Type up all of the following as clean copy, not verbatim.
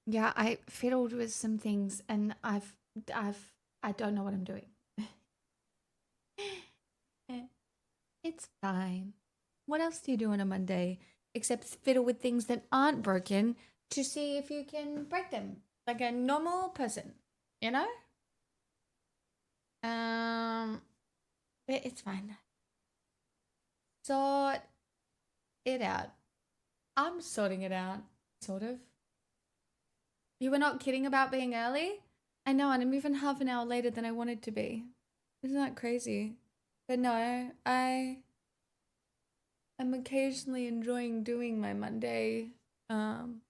Yeah, I fiddled with some things and I don't know what I'm doing. It's fine. What else do you do on a Monday except fiddle with things that aren't broken to see if you can break them like a normal person, you know? Um, it's fine. Sort it out. I'm sorting it out, sort of. You were not kidding about being early? I know, and I'm even half an hour later than I wanted to be. Isn't that crazy? But no, I'm occasionally enjoying doing my Monday um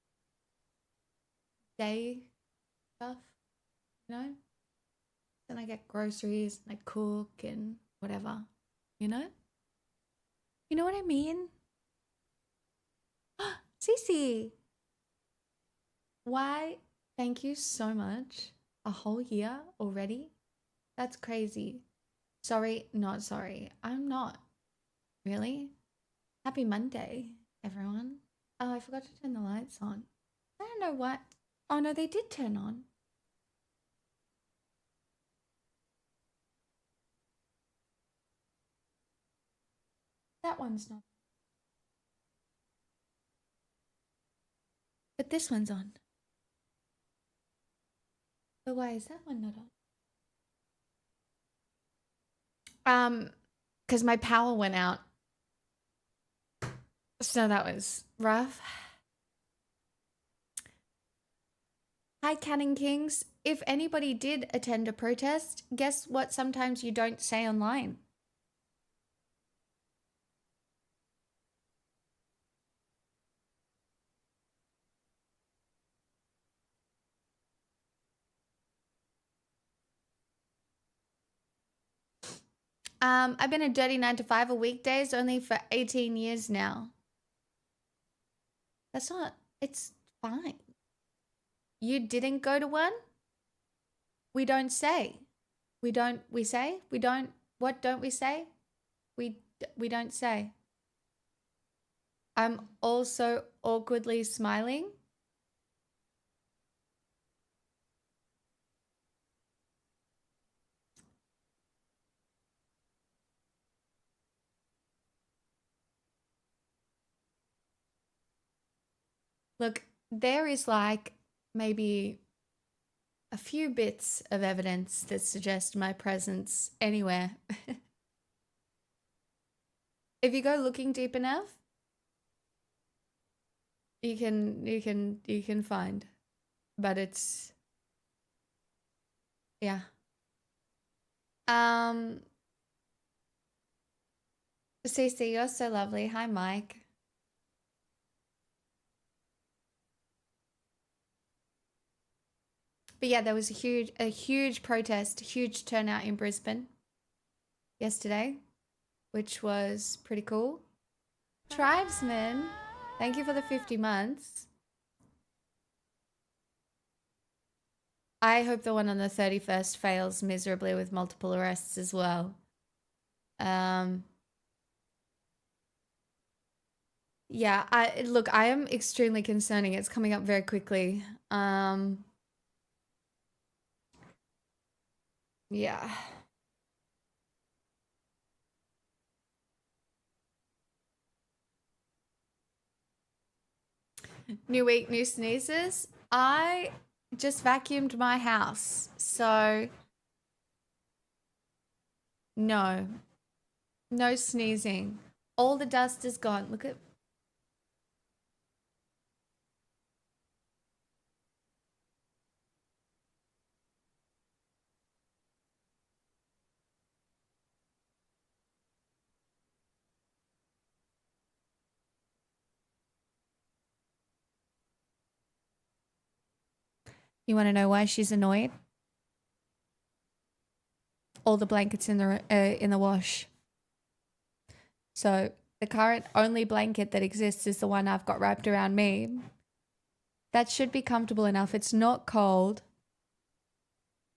day stuff, you know? Then I get groceries and I cook and whatever, you know? You know what I mean? Cece, why? Thank you so much. A whole year already? That's crazy. Sorry, not sorry. I'm not. Really? Happy Monday, everyone. Oh, I forgot to turn the lights on. I don't know what. Oh no, they did turn on. That one's not. But this one's on. But why is that one not on? Because my power went out. So that was rough. Hi, Cannon Kings. If anybody did attend a protest, guess what sometimes you don't say online? I've been a dirty 9 to 5 a weekdays only for 18 years now. That's not, it's fine. You didn't go to one? We don't say. We say? We don't, what don't we say? We don't say. I'm also awkwardly smiling. Look, there is like maybe a few bits of evidence that suggest my presence anywhere. If you go looking deep enough, you can find. But it's yeah. Um Cece, you're so lovely. Hi Mike. But yeah, there was a huge protest, huge turnout in Brisbane yesterday, which was pretty cool. Tribesman, thank you for the 50 months. I hope the one on the 31st fails miserably with multiple arrests as well. Yeah, I am extremely concerning. It's coming up very quickly. Yeah. New week, new sneezes. I just vacuumed my house. So no. No sneezing. All the dust is gone. Look at You want to know why she's annoyed? All the blankets in the wash. So The current only blanket that exists is the one I've got wrapped around me. That should be comfortable enough. It's not cold.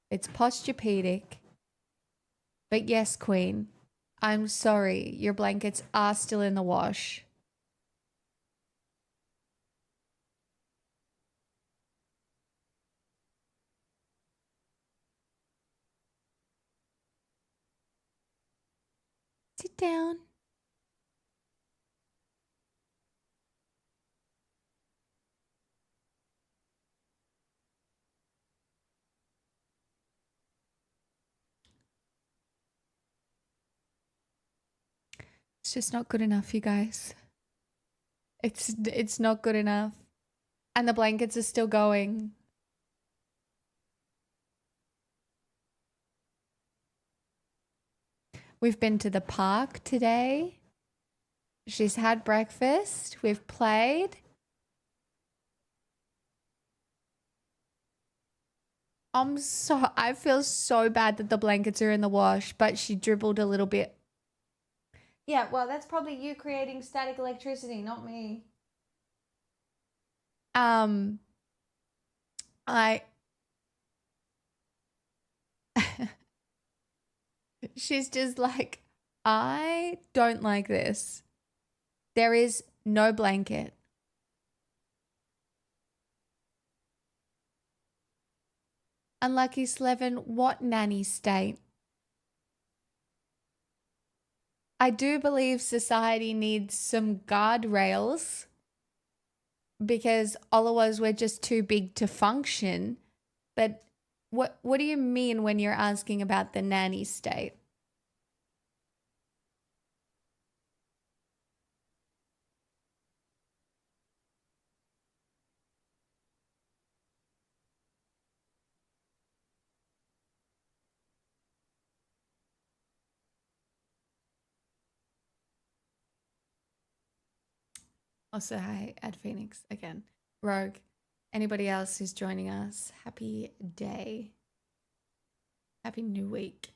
It's Posturepedic. But yes, Queen, I'm sorry. Your blankets are still in the wash. Sit down. It's just not good enough, you guys. It's not good enough. And the blankets are still going. We've been to the park today. She's had breakfast. We've played. I feel so bad that the blankets are in the wash, but she dribbled a little bit. Yeah, well, that's probably you creating static electricity, not me. I she's just like, I don't like this. There is no blanket. Unlucky Slevin, what nanny state? I do believe society needs some guardrails because otherwise we're just too big to function. But what do you mean when you're asking about the nanny state? Also, hi, at Phoenix again. Rogue. Anybody else who's joining us, happy day. Happy new week.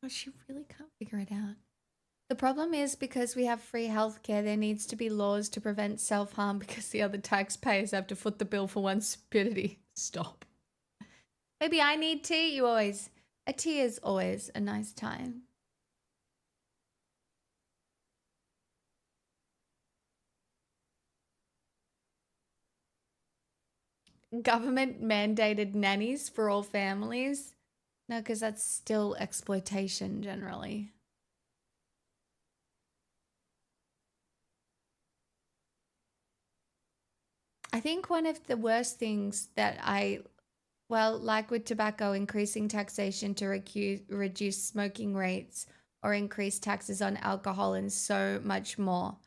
Oh, she really can't figure it out. The problem is because we have free healthcare, there needs to be laws to prevent self-harm because the other taxpayers have to foot the bill for one stupidity. Stop. Maybe I need tea. A tea is always a nice time. Government mandated nannies for all families. No, because that's still exploitation generally. I think one of the worst things that like with tobacco, increasing taxation to reduce smoking rates or increase taxes on alcohol and so much more.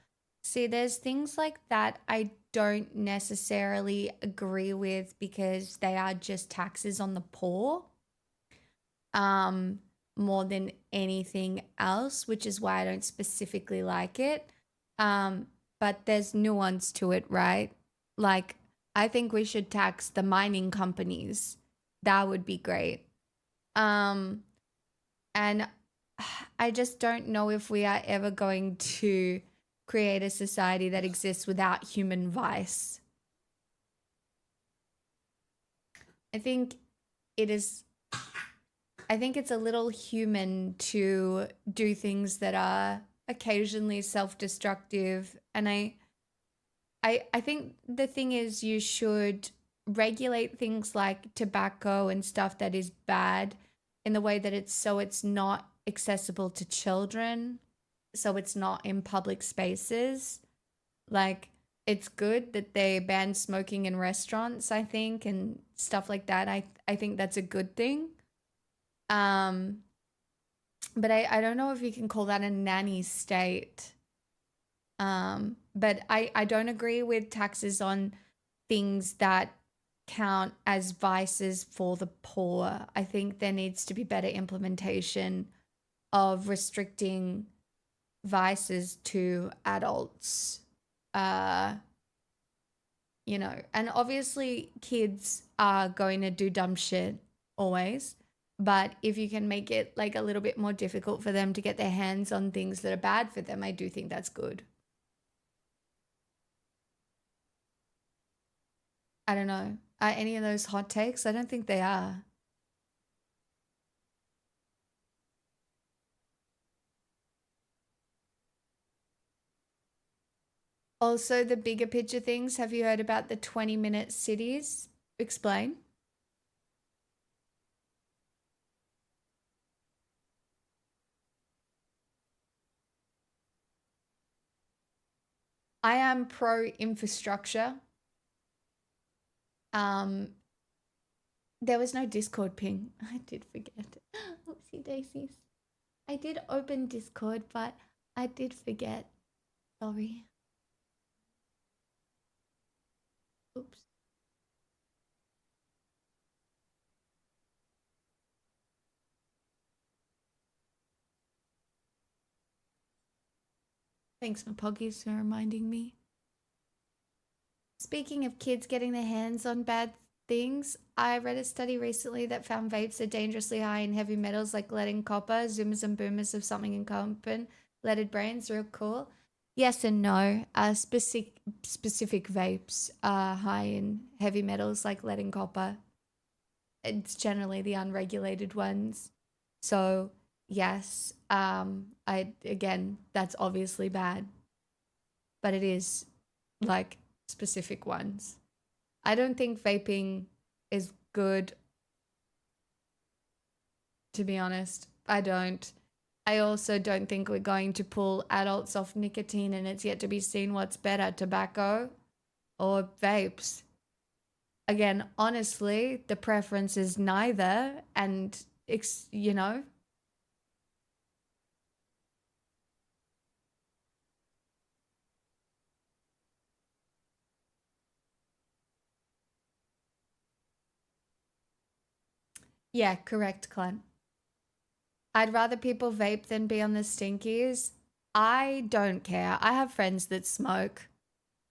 See, there's things like that I don't necessarily agree with because they are just taxes on the poor, more than anything else, which is why I don't specifically like it. But there's nuance to it, right? Like, I think we should tax the mining companies. That would be great. And I just don't know if we are ever going to create a society that exists without human vice. I think it is I think it's a little human to do things that are occasionally self-destructive, and I think the thing is you should regulate things like tobacco and stuff that is bad in the way that it's not accessible to children, so it's not in public spaces. Like, it's good that they ban smoking in restaurants, I think, and stuff like that. I think that's a good thing. Um, but I don't know if you can call that a nanny state. But I don't agree with taxes on things that count as vices for the poor. I think there needs to be better implementation of restricting vices to adults. Uh, and obviously kids are going to do dumb shit always. But if you can make it like a little bit more difficult for them to get their hands on things that are bad for them, I do think that's good. I don't know. Are any of those hot takes? I don't think they are. Also, the bigger picture things. Have you heard about the 20-minute cities? Explain. I am pro infrastructure. Um, there was no Discord ping. I did forget. Oopsie daisies. I did open Discord, but I did forget. Sorry. Oops. Thanks, my poggies, for reminding me. Speaking of kids getting their hands on bad things, I read a study recently that found vapes are dangerously high in heavy metals like lead and copper. Zoomers and boomers have something in common. Leaded brains, real cool. Yes and no. Specific vapes are high in heavy metals like lead and copper. It's generally the unregulated ones. So yes, I again, that's obviously bad, but it is like specific ones. I don't think vaping is good, to be honest. I don't. I also don't think we're going to pull adults off nicotine, and it's yet to be seen what's better, tobacco or vapes. Again, honestly, the preference is neither, and yeah, correct, Clint. I'd rather people vape than be on the stinkies. I don't care. I have friends that smoke,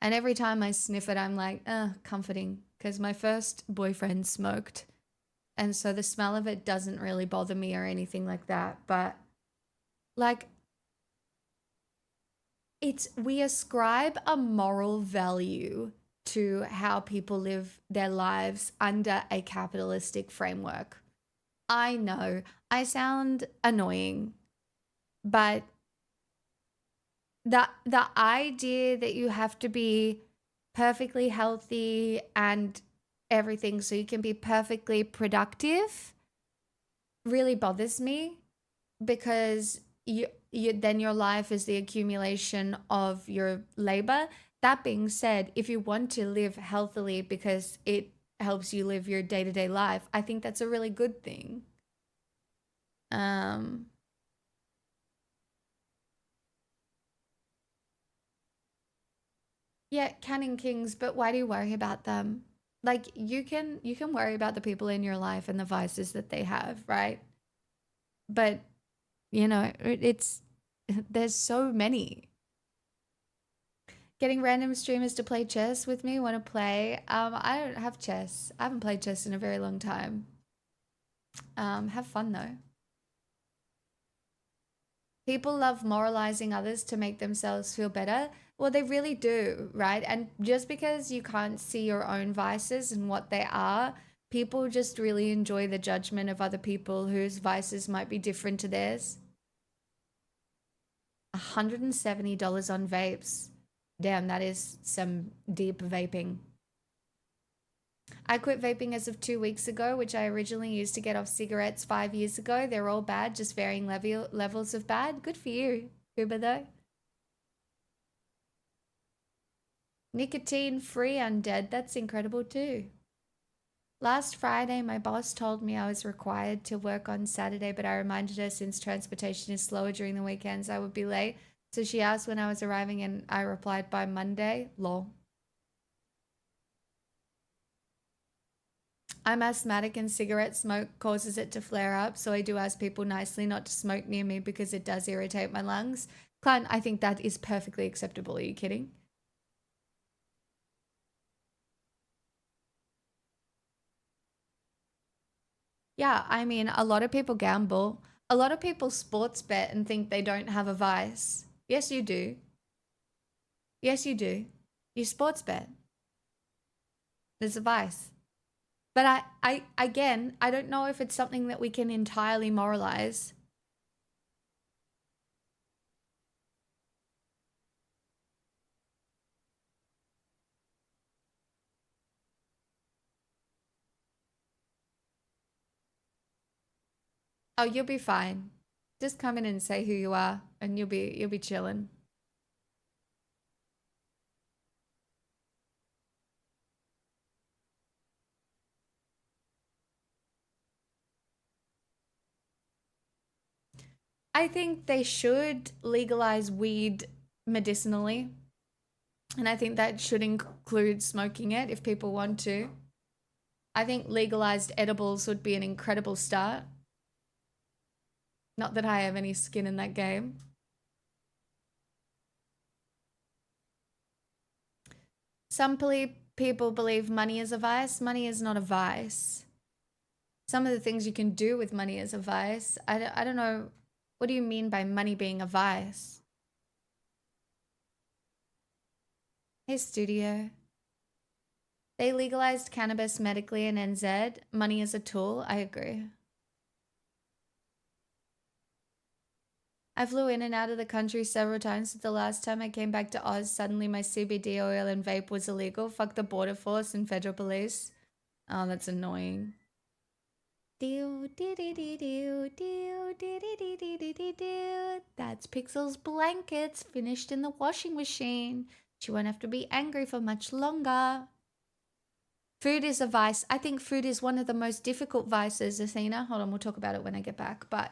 and every time I sniff it, I'm like, comforting. Because my first boyfriend smoked, and so the smell of it doesn't really bother me or anything like that. But like, we ascribe a moral value to how people live their lives under a capitalistic framework. I know I sound annoying, but the idea that you have to be perfectly healthy and everything so you can be perfectly productive really bothers me, because you then your life is the accumulation of your labor. That being said, if you want to live healthily because it helps you live your day-to-day life, I think that's a really good thing. um Yeah, canning kings, but why do you worry about them? Like, you can worry about the people in your life and the vices that they have, right? But it's there's so many. Getting random streamers to play chess with me, want to play. I don't have chess. I haven't played chess in a very long time. Have fun though. People love moralizing others to make themselves feel better. Well, they really do, right? And just because you can't see your own vices and what they are, people just really enjoy the judgment of other people whose vices might be different to theirs. $170 on vapes. Damn, that is some deep vaping. I quit vaping as of 2 weeks ago, which I originally used to get off cigarettes 5 years ago. They're all bad, just varying levels of bad. Good for you, Uber, though. Nicotine free undead. That's incredible, too. Last Friday, my boss told me I was required to work on Saturday, but I reminded her since transportation is slower during the weekends, I would be late. So she asked when I was arriving, and I replied by Monday. Lol. I'm asthmatic and cigarette smoke causes it to flare up, so I do ask people nicely not to smoke near me because it does irritate my lungs. Client, I think that is perfectly acceptable. Are you kidding? Yeah, I mean, a lot of people gamble. A lot of people sports bet and think they don't have a vice. Yes, you do. Yes, you do. You sports bet. There's a vice. But again, I don't know if it's something that we can entirely moralize. Oh, you'll be fine. Just come in and say who you are, and you'll be chilling. I think they should legalize weed medicinally, and I think that should include smoking it if people want to. I think legalized edibles would be an incredible start. Not that I have any skin in that game. Some people believe money is a vice. Money is not a vice. Some of the things you can do with money is a vice. I don't know. What do you mean by money being a vice? Hey, studio. They legalized cannabis medically in NZ. Money is a tool. I agree. I flew in and out of the country several times. The last time I came back to Oz, suddenly my CBD oil and vape was illegal. Fuck the border force and federal police. Oh, that's annoying. That's Pixel's blankets finished in the washing machine. She won't have to be angry for much longer. Food is a vice. I think food is one of the most difficult vices, Athena. Hold on, we'll talk about it when I get back. But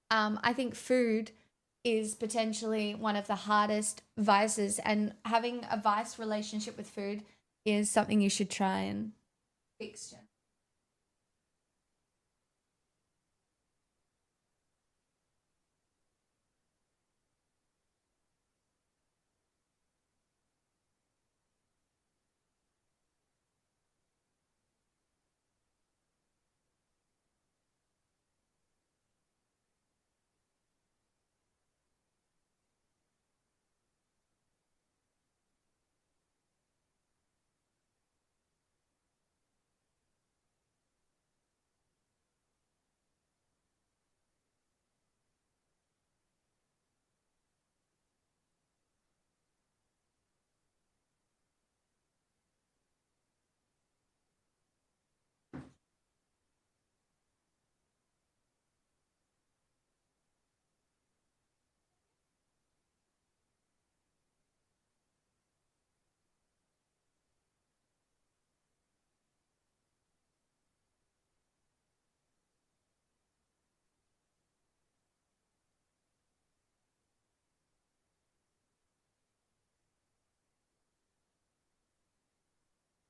I think food is potentially one of the hardest vices, and having a vice relationship with food is something you should try and fix.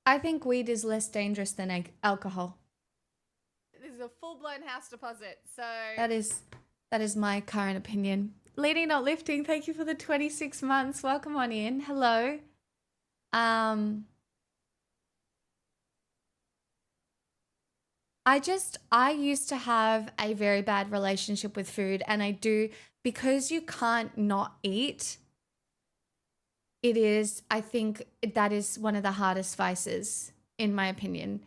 I think weed is less dangerous than alcohol. This is a full-blown house deposit, so That is my current opinion. Lady not lifting, thank you for the 26 months. Welcome on in. Hello. Um I used to have a very bad relationship with food, and I do, because you can't not eat. It is, I think that is one of the hardest vices, in my opinion,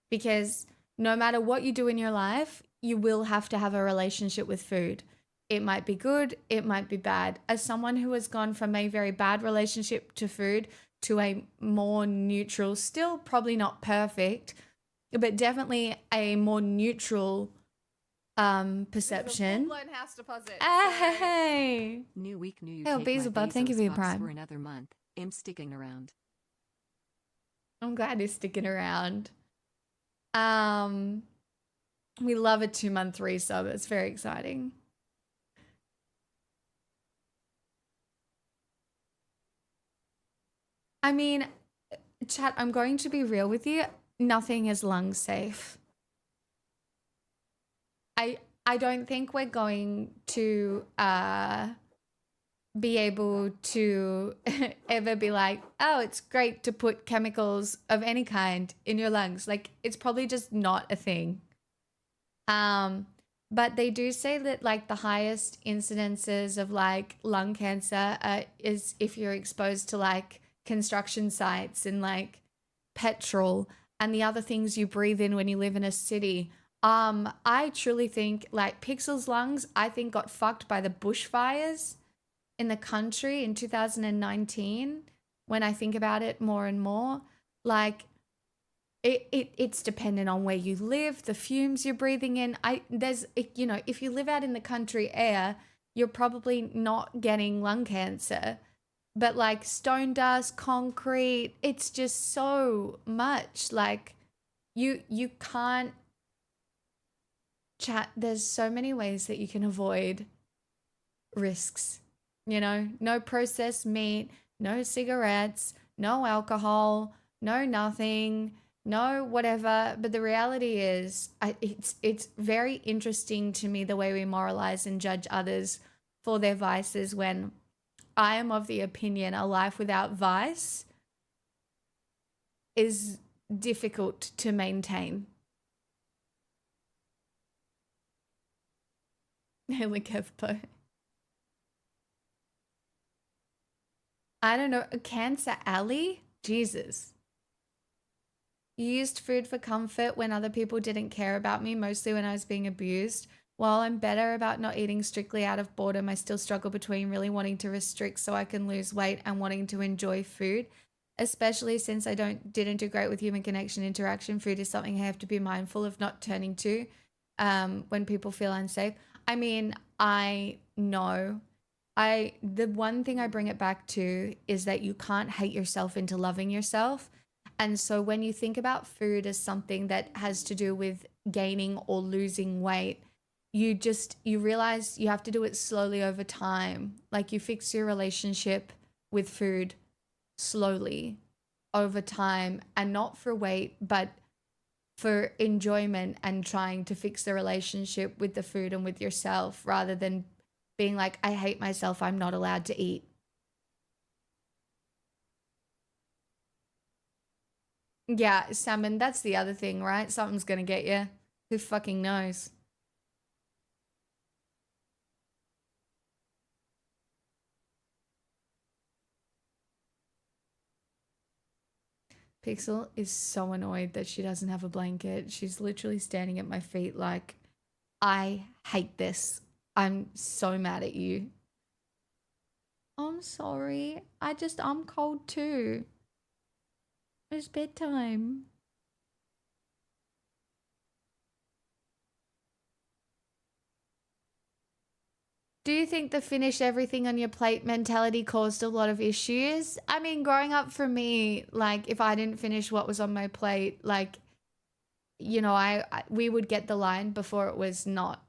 because no matter what you do in your life, you will have to have a relationship with food. It might be good, it might be bad. As someone who has gone from a very bad relationship to food to a more neutral, still probably not perfect, but definitely a more neutral perception. full-blown house deposit. Hey! New week, new you. Hey, Take my Beelzebub, thank you for your Bezos box prime. for another month. I'm sticking around. I'm glad you're sticking around. Um, we love a 2-month resub. It's very exciting. I mean, chat, I'm going to be real with you. Nothing is lung safe. I don't think we're going to be able to ever be like, oh, it's great to put chemicals of any kind in your lungs. Like, it's probably just not a thing. But they do say that like the highest incidences of like lung cancer is if you're exposed to like construction sites and like petrol and the other things you breathe in when you live in a city. I truly think like Pixel's lungs, I think got fucked by the bushfires in the country in 2019. When I think about it more and more, like it's dependent on where you live, the fumes you're breathing in. If you live out in the country air, you're probably not getting lung cancer. But like stone dust, concrete, it's just so much. Like you can't chat. There's so many ways that you can avoid risks. No processed meat, no cigarettes, no alcohol, no nothing, no whatever. But the reality is, it's very interesting to me the way we moralize and judge others for their vices when I am of the opinion a life without vice is difficult to maintain. Helikevpo. I don't know. Cancer Alley? Jesus. You used food for comfort when other people didn't care about me, mostly when I was being abused. While I'm better about not eating strictly out of boredom, I still struggle between really wanting to restrict so I can lose weight and wanting to enjoy food. Especially since I didn't do great with human connection interaction. Food is something I have to be mindful of not turning to when people feel unsafe. I mean, I know. The one thing I bring it back to is that you can't hate yourself into loving yourself. And so when you think about food as something that has to do with gaining or losing weight, you realize you have to do it slowly over time. Like you fix your relationship with food slowly over time, and not for weight, but for enjoyment and trying to fix the relationship with the food and with yourself rather than being like, I hate myself, I'm not allowed to eat. Yeah, salmon, that's the other thing, right? Something's gonna get you. Who fucking knows? Pixel is so annoyed that she doesn't have a blanket. She's literally standing at my feet like, I hate this. I'm so mad at you. I'm sorry. I'm cold too. It's bedtime. Do you think the finish everything on your plate mentality caused a lot of issues? I mean, growing up for me, like if I didn't finish what was on my plate, like we would get the line before it was not.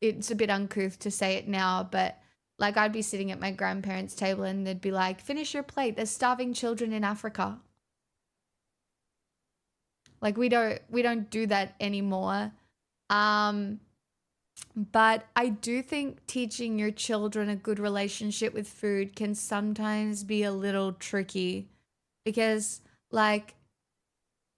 It's a bit uncouth to say it now, but like I'd be sitting at my grandparents' table and they'd be like, "Finish your plate. There's starving children in Africa." Like we don't do that anymore. Um But I do think teaching your children a good relationship with food can sometimes be a little tricky because, like,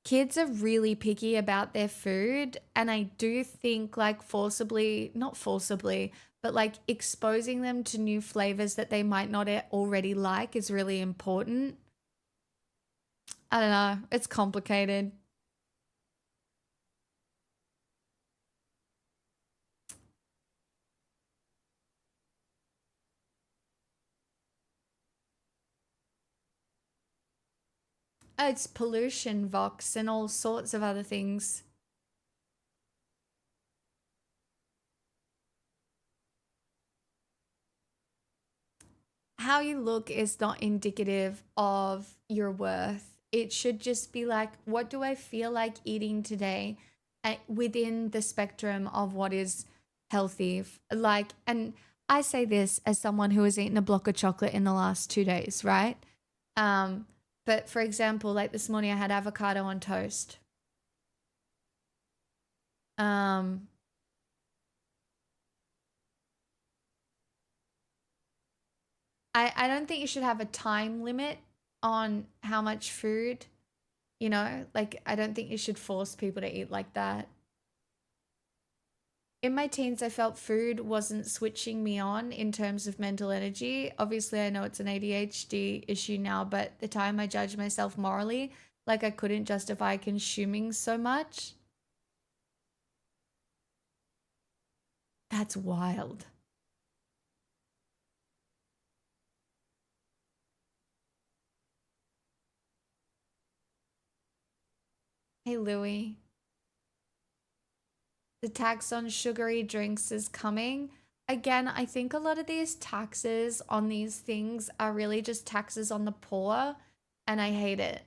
kids are really picky about their food. And I do think, like, forcibly, not forcibly, but like exposing them to new flavors that they might not already like is really important. I don't know. It's complicated. It's pollution, Vox, and all sorts of other things. How you look is not indicative of your worth. It should just be like, what do I feel like eating today, within the spectrum of what is healthy. Like, and I say this as someone who has eaten a block of chocolate in the last 2 days, right? Um, but for example, like this morning I had avocado on toast. Um, I don't think you should have a time limit on how much food, like I don't think you should force people to eat like that. In my teens, I felt food wasn't switching me on in terms of mental energy. Obviously, I know it's an ADHD issue now, but at the time I judged myself morally, like I couldn't justify consuming so much. That's wild. Hey, Louie. The tax on sugary drinks is coming. Again, I think a lot of these taxes on these things are really just taxes on the poor, and I hate it.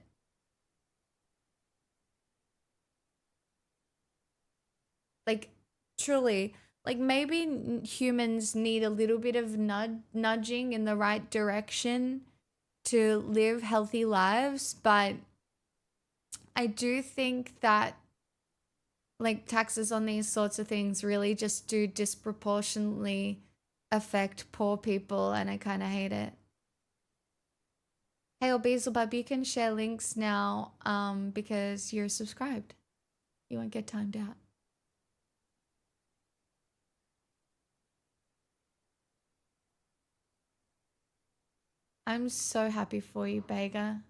Like, truly, like maybe humans need a little bit of nudging in the right direction to live healthy lives, but I do think that like taxes on these sorts of things really just do disproportionately affect poor people, and I kind of hate it. Hey, Beelzebub, you can share links now because you're subscribed. You won't get timed out. I'm so happy for you, Bega.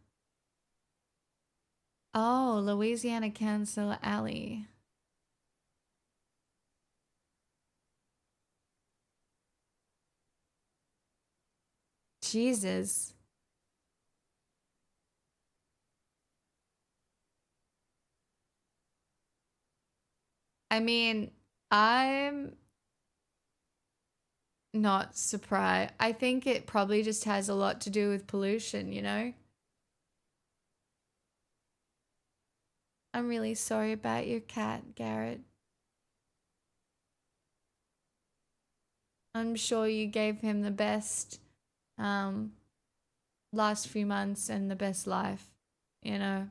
Oh, Louisiana Cancel Alley. Jesus. I mean, I'm not surprised. I think it probably just has a lot to do with pollution, you know? I'm really sorry about your cat, Garrett. I'm sure you gave him the best um last few months and the best life, you know.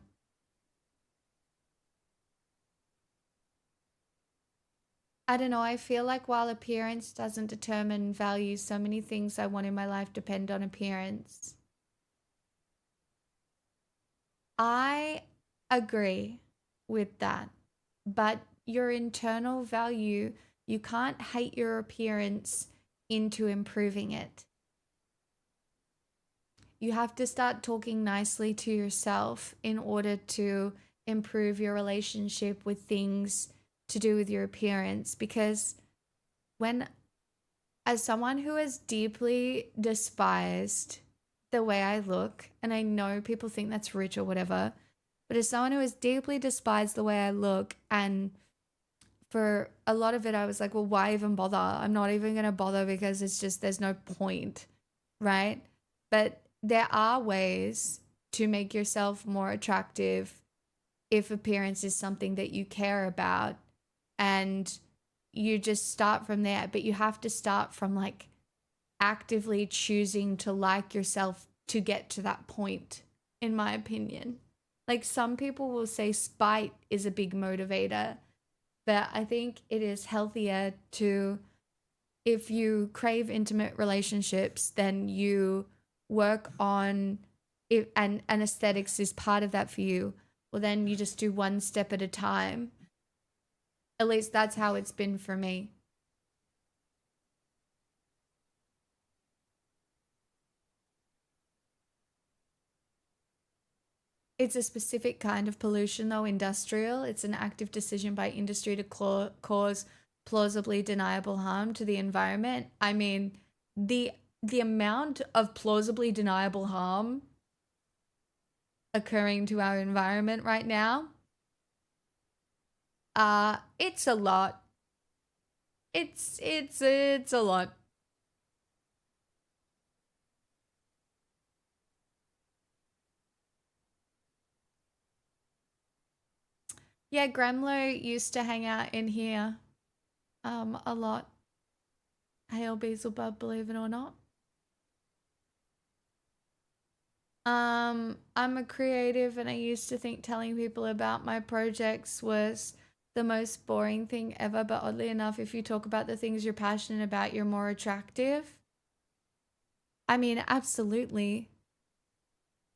I don't know, I feel like while appearance doesn't determine value, so many things I want in my life depend on appearance. I agree with that. But your internal value, you can't hate your appearance into improving it. You have to start talking nicely to yourself in order to improve your relationship with things to do with your appearance. Because when, as someone who has deeply despised the way I look, and I know people think that's rich or whatever, but as someone who has deeply despised the way I look, and for a lot of it, I was like, well, why even bother? I'm not even going to bother because it's just, there's no point, right? But there are ways to make yourself more attractive if appearance is something that you care about. And you just start from there. But you have to start from like actively choosing to like yourself to get to that point, in my opinion. Like some people will say spite is a big motivator, but I think it is healthier to, if you crave intimate relationships, then you work on it, and aesthetics is part of that for you. Well, then you just do one step at a time. At least that's how it's been for me. It's a specific kind of pollution, though, industrial. It's an active decision by industry to cause plausibly deniable harm to the environment. I mean, the amount of plausibly deniable harm occurring to our environment right now, it's a lot. It's a lot. Yeah, Gremlo used to hang out in here a lot. Hail Beelzebub, believe it or not. I'm a creative and I used to think telling people about my projects was the most boring thing ever, but oddly enough, if you talk about the things you're passionate about, you're more attractive. I mean, absolutely.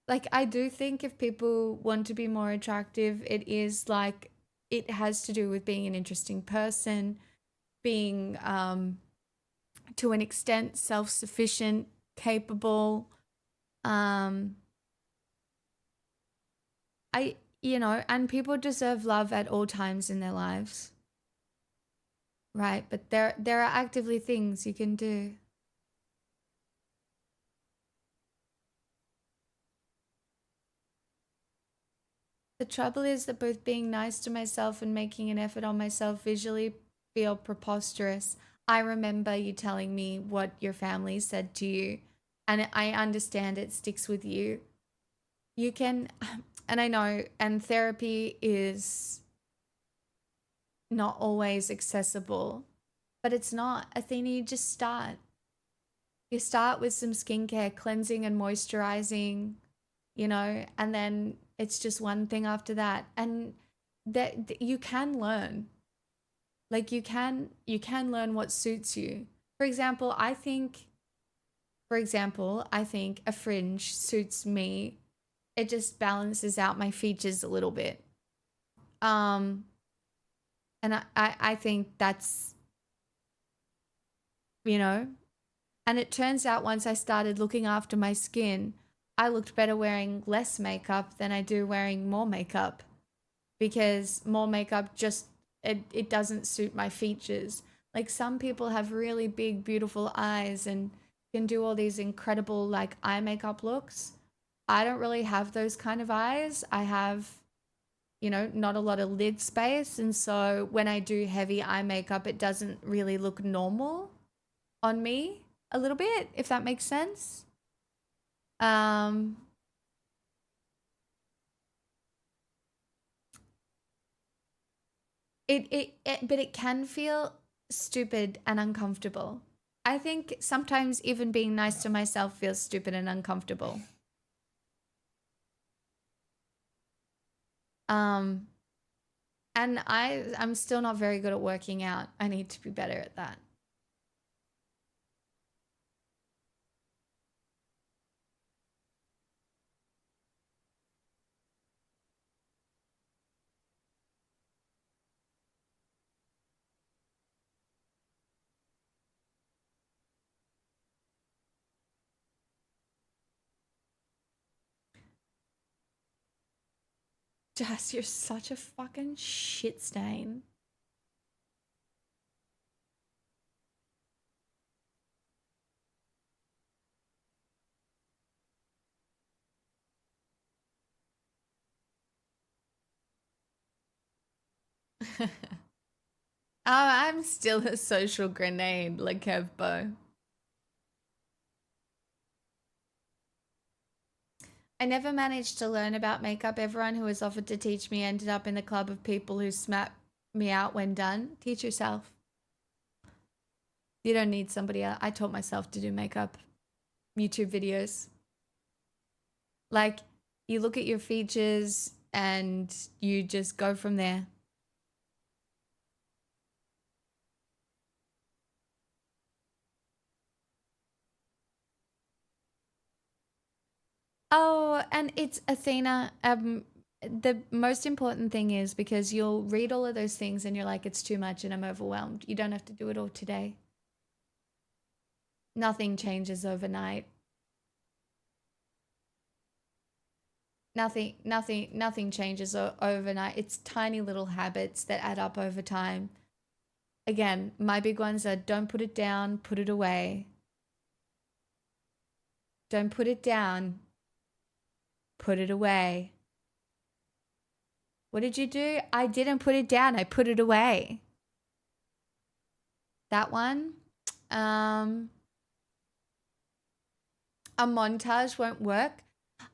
Like, I do think if people want to be more attractive, it is like it has to do with being an interesting person, being to an extent self-sufficient, capable. Um and people deserve love at all times in their lives, right? But there are actively things you can do. The trouble is that both being nice to myself and making an effort on myself visually feel preposterous. I remember you telling me what your family said to you, and I understand it sticks with you. You can, and I know, and therapy is not always accessible, but it's not. Athena, you just start. You start with some skincare, cleansing and moisturizing, and then it's just one thing after that. And that you can learn. Like you can learn what suits you. For example, I think a fringe suits me. It just balances out my features a little bit. Um and I think that's, you know, and it turns out once I started looking after my skin, I looked better wearing less makeup than I do wearing more makeup, because more makeup just it doesn't suit my features. Like some people have really big beautiful eyes and can do all these incredible like eye makeup looks. I don't really have those kind of eyes. I have, not a lot of lid space, and so when I do heavy eye makeup it doesn't really look normal on me a little bit, if that makes sense. Um, but it can feel stupid and uncomfortable. I think sometimes even being nice to myself feels stupid and uncomfortable. Um, and I'm still not very good at working out. I need to be better at that. Jess, you're such a fucking shit stain. I'm still a social grenade, like Kevbo. I never managed to learn about makeup. Everyone who was offered to teach me ended up in the club of people who smack me out when done. Teach yourself. You don't need somebody else. I taught myself to do makeup. YouTube videos. Like, you look at your features and you just go from there. Oh, and it's Athena. The most important thing is because you'll read all of those things and you're like, it's too much and I'm overwhelmed. You don't have to do it all today. Nothing changes overnight. Nothing changes overnight. It's tiny little habits that add up over time. Again, my big ones are don't put it down, put it away. Don't put it down, put it away. What did you do? I didn't put it down, I put it away. That one. A montage won't work.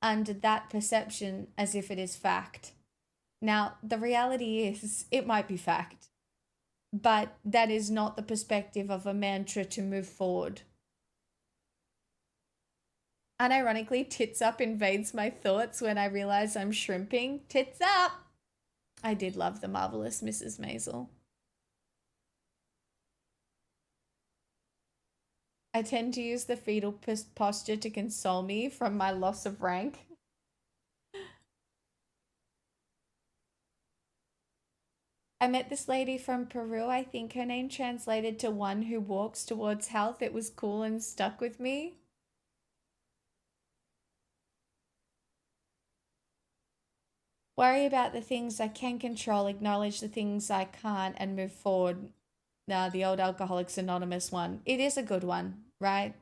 under that perception as if it is fact. Now, the reality is it might be fact, but that is not the perspective of a mantra to move forward. Unironically, tits up invades my thoughts when I realize I'm shrimping. Tits up! I did love the marvelous Mrs. Maisel. I tend to use the fetal posture to console me from my loss of rank. I met this lady from Peru. I think her name translated to one who walks towards health. It was cool and stuck with me. Worry about the things I can control, acknowledge the things I can't, and move forward. Now, the old Alcoholics Anonymous one. It is a good one, right?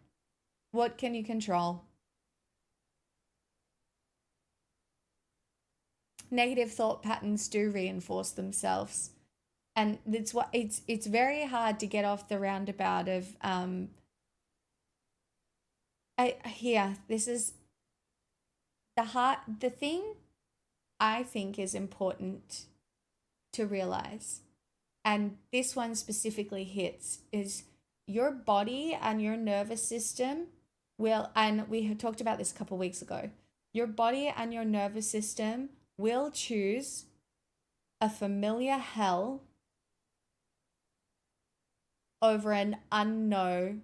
What can you control? Negative thought patterns do reinforce themselves. And it's very hard to get off the roundabout of this is the thing I think is important to realize, and this one specifically hits, is your body and your nervous system will, and we had talked about this a couple weeks ago, your body and your nervous system will choose a familiar hell over an unknown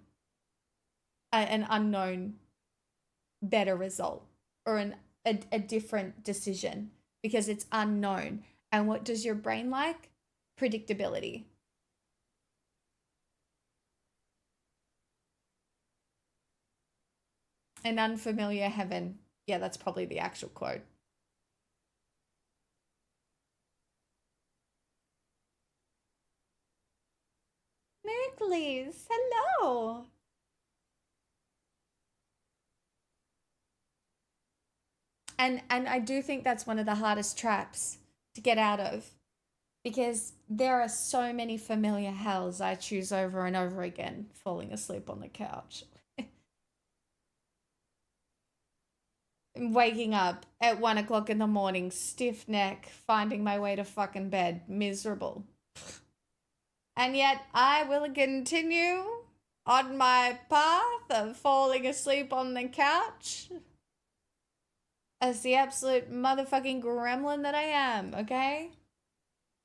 better result, or a different decision, because it's unknown. And what does your brain like? Predictability. An unfamiliar heaven. Yeah, that's probably the actual quote. Merkleys, hello. And I do think that's one of the hardest traps to get out of, because there are so many familiar hells I choose over and over again, falling asleep on the couch. Waking up at 1 o'clock in the morning, stiff neck, finding my way to fucking bed, miserable. And yet I will continue on my path of falling asleep on the couch as the absolute motherfucking gremlin that I am, okay?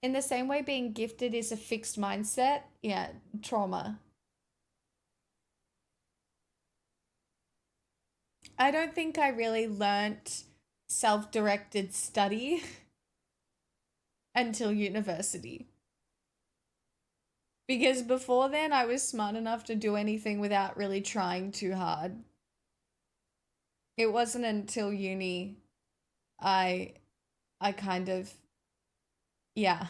In the same way being gifted is a fixed mindset, yeah, trauma. I don't think I really learnt self-directed study until university. Because before then, I was smart enough to do anything without really trying too hard. It wasn't until uni I kind of, yeah.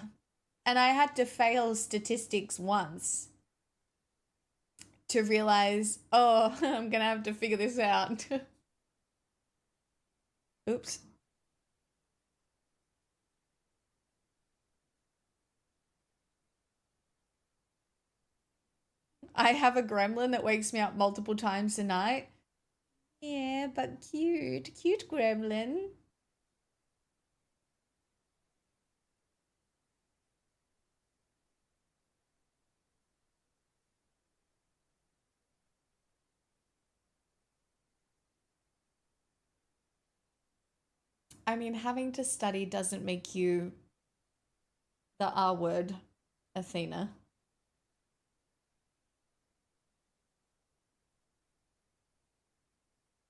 And I had to fail statistics once to realize, oh, I'm gonna have to figure this out. Oops. I have a gremlin that wakes me up multiple times a night. Yeah, but cute. Cute gremlin. I mean, having to study doesn't make you the R word, Athena.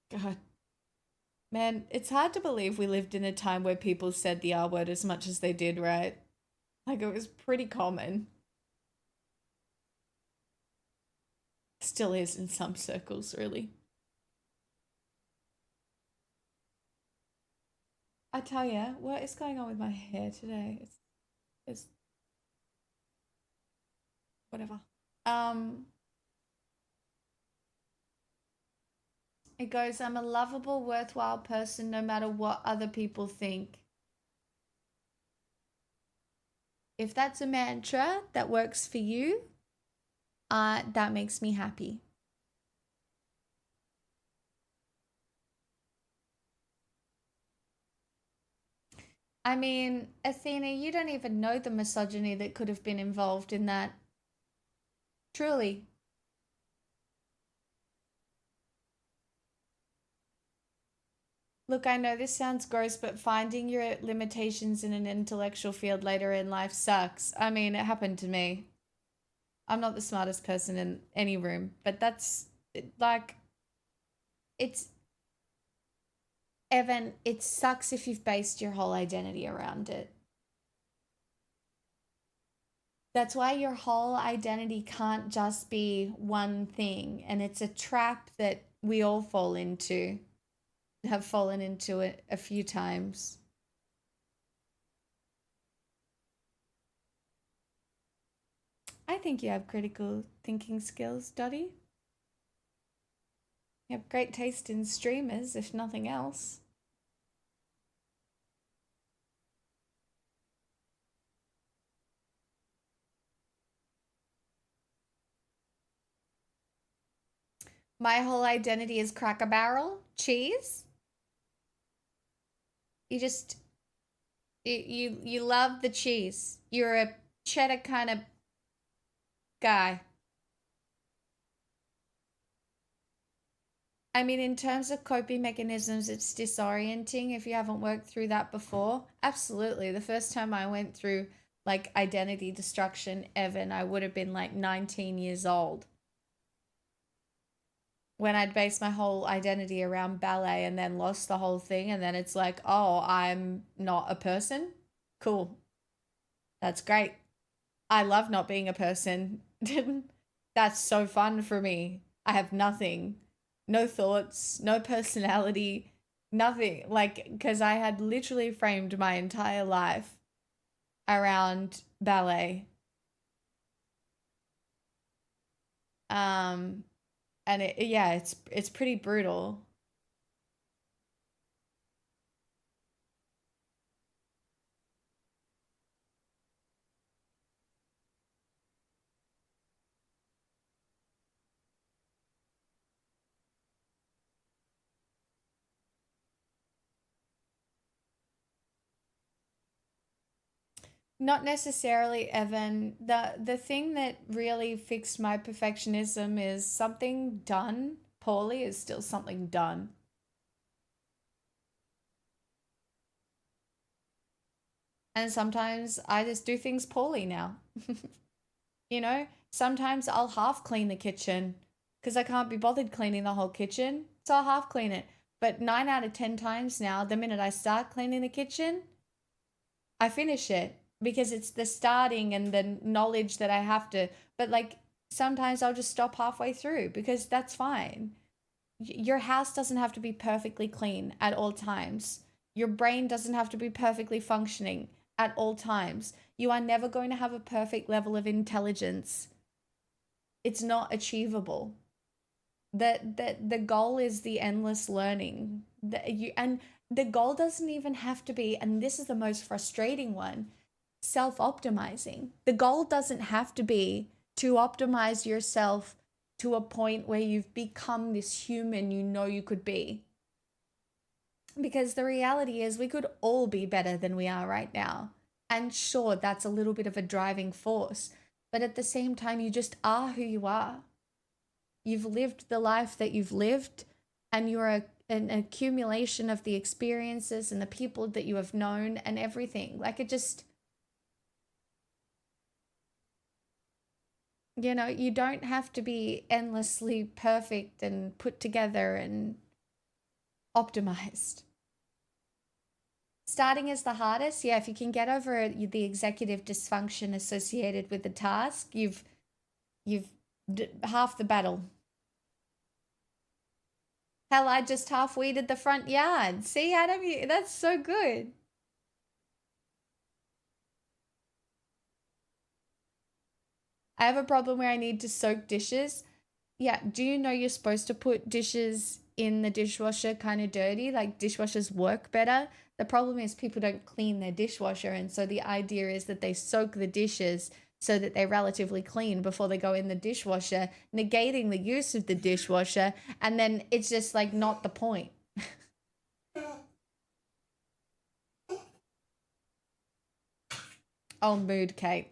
God. Man, it's hard to believe we lived in a time where people said the R word as much as they did, right? Like, it was pretty common. Still is in some circles, really. I tell ya, what is going on with my hair today? It's whatever. It goes, I'm a lovable, worthwhile person no matter what other people think. If that's a mantra that works for you, that makes me happy. I mean, Athena, you don't even know the misogyny that could have been involved in that. Truly. Look, I know this sounds gross, but finding your limitations in an intellectual field later in life sucks. I mean, it happened to me. I'm not the smartest person in any room, but like, it's, Evan, it sucks if you've based your whole identity around it. That's why your whole identity can't just be one thing, and it's a trap that we all fall into, have fallen into it a few times. I think you have critical thinking skills, Dottie. You have great taste in streamers, if nothing else. My whole identity is Cracker Barrel cheese. You just you love the cheese. You're a cheddar kind of guy. I mean, in terms of coping mechanisms, it's disorienting if you haven't worked through that before. Absolutely. The first time I went through like identity destruction, Evan, I would have been like 19 years old. When I'd based my whole identity around ballet and then lost the whole thing, and then it's like, oh, I'm not a person. Cool. That's great. I love not being a person. That's so fun for me. I have nothing. No thoughts, no personality, nothing. Like, because I had literally framed my entire life around ballet. And yeah, it's pretty brutal. Not necessarily, Evan. The thing that really fixed my perfectionism is something done poorly is still something done. And sometimes I just do things poorly now. You know, sometimes I'll half clean the kitchen because I can't be bothered cleaning the whole kitchen. So I'll half clean it. But 9 out of 10 times now, the minute I start cleaning the kitchen, I finish it because it's the starting and the knowledge that I have to. But like sometimes I'll just stop halfway through because that's fine. Your house doesn't have to be perfectly clean at all times. Your brain doesn't have to be perfectly functioning at all times. You are never going to have a perfect level of intelligence. It's not achievable. The goal is the endless learning. And the goal doesn't even have to be, and this is the most frustrating one, self-optimizing. The goal doesn't have to be to optimize yourself to a point where you've become this human you know you could be. Because the reality is we could all be better than we are right now. And sure, that's a little bit of a driving force, but at the same time, you just are who you are. You've lived the life that you've lived, and you're an accumulation of the experiences and the people that you have known and everything. Like it just, you know, you don't have to be endlessly perfect and put together and optimized. Starting is the hardest. Yeah, if you can get over the executive dysfunction associated with the task, you've half the battle. Hell, I just half weeded the front yard. See, Adam, that's so good. I have a problem where I need to soak dishes. Yeah, do you know you're supposed to put dishes in the dishwasher kind of dirty? Like dishwashers work better. The problem is people don't clean their dishwasher, and so the idea is that they soak the dishes so that they're relatively clean before they go in the dishwasher, negating the use of the dishwasher, and then it's just like not the point. Oh, mood, Kate.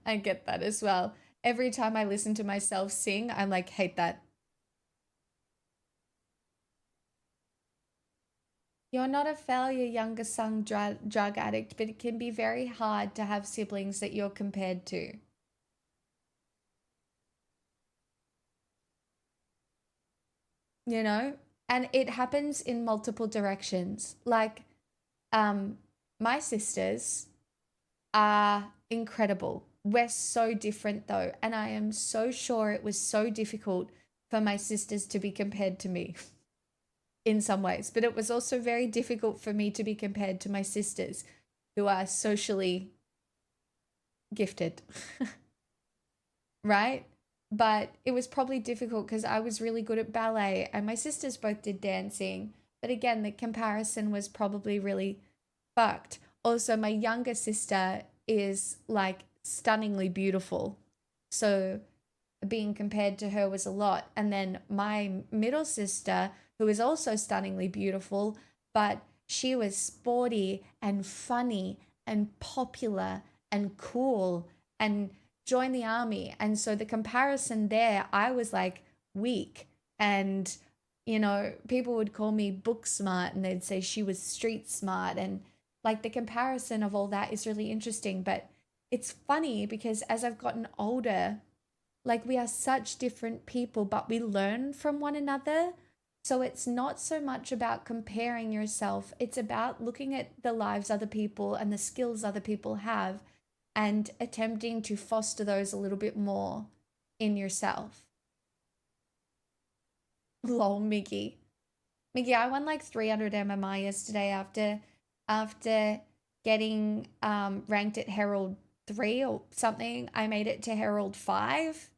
I get that as well. Every time I listen to myself sing, I'm like, hate that. You're not a failure, younger son drug addict, but it can be very hard to have siblings that you're compared to. You know? And it happens in multiple directions. Like, um, my sisters are incredible. We're so different though, and I am so sure it was so difficult for my sisters to be compared to me in some ways, but it was also very difficult for me to be compared to my sisters who are socially gifted. Right? But it was probably difficult because I was really good at ballet and my sisters both did dancing. But again, the comparison was probably really fucked. Also, my younger sister is like stunningly beautiful. So being compared to her was a lot. And then my middle sister, who is also stunningly beautiful, but she was sporty and funny and popular and cool and joined the army. And so the comparison there, I was like weak. And, you know, people would call me book smart and they'd say she was street smart. And like the comparison of all that is really interesting. But it's funny because as I've gotten older, like we are such different people, but we learn from one another. So it's not so much about comparing yourself, it's about looking at the lives other people and the skills other people have and attempting to foster those a little bit more in yourself. Lol, Mickey. Mickey, I won like 300 MMI yesterday after getting ranked at Herald 3 or something. I made it to Herald 5.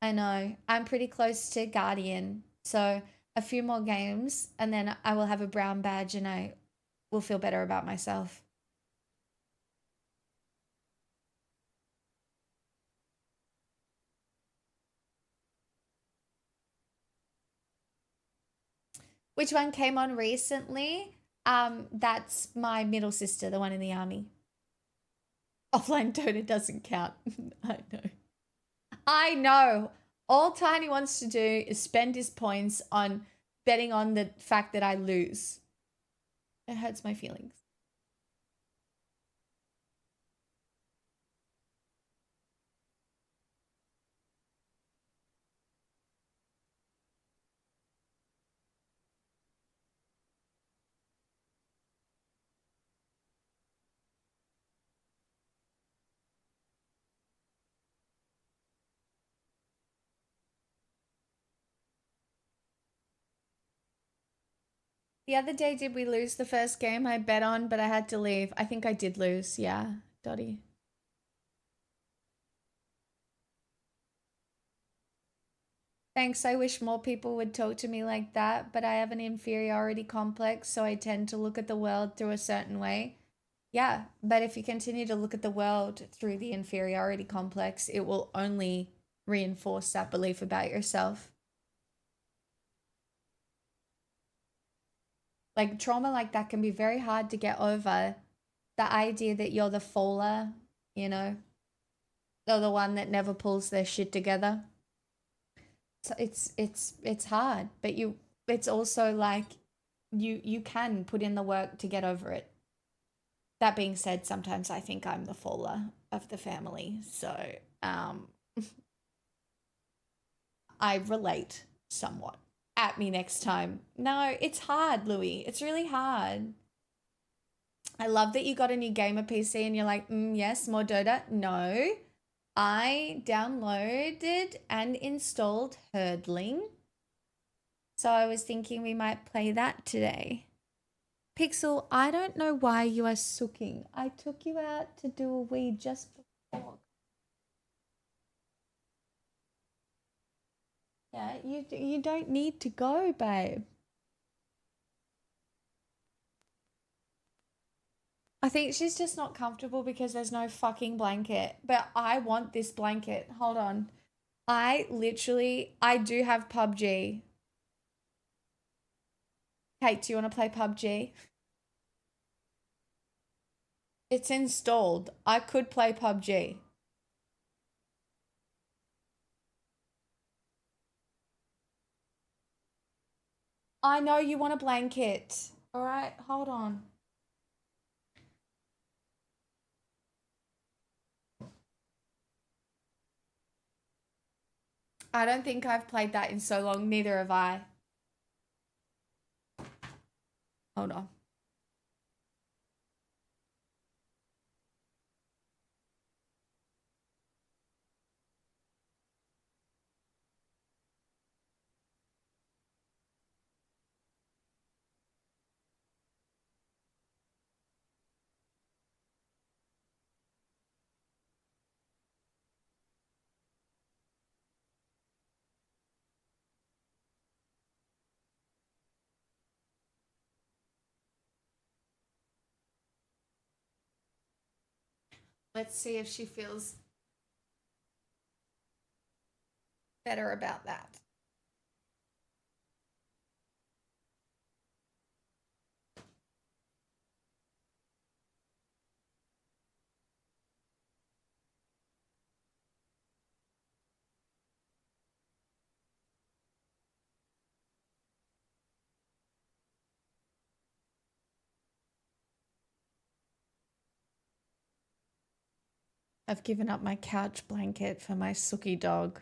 I know. I'm pretty close to Guardian. So a few more games and then I will have a brown badge and I will feel better about myself. Which one came on recently? That's my middle sister, the one in the army. Offline Dota doesn't count. I know. I know. All Tiny wants to do is spend his points on betting on the fact that I lose. It hurts my feelings. The other day, did we lose the first game I bet on, but I had to leave? I think I did lose. Yeah, Dottie. Thanks. I wish more people would talk to me like that, but I have an inferiority complex, so I tend to look at the world through a certain way. Yeah, but if you continue to look at the world through the inferiority complex, it will only reinforce that belief about yourself. Like trauma like that can be very hard to get over. The idea that you're the faller, you know, or the one that never pulls their shit together. So it's hard, but it's also like you can put in the work to get over it. That being said, sometimes I think I'm the faller of the family, so I relate somewhat. At me next time. No, it's hard, Louis. It's really hard. I love that you got a new gamer PC and you're like, yes, more Dota. No, I downloaded and installed Herdling. So I was thinking we might play that today. Pixel, I don't know why you are sooking. I took you out to do a wee just before. Yeah, you don't need to go, babe. I think she's just not comfortable because there's no fucking blanket. But I want this blanket. Hold on. I do have PUBG. Kate, do you want to play PUBG? It's installed. I could play PUBG. I know you want a blanket. All right, hold on. I don't think I've played that in so long. Neither have I. Hold on. Let's see if she feels better about that. I've given up my couch blanket for my Suki dog.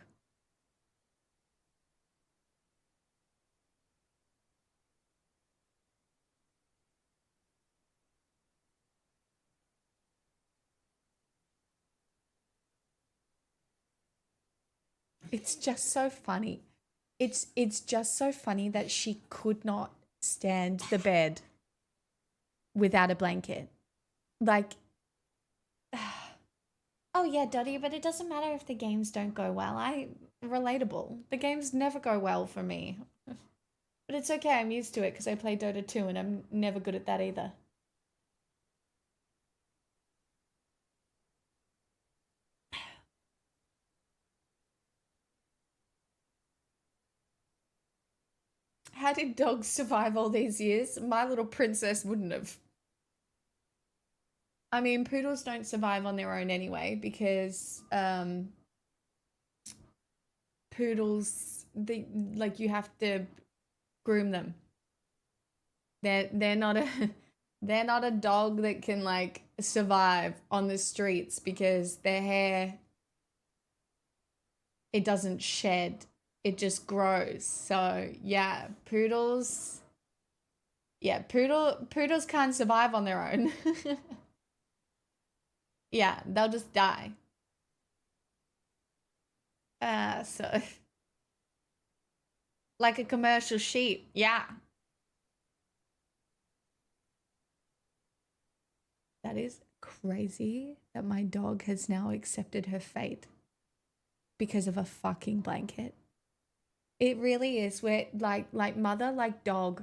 It's just so funny. It's just so funny that she could not stand the bed without a blanket. Like, oh yeah, Dottie, but it doesn't matter if the games don't go well. Relatable. The games never go well for me. But it's okay, I'm used to it because I play Dota 2 and I'm never good at that either. How did dogs survive all these years? My little princess wouldn't have. I mean, poodles don't survive on their own anyway because poodles like you have to groom them. They're not a they're not a dog that can like survive on the streets because their hair it doesn't shed. It just grows. So, yeah, poodles can't survive on their own. Yeah, they'll just die. So like a commercial sheep. Yeah. That is crazy that my dog has now accepted her fate because of a fucking blanket. It really is. We're like mother, like dog.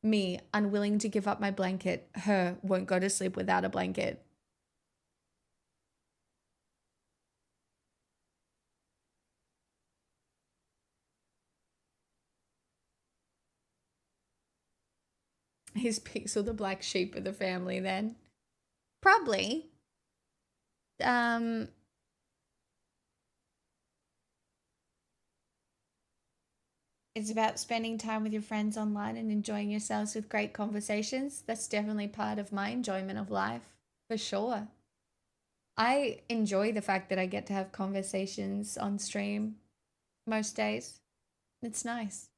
Me, unwilling to give up my blanket. Her won't go to sleep without a blanket. Is Pixel the black sheep of the family then? Probably. Um it's about spending time with your friends online and enjoying yourselves with great conversations. That's definitely part of my enjoyment of life, for sure. I enjoy the fact that I get to have conversations on stream most days. It's nice.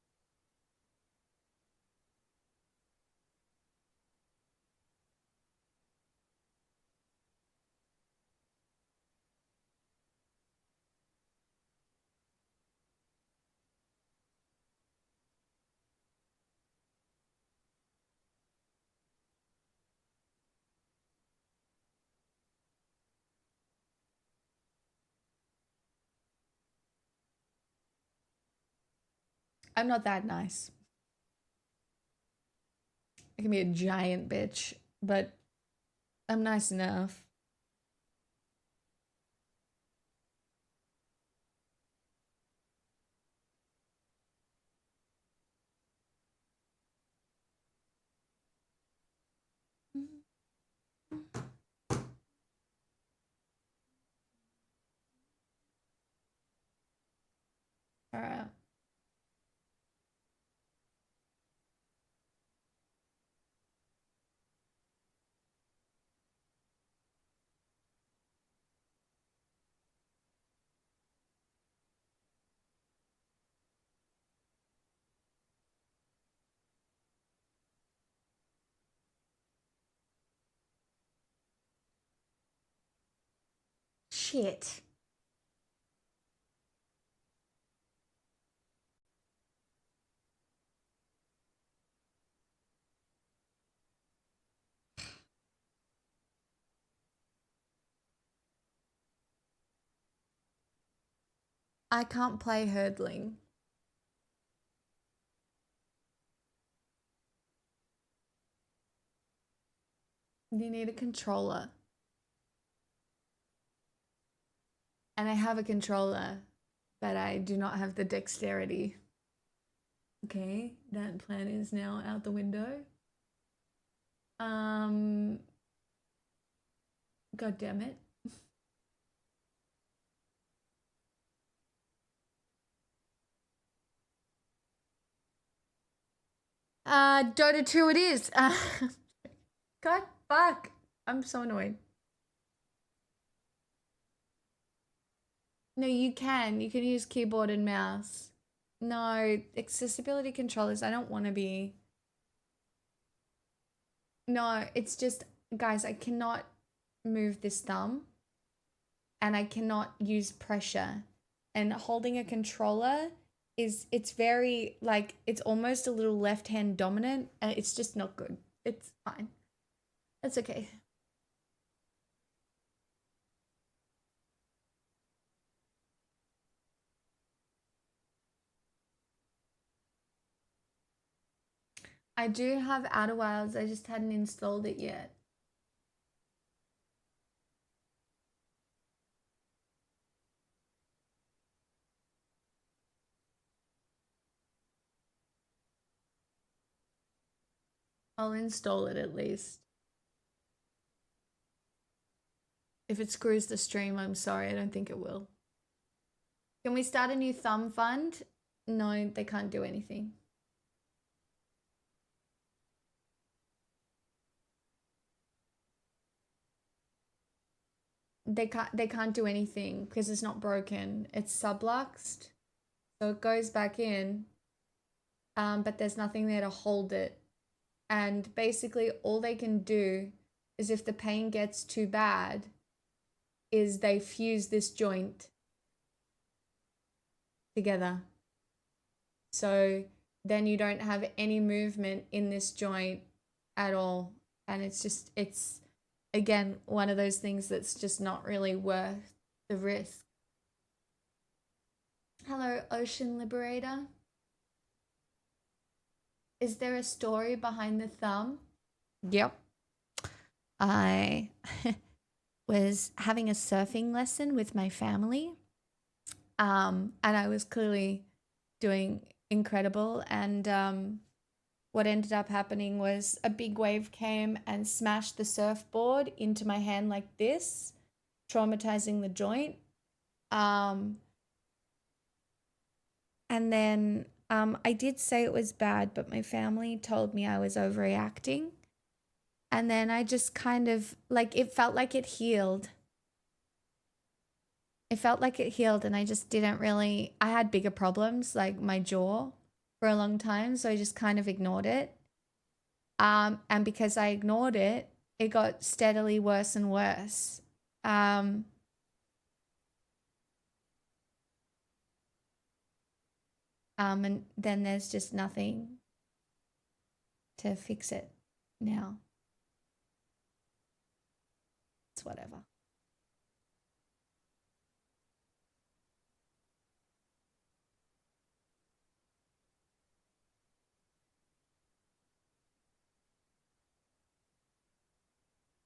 I'm not that nice. I can be a giant bitch, but I'm nice enough. All right. Shit. I can't play hurdling. You need a controller. And I have a controller, but I do not have the dexterity. Okay, that plan is now out the window. God damn it. Dota 2 it is. God fuck. I'm so annoyed. No, you can. You can use keyboard and mouse. No, accessibility controllers, I don't want to be. No, it's just, guys, I cannot move this thumb and I cannot use pressure. And holding a controller it's very, like, it's almost a little left hand dominant and it's just not good. It's fine. It's okay. I do have Outer Wilds, I just hadn't installed it yet. I'll install it at least. If it screws the stream, I'm sorry, I don't think it will. Can we start a new thumb fund? No, they can't do anything. They can't do anything because it's not broken. It's subluxed. So it goes back in. But there's nothing there to hold it. And basically all they can do is, if the pain gets too bad, is they fuse this joint together. So then you don't have any movement in this joint at all. And it's again one of those things that's just not really worth the risk. Hello, Ocean Liberator. Is there a story behind the thumb? Yep. I was having a surfing lesson with my family. And I was clearly doing incredible. And what ended up happening was a big wave came and smashed the surfboard into my hand like this, traumatizing the joint. And then I did say it was bad, but my family told me I was overreacting. And then I just kind of, like, it felt like it healed. It felt like it healed, and I just didn't really, I had bigger problems, like my jaw, for a long time, so I just kind of ignored it. And because I ignored it, it got steadily worse and worse. And then there's just nothing to fix it now. It's whatever.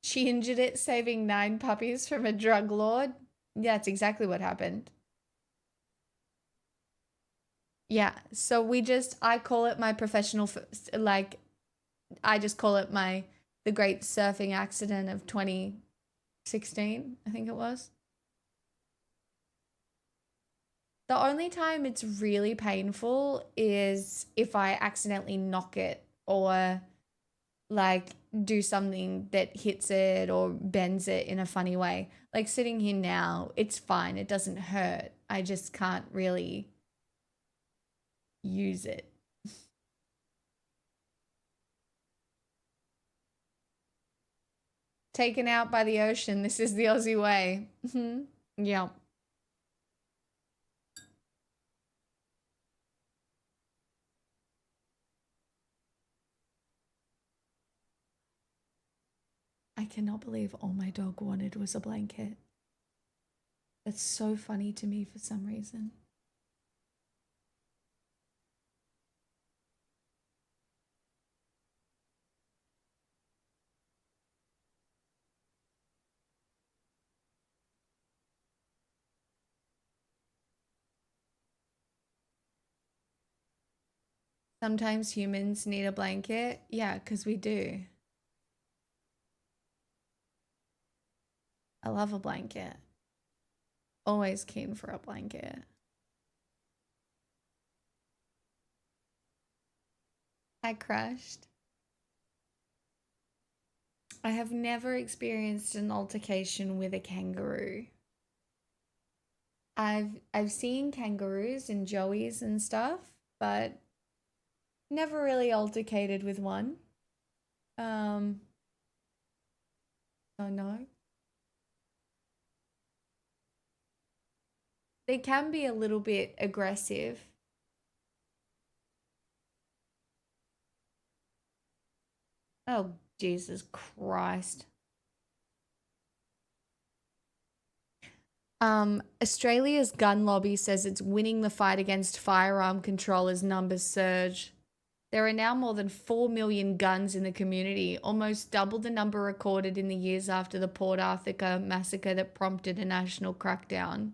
She injured it, saving 9 puppies from a drug lord. Yeah, that's exactly what happened. Yeah, so I call it my professional, like, I just call it the great surfing accident of 2016, 16, I think it was. The only time it's really painful is if I accidentally knock it or like do something that hits it or bends it in a funny way. Like sitting here now, it's fine. It doesn't hurt. I just can't really use it. Taken out by the ocean. This is the Aussie way. Yeah. I cannot believe all my dog wanted was a blanket. That's so funny to me for some reason. Sometimes humans need a blanket. Yeah, because we do. I love a blanket. Always keen for a blanket. I crashed. I have never experienced an altercation with a kangaroo. I've seen kangaroos and joeys and stuff, but never really altercated with one. Oh no. They can be a little bit aggressive. Oh, Jesus Christ. Australia's gun lobby says it's winning the fight against firearm control as numbers surge. There are now more than 4 million guns in the community, almost double the number recorded in the years after the Port Arthur massacre that prompted a national crackdown.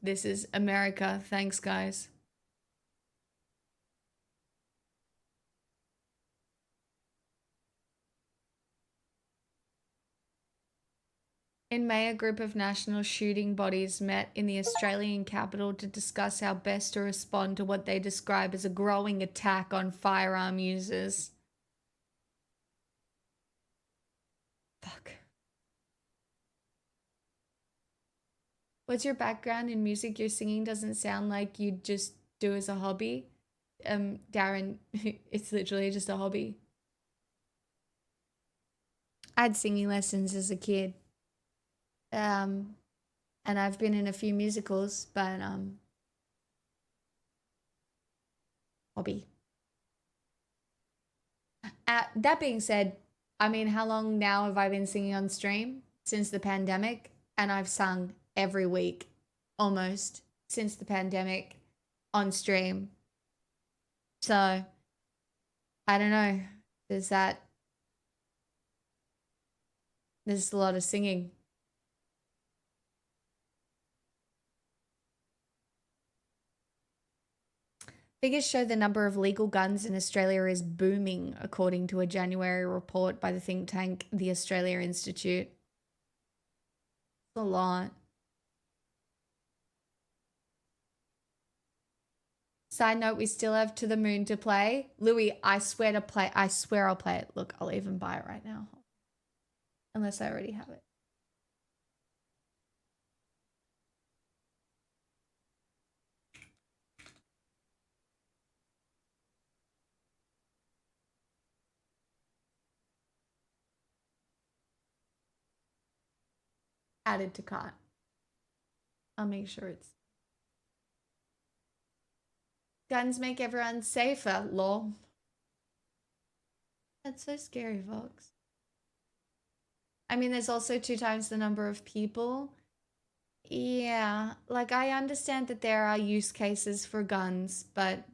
This is America. Thanks, guys. In May, a group of national shooting bodies met in the Australian capital to discuss how best to respond to what they describe as a growing attack on firearm users. Fuck. What's your background in music? Your singing doesn't sound like you just do as a hobby. Darren, it's literally just a hobby. I had singing lessons as a kid. And I've been in a few musicals, but hobby. That being said, I mean, how long now have I been singing on stream? Since the pandemic, and I've sung every week almost since the pandemic on stream. So I don't know. There's a lot of singing. Figures show the number of legal guns in Australia is booming, according to a January report by the think tank the Australia Institute. It's a lot. Side note, we still have To the Moon to play. Louis, I swear I'll play it. Look, I'll even buy it right now. Unless I already have it. Added to cart. I'll make sure it's... Guns make everyone safer, lol. That's so scary, Vox. I mean, there's also 2 times the number of people. Yeah, like I understand that there are use cases for guns, but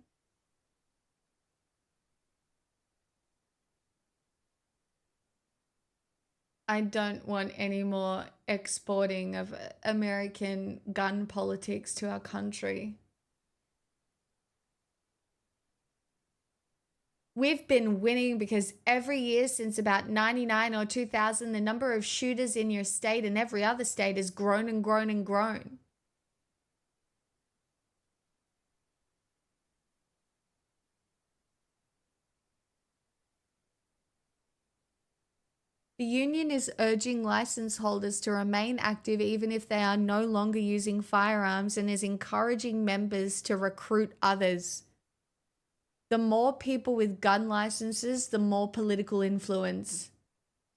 I don't want any more exporting of American gun politics to our country. We've been winning because every year since about 99 or 2000, the number of shooters in your state and every other state has grown and grown and grown. The union is urging license holders to remain active even if they are no longer using firearms and is encouraging members to recruit others. The more people with gun licenses, the more political influence.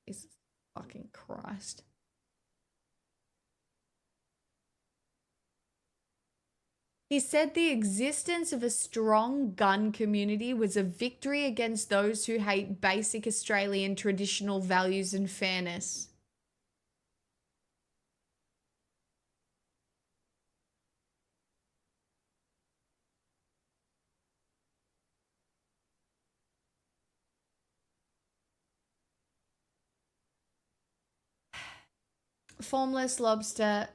Jesus fucking Christ. He said the existence of a strong gun community was a victory against those who hate basic Australian traditional values and fairness. Formless lobster.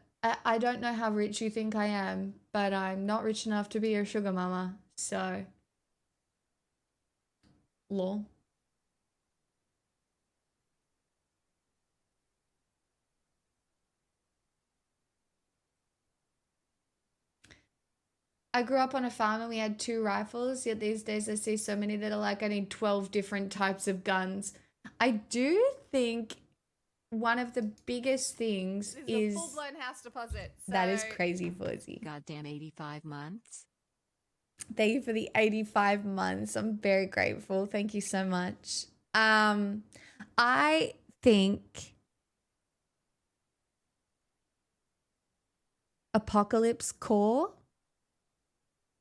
I don't know how rich you think I am, but I'm not rich enough to be your sugar mama. So, lol. I grew up on a farm and we had 2 rifles, yet these days I see so many that are like, I need 12 different types of guns. I do think one of the biggest things This is a full-blown house deposit. that is so- crazy, Fuzzy. Goddamn 85 months. Thank you for the 85 months. I'm very grateful. Thank you so much. I think Apocalypse Core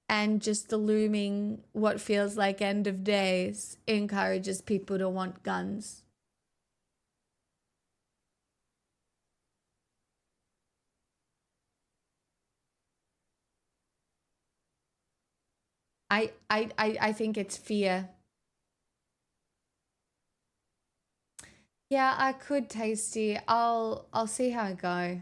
and just the looming what feels like end of days encourages people to want guns. I think it's fear. Yeah, I could tasty. I'll see how I go.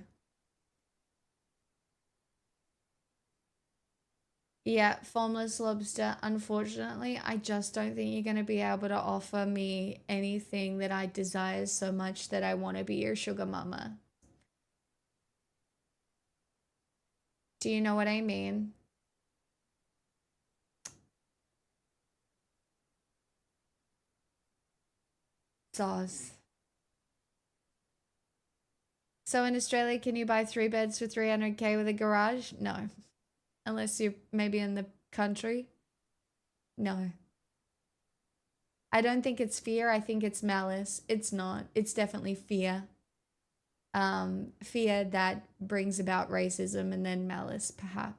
Yeah, formless lobster. Unfortunately, I just don't think you're gonna be able to offer me anything that I desire so much that I want to be your sugar mama. Do you know what I mean? Sauce. So in Australia, can you buy 3 beds for 300K with a garage? No. Unless you're maybe in the country. No. I don't think it's fear. I think it's malice. It's not. It's definitely fear. Fear that brings about racism and then malice, perhaps.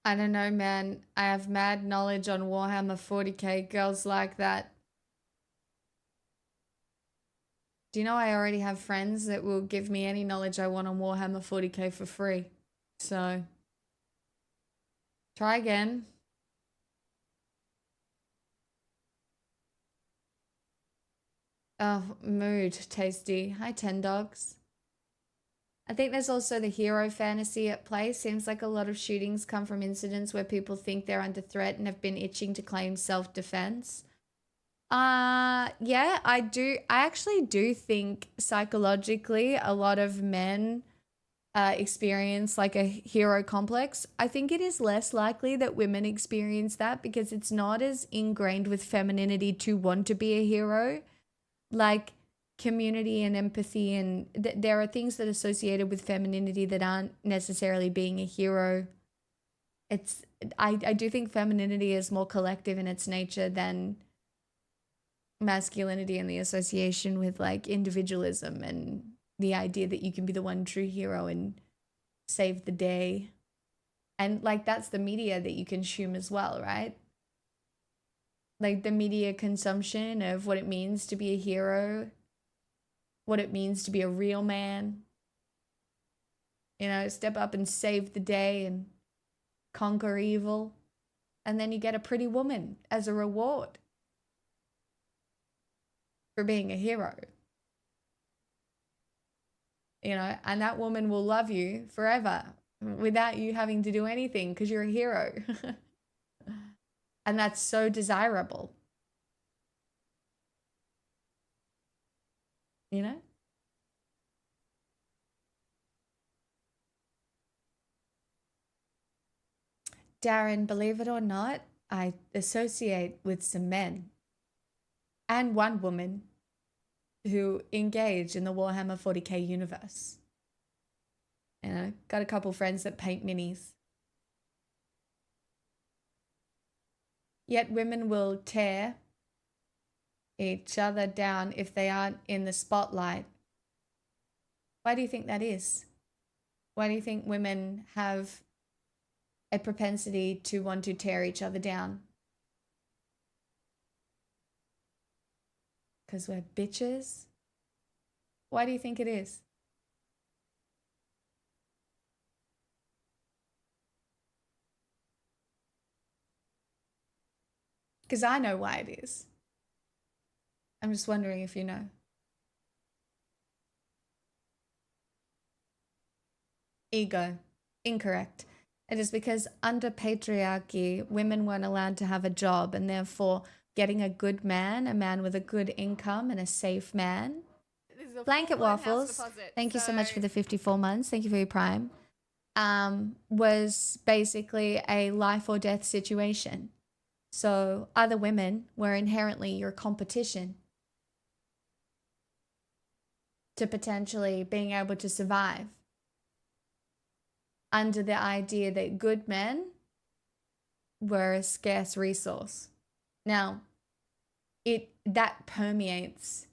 I don't know, man. I have mad knowledge on Warhammer 40K. Girls like that. Do you know I already have friends that will give me any knowledge I want on Warhammer 40K for free? So, try again. Oh, mood, tasty. Hi, 10 dogs. I think there's also the hero fantasy at play. Seems like a lot of shootings come from incidents where people think they're under threat and have been itching to claim self-defense. Yeah, I do. I actually do think psychologically a lot of men experience like a hero complex. I think it is less likely that women experience that because it's not as ingrained with femininity to want to be a hero. Like community and empathy and there are things that are associated with femininity that aren't necessarily being a hero. It's I do think femininity is more collective in its nature than masculinity and the association with like individualism and the idea that you can be the one true hero and save the day. And like that's the media that you consume as well, right? Like the media consumption of what it means to be a hero what it means to be a real man. You know, step up and save the day and conquer evil. And then you get a pretty woman as a reward for being a hero. You know, and that woman will love you forever without you having to do anything because you're a hero. And that's so desirable. You know? Darren, believe it or not, I associate with some men and one woman who engage in the Warhammer 40k universe. You know, got a couple friends that paint minis. Yet women will tear each other down if they aren't in the spotlight. Why do you think that is? Why do you think women have a propensity to want to tear each other down? Because we're bitches? Why do you think it is? Because I know why it is. I'm just wondering if you know. Ego. Incorrect. It is because under patriarchy, women weren't allowed to have a job, and therefore getting a good man, a man with a good income and a safe man. Blanket Waffles, thank you so much for the 54 months. Thank you for your prime. Was basically a life or death situation. So other women were inherently your competition to potentially being able to survive under the idea that good men were a scarce resource. Now, that permeates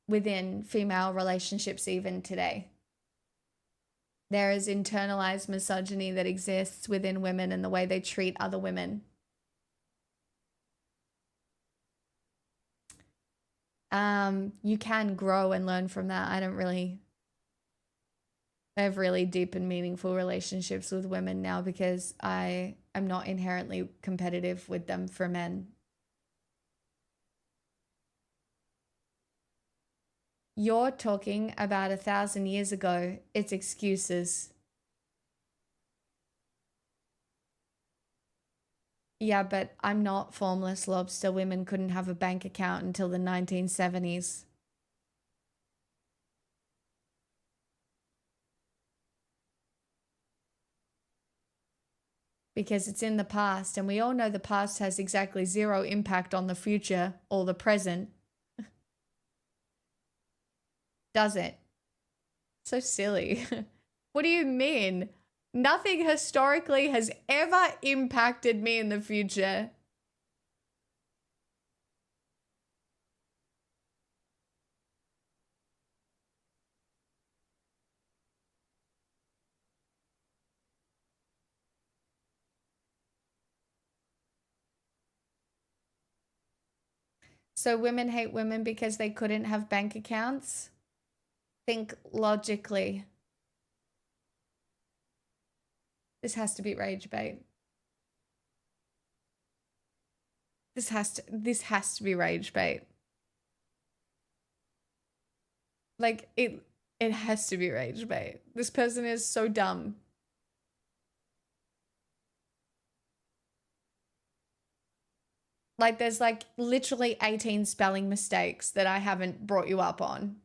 within female relationships even today. There is internalized misogyny that exists within women and the way they treat other women. You can grow and learn from that. I have really deep and meaningful relationships with women now because I am not inherently competitive with them for men. You're talking about 1,000 years ago. It's excuses. Yeah, but I'm not formless lobster. Women couldn't have a bank account until the 1970s. Because it's in the past, and we all know the past has exactly zero impact on the future or the present. Does it? So silly. What do you mean? Nothing historically has ever impacted me in the future. So women hate women because they couldn't have bank accounts? Think logically. This has to be rage bait. This has to be rage bait. Like it has to be rage bait. This person is so dumb. Like there's like literally 18 spelling mistakes that I haven't brought you up on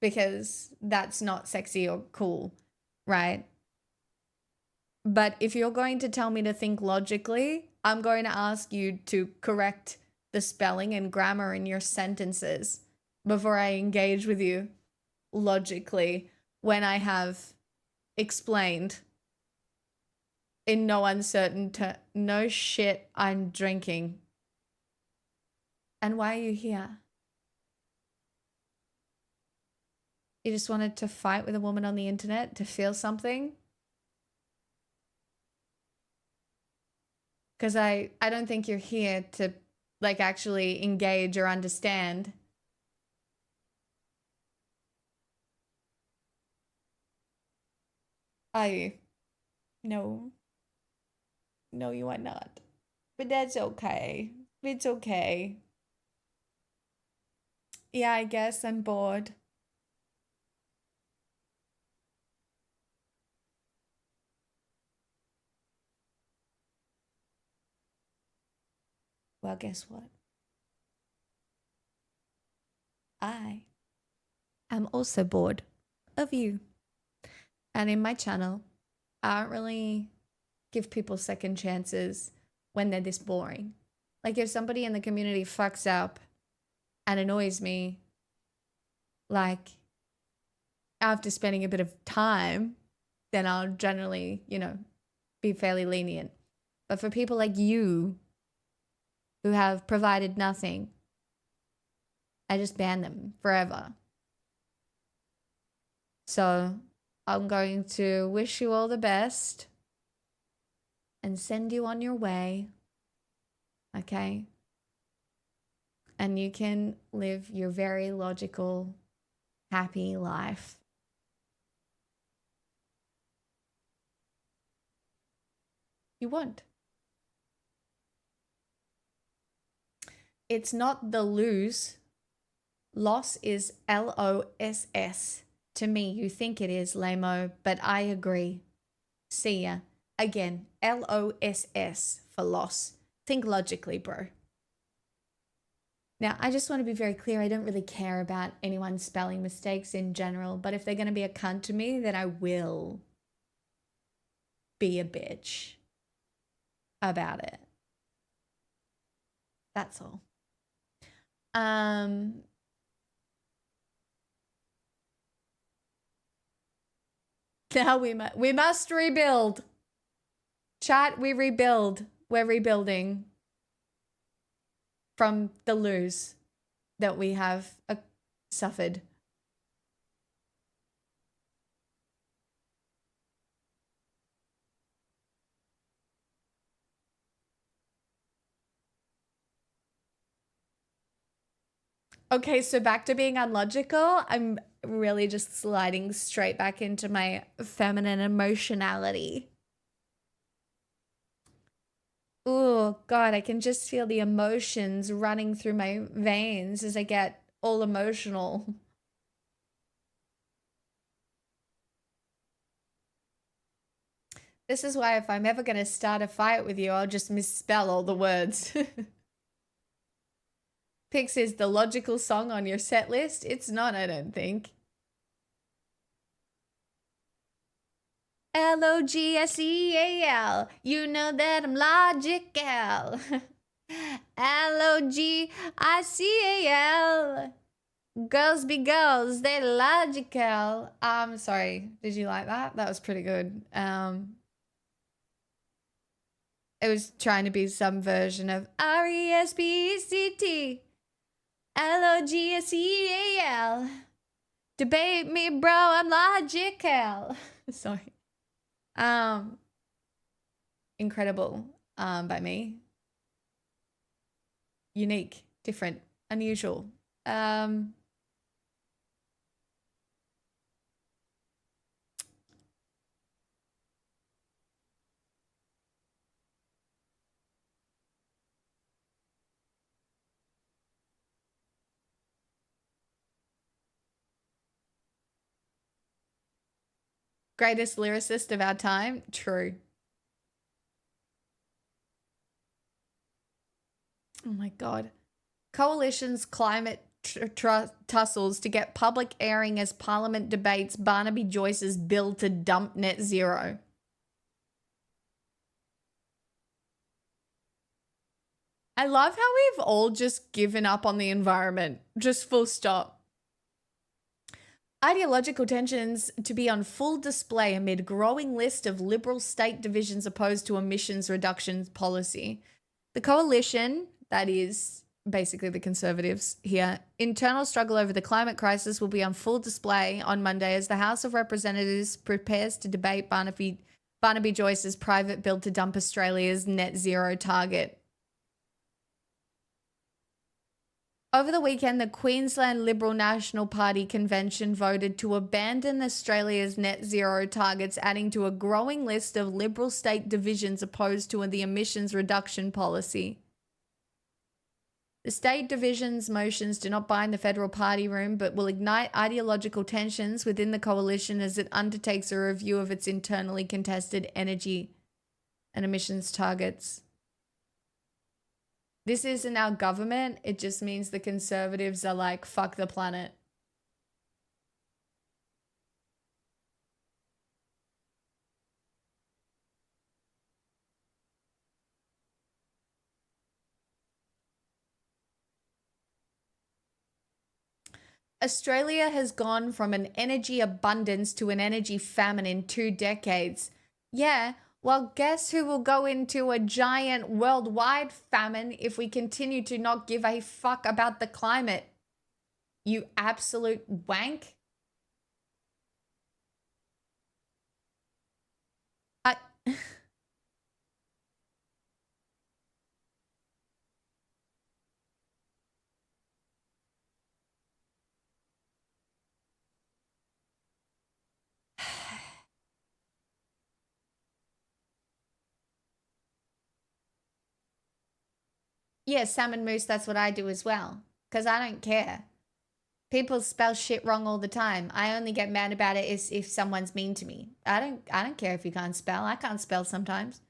because that's not sexy or cool, right? But if you're going to tell me to think logically, I'm going to ask you to correct the spelling and grammar in your sentences before I engage with you logically when I have explained in no uncertain no shit, I'm drinking. And why are you here? You just wanted to fight with a woman on the internet to feel something? Because I don't think you're here to like actually engage or understand. Are you? No. No, you are not. But that's okay. It's okay. Yeah, I guess I'm bored. Well, guess what? I am also bored of you. And in my channel, I don't really give people second chances when they're this boring. Like if somebody in the community fucks up and annoys me, like after spending a bit of time, then I'll generally, be fairly lenient. But for people like you who have provided nothing, I just ban them forever. So I'm going to wish you all the best and send you on your way. Okay? And you can live your very logical, happy life. You won't. It's not the lose. Loss is LOSS. To me, you think it is, lame-o, but I agree. See ya. Again, LOSS for loss. Think logically, bro. Now, I just want to be very clear. I don't really care about anyone's spelling mistakes in general, but if they're going to be a cunt to me, then I will be a bitch about it. That's all. Now we must rebuild. Chat, we rebuild. We're rebuilding from the lose that we have suffered. Okay, so back to being unlogical. I'm really just sliding straight back into my feminine emotionality. Oh, God, I can just feel the emotions running through my veins as I get all emotional. This is why if I'm ever going to start a fight with you, I'll just misspell all the words. Pix is the logical song on your set list. It's not, I don't think. LOGSEAL. You know that I'm logical. LOGICAL. Girls be girls, they logical. Sorry. Did you like that? That was pretty good. It was trying to be some version of RESPECT. LOGSEAL. Debate me, bro. I'm logical. Sorry. Incredible. By me. Unique, different, unusual. Greatest lyricist of our time? True. Oh my God. Coalition's climate tussles to get public airing as Parliament debates Barnaby Joyce's bill to dump net zero. I love how we've all just given up on the environment. Just full stop. Ideological tensions to be on full display amid growing list of Liberal state divisions opposed to emissions reduction policy. The coalition, that is basically the Conservatives here, internal struggle over the climate crisis will be on full display on Monday as the House of Representatives prepares to debate Barnaby Joyce's private bill to dump Australia's net zero target. Over the weekend, the Queensland Liberal National Party convention voted to abandon Australia's net zero targets, adding to a growing list of Liberal state divisions opposed to the emissions reduction policy. The state division's motions do not bind the federal party room, but will ignite ideological tensions within the coalition as it undertakes a review of its internally contested energy and emissions targets. This isn't our government. It just means the Conservatives are like, fuck the planet. Australia has gone from an energy abundance to an energy famine in 2 decades. Yeah, well, guess who will go into a giant worldwide famine if we continue to not give a fuck about the climate? You absolute wank. I Yeah, salmon mousse, that's what I do as well. Because I don't care. People spell shit wrong all the time. I only get mad about it if someone's mean to me. I don't care if you can't spell. I can't spell sometimes.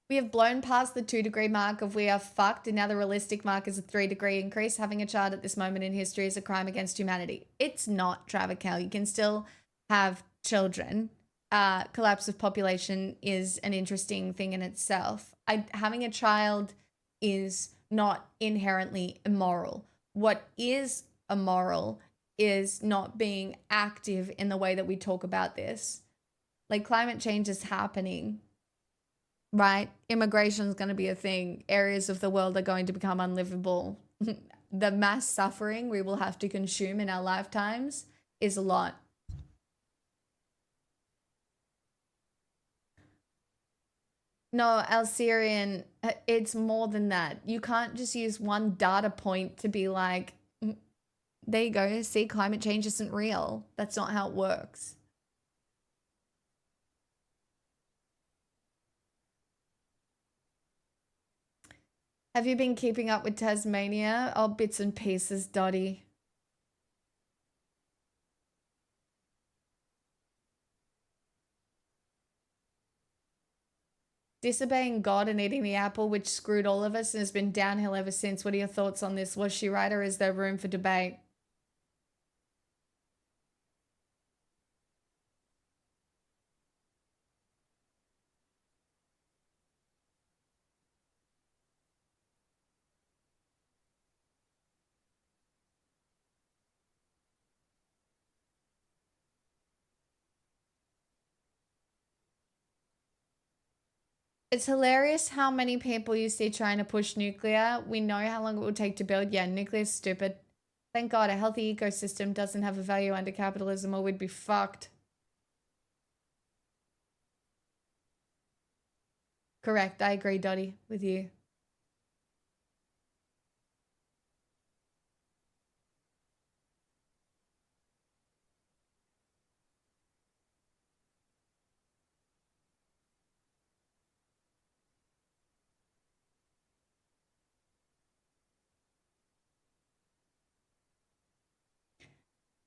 We have blown past the 2-degree mark of we are fucked, and now the realistic mark is a 3-degree increase. Having a child at this moment in history is a crime against humanity. It's not, Travakel. You can still have children. Collapse of population is an interesting thing in itself. Having a child is not inherently immoral. What is immoral is not being active in the way that we talk about this. Like, climate change is happening, right? Immigration is going to be a thing. Areas of the world are going to become unlivable. The mass suffering we will have to consume in our lifetimes is a lot. No, Alcerian, it's more than that. You can't just use one data point to be like, there you go, see, climate change isn't real. That's not how it works. Have you been keeping up with Tasmania? Oh, bits and pieces, Dottie. Disobeying God and eating the apple, which screwed all of us and has been downhill ever since. What are your thoughts on this? Was she right, or is there room for debate? It's hilarious how many people you see trying to push nuclear. We know how long it will take to build. Yeah, nuclear's stupid. Thank God a healthy ecosystem doesn't have a value under capitalism, or we'd be fucked. Correct. I agree, Dottie, with you.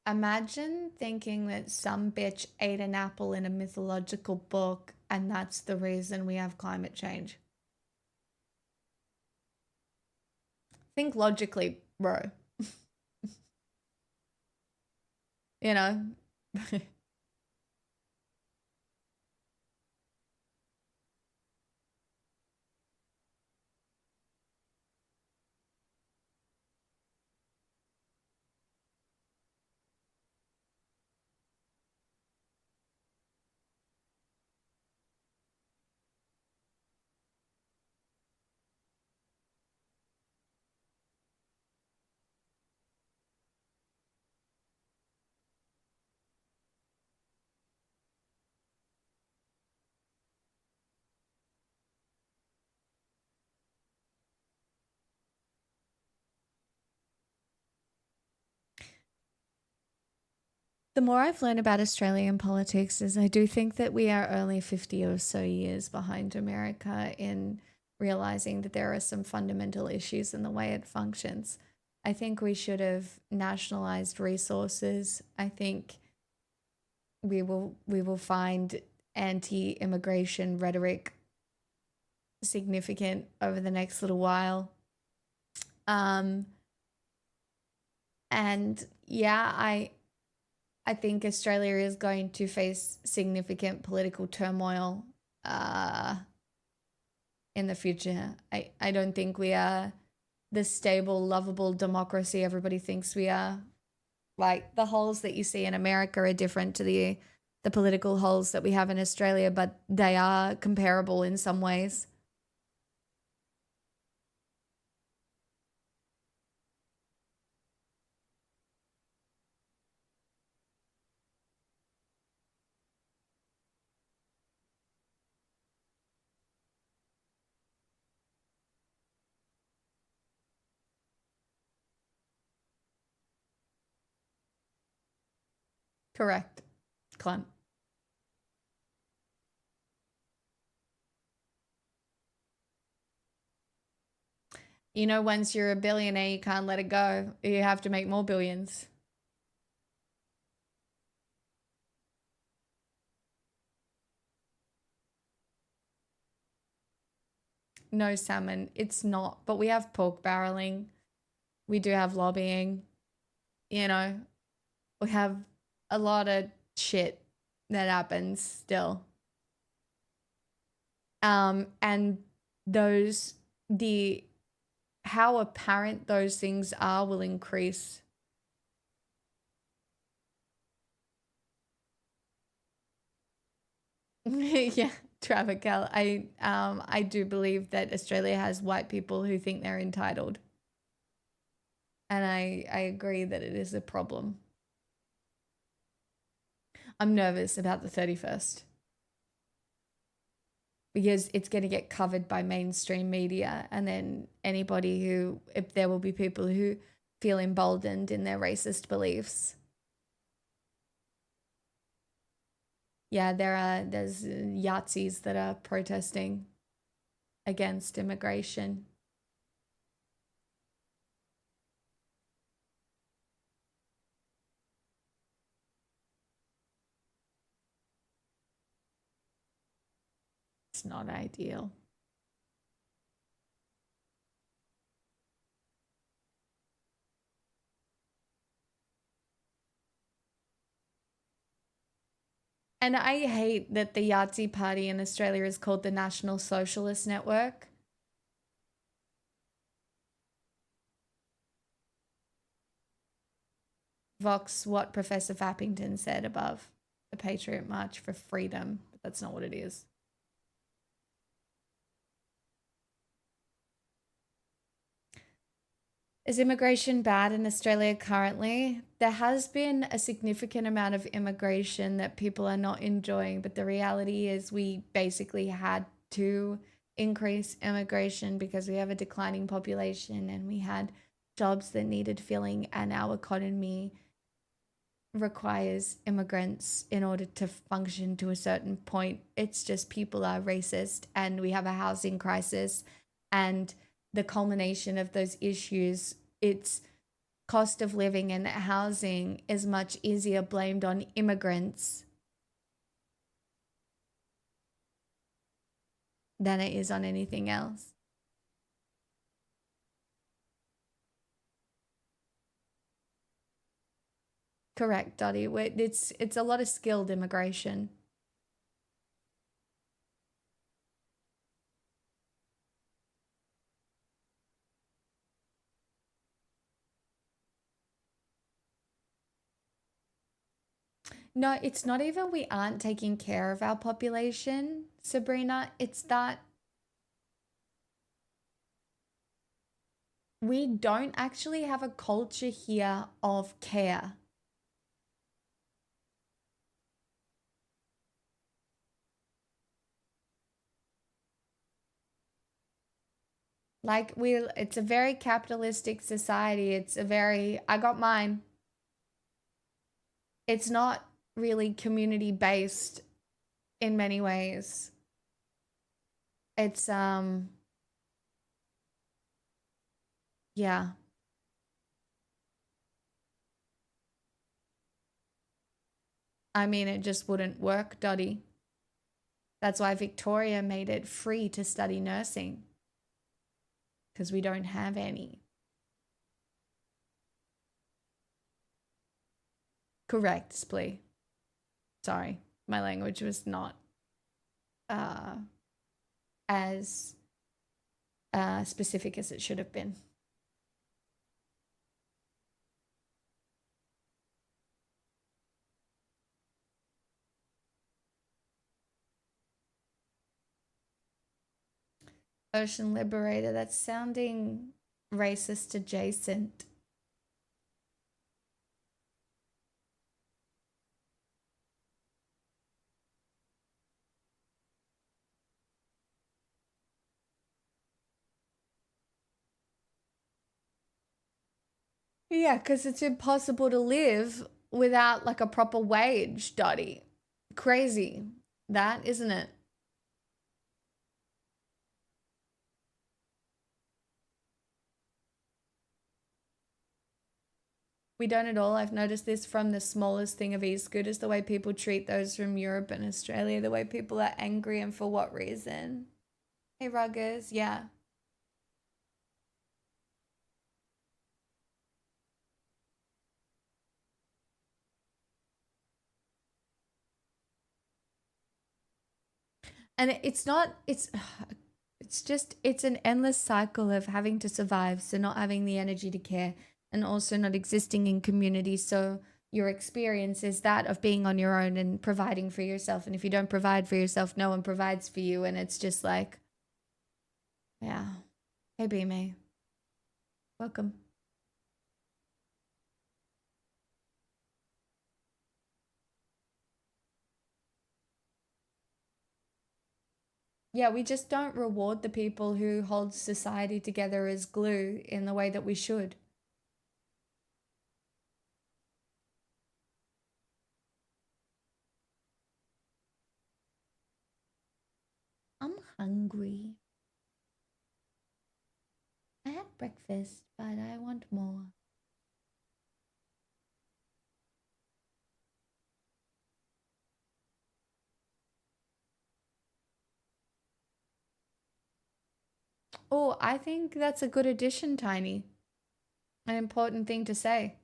Imagine thinking that some bitch ate an apple in a mythological book and that's the reason we have climate change. Think logically, bro. You know? The more I've learned about Australian politics is I do think that we are only 50 or so years behind America in realizing that there are some fundamental issues in the way it functions. I think we should have nationalized resources. I think we will find anti-immigration rhetoric significant over the next little while. Um, and yeah, I think Australia is going to face significant political turmoil in the future. I don't think we are the stable, lovable democracy everybody thinks we are. Like the holes that you see in America are different to the political holes that we have in Australia, but they are comparable in some ways. Correct, Clem. You know, once you're a billionaire, you can't let it go. You have to make more billions. No salmon. It's not. But we have pork barreling. We do have lobbying. You know, we have a lot of shit that happens still. And those the how apparent those things are will increase. Yeah, Travical. I do believe that Australia has white people who think they're entitled. And I agree that it is a problem. I'm nervous about the 31st because it's going to get covered by mainstream media, and then anybody who, if there will be people who feel emboldened in their racist beliefs. Yeah, there's Yahtzees that are protesting against immigration. It's not ideal. And I hate that the Yahtzee party in Australia is called the National Socialist Network. Vox, what Professor Fappington said above the Patriot March for Freedom, but that's not what it is. Is immigration bad in Australia currently? There has been a significant amount of immigration that people are not enjoying, but the reality is we basically had to increase immigration because we have a declining population and we had jobs that needed filling, and our economy requires immigrants in order to function to a certain point. It's just people are racist and we have a housing crisis, and the culmination of those issues, it's cost of living and housing is much easier blamed on immigrants than it is on anything else. Correct, Dottie. It's a lot of skilled immigration. No, it's not even we aren't taking care of our population, Sabrina. It's that we don't actually have a culture here of care. Like it's a very capitalistic society. It's a very, I got mine. it's not really community based in many ways. It's yeah. I mean, it just wouldn't work, Dottie. That's why Victoria made it free to study nursing, because we don't have any. Correct, Splee. Sorry, my language was not as specific as it should have been. Ocean Liberator, that's sounding racist adjacent. Yeah, because it's impossible to live without like a proper wage, Dottie. Crazy. That, isn't it? We don't at all. I've noticed this from the smallest thing of e-scooters, the way people treat those from Europe and Australia, the way people are angry and for what reason. Hey, Ruggers, yeah. And it's not, it's just, it's an endless cycle of having to survive, so not having the energy to care, and also not existing in community. So your experience is that of being on your own and providing for yourself. And if you don't provide for yourself, no one provides for you. And it's just like, yeah. Hey, B May. Welcome. Yeah, we just don't reward the people who hold society together as glue in the way that we should. I'm hungry. I had breakfast, but I want more. Oh, I think that's a good addition, Tiny. An important thing to say.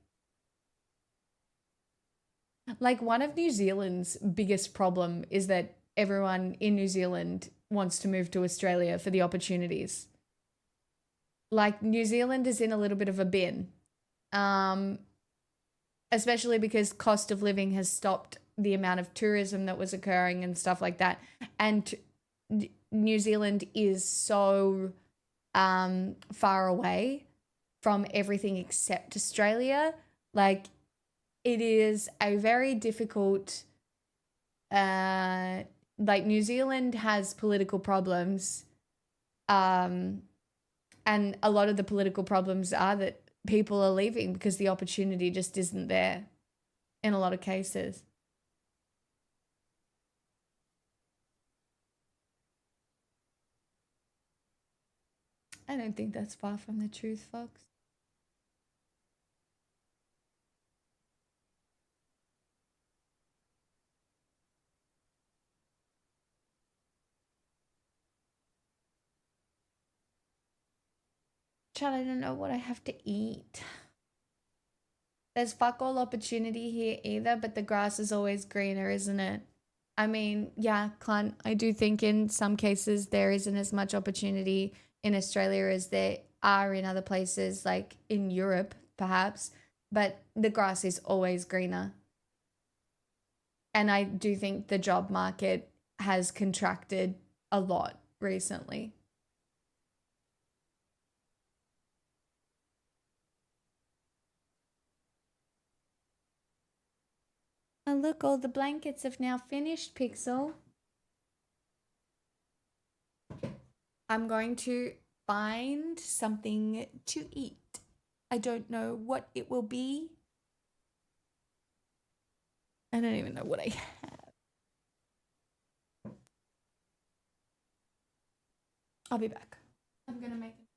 Like, one of New Zealand's biggest problem is that everyone in New Zealand wants to move to Australia for the opportunities. Like, New Zealand is in a little bit of a bin, especially because cost of living has stopped the amount of tourism that was occurring and stuff like that. And New Zealand is so far away from everything except Australia. Like, it is a very difficult, like, New Zealand has political problems, and a lot of the political problems are that people are leaving because the opportunity just isn't there in a lot of cases. I don't think that's far from the truth, folks. Chad, I don't know what I have to eat. There's fuck all opportunity here either, but the grass is always greener, isn't it? I mean, yeah, Clint, I do think in some cases there isn't as much opportunity in Australia as there are in other places, like in Europe, perhaps, but the grass is always greener. And I do think the job market has contracted a lot recently. Oh, look, all the blankets have now finished, Pixel. I'm going to find something to eat. I don't know what it will be. I don't even know what I have. I'll be back. I'm gonna make it.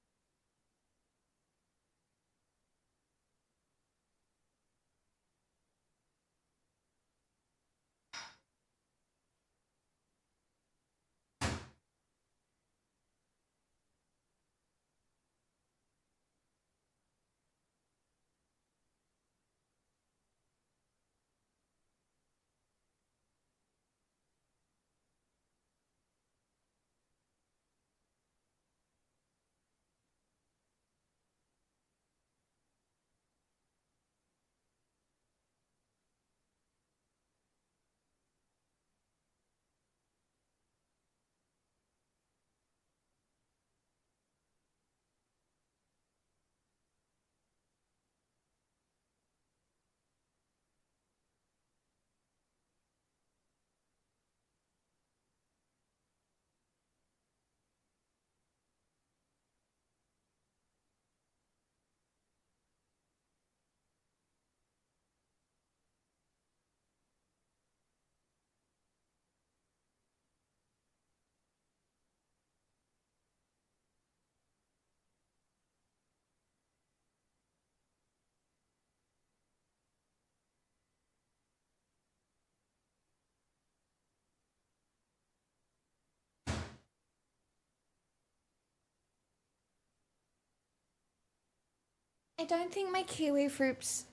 I don't think my kiwi fruits.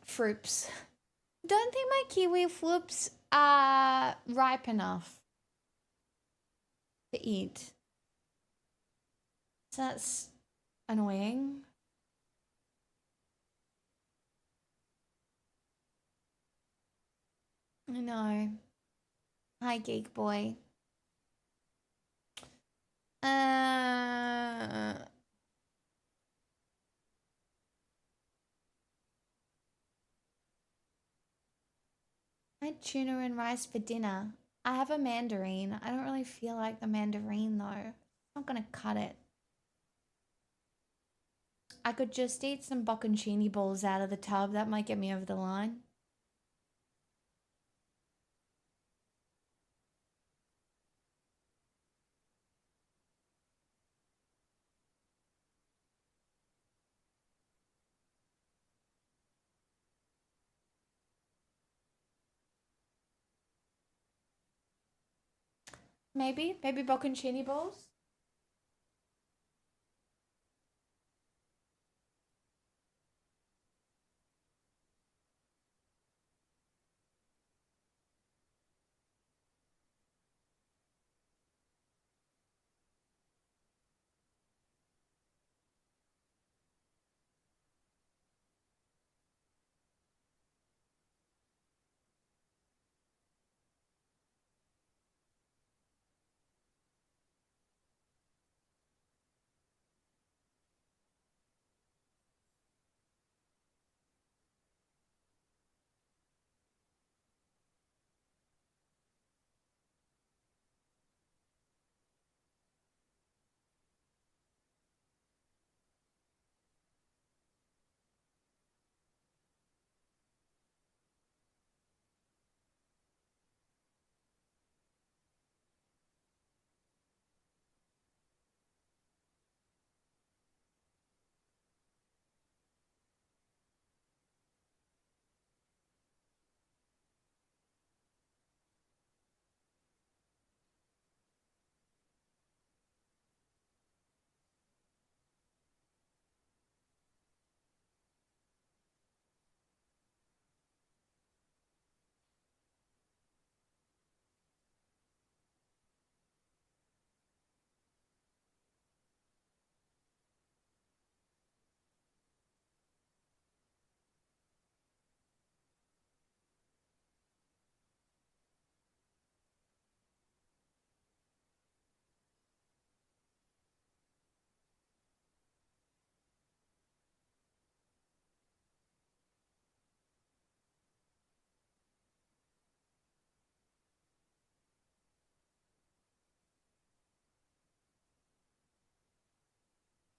Don't think my kiwi fruits are ripe enough to eat. So that's annoying. I know. Hi, geek boy. I had tuna and rice for dinner. I have a mandarin. I don't really feel like the mandarin though. I'm not gonna cut it. I could just eat some bocconcini balls out of the tub. That might get me over the line. Maybe bocconcini balls.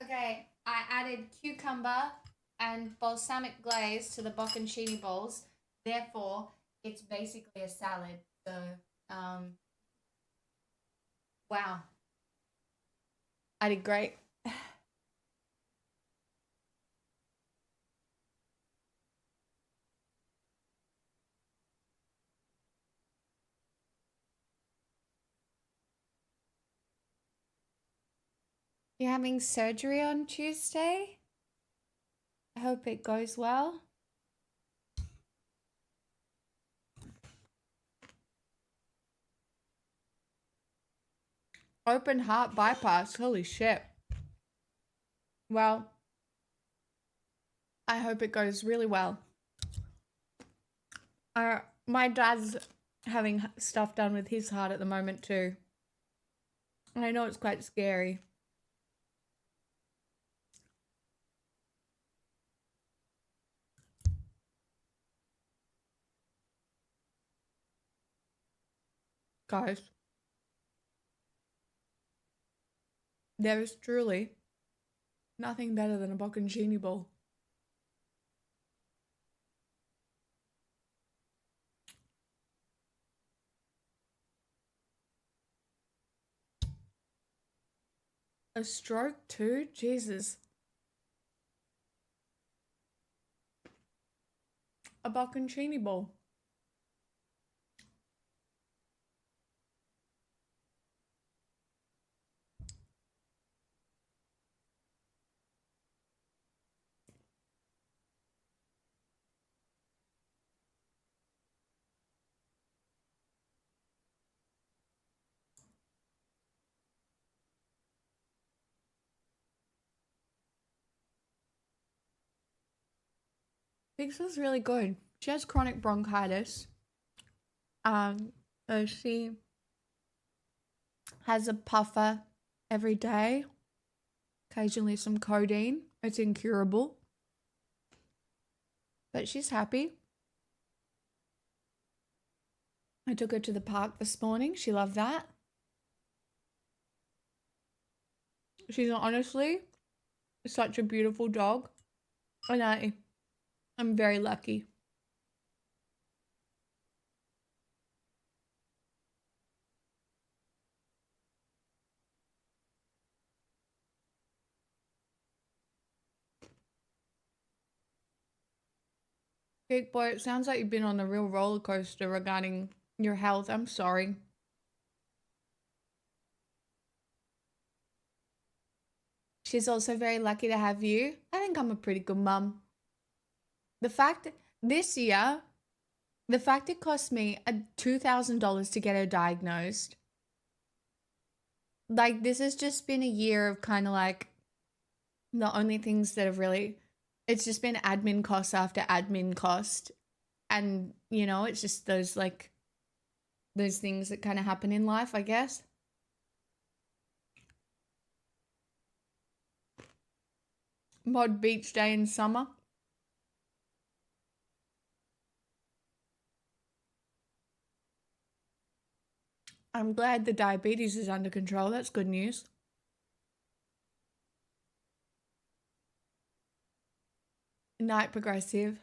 Okay, I added cucumber and balsamic glaze to the bocconcini balls. Therefore, it's basically a salad. So, um, wow, I did great. You're having surgery on Tuesday? I hope it goes well. Open heart bypass. Holy shit. Well, I hope it goes really well. My dad's having stuff done with his heart at the moment too. And I know it's quite scary. Guys, there is truly nothing better than a bocconcini ball. A stroke too? Jesus. A bocconcini ball. Pixel's really good. She has chronic bronchitis. She has a puffer every day. Occasionally some codeine. It's incurable. But she's happy. I took her to the park this morning. She loved that. She's honestly such a beautiful dog. And I'm very lucky. Big boy, it sounds like you've been on a real roller coaster regarding your health. I'm sorry. She's also very lucky to have you. I think I'm a pretty good mum. The fact this year, the fact it cost me $2,000 to get her diagnosed. Like, this has just been a year of kind of like the only things that have really, it's just been admin cost after admin cost. And, you know, it's just those things that kind of happen in life, I guess. Mod beach day in summer. I'm glad the diabetes is under control. That's good news. Night progressive.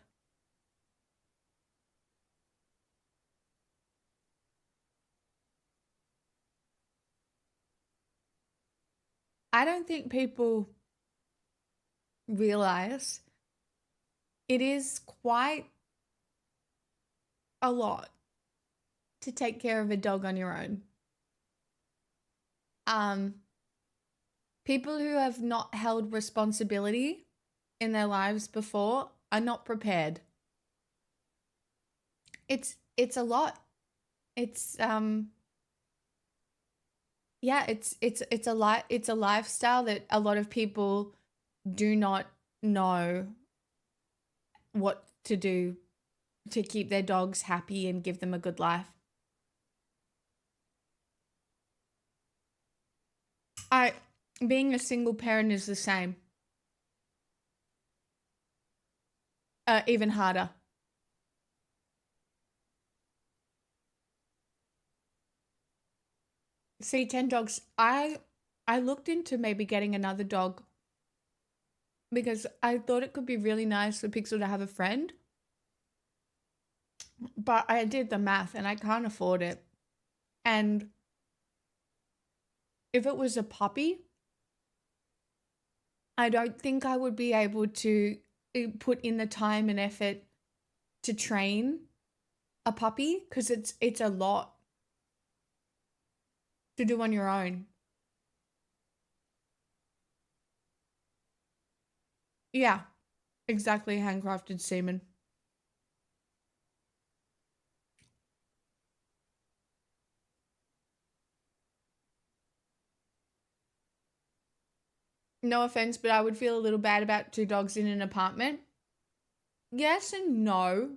I don't think people realize it is quite a lot to take care of a dog on your own. People who have not held responsibility in their lives before are not prepared. It's a lot. It's yeah, it's a lifestyle that a lot of people do not know what to do to keep their dogs happy and give them a good life. Being a single parent is the same. Even harder. See, 10 dogs. I looked into maybe getting another dog because I thought it could be really nice for Pixel to have a friend. but I did the math and I can't afford it. And if it was a puppy, I don't think I would be able to put in the time and effort to train a puppy because it's a lot to do on your own. Yeah, exactly, handcrafted semen. No offense, but I would feel a little bad about two dogs in an apartment. Yes and no.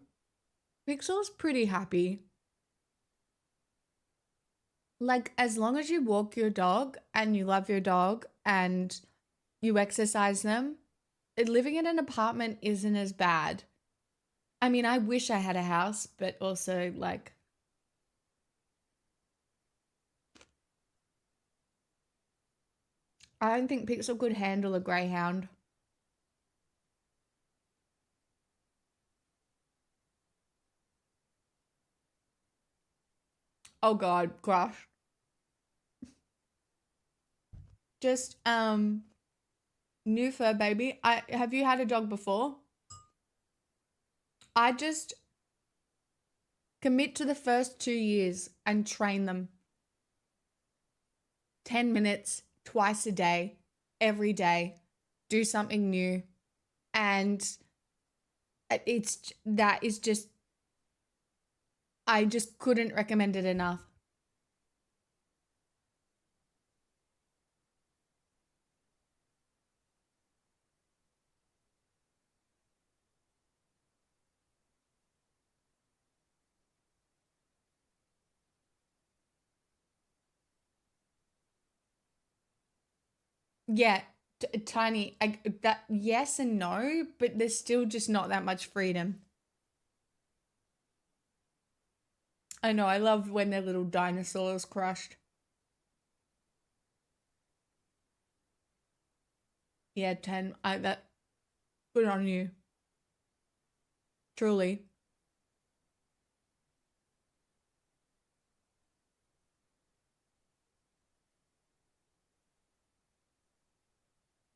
Pixel's pretty happy. Like, as long as you walk your dog and you love your dog and you exercise them, living in an apartment isn't as bad. I mean, I wish I had a house, but also, like, I don't think Pixel could handle a greyhound. Oh God, crush. Just new fur baby. Have you had a dog before? I just commit to the first 2 years and train them. 10 minutes, twice a day, every day. Do something new. And that is just, I just couldn't recommend it enough. Yeah, tiny. That yes and no, but there's still just not that much freedom. I know. I love when their little dinosaurs crushed. Yeah, 10. That good on you. Truly.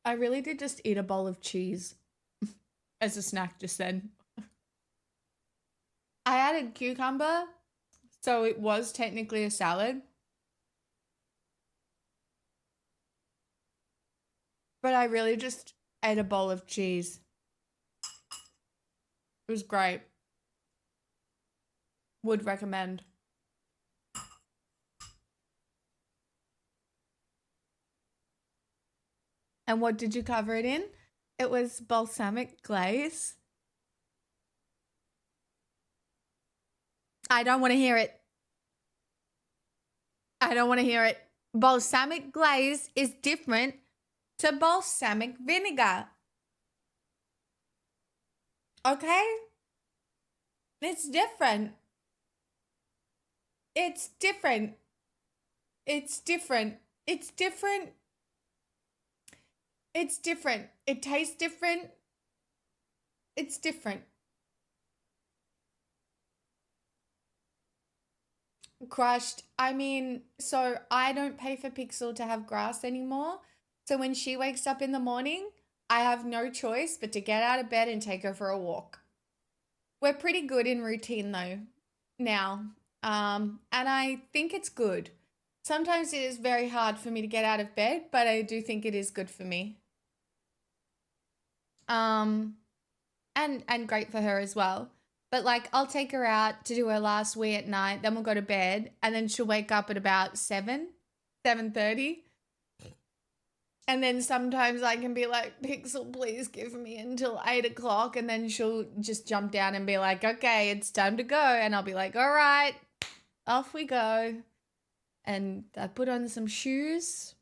I really did just eat a bowl of cheese as a snack just then. I added cucumber, so it was technically a salad. But I really just ate a bowl of cheese. It was great. Would recommend. And what did you cover it in? It was balsamic glaze. I don't want to hear it. I don't want to hear it. Balsamic glaze is different to balsamic vinegar. Okay? It's different. It's different. It's different. It's different. It's different. It tastes different. It's different. Crushed. I mean, so I don't pay for Pixel to have grass anymore. So when she wakes up in the morning, I have no choice but to get out of bed and take her for a walk. We're pretty good in routine though now. And I think it's good. Sometimes it is very hard for me to get out of bed, but I do think it is good for me. And great for her as well. But like I'll take her out to do her last wee at night, then we'll go to bed, and then she'll wake up at about 7:30. And then sometimes I can be like, Pixel, please give me until 8 o'clock. And then she'll just jump down and be like, okay, it's time to go. And I'll be like, all right, off we go. And I put on some shoes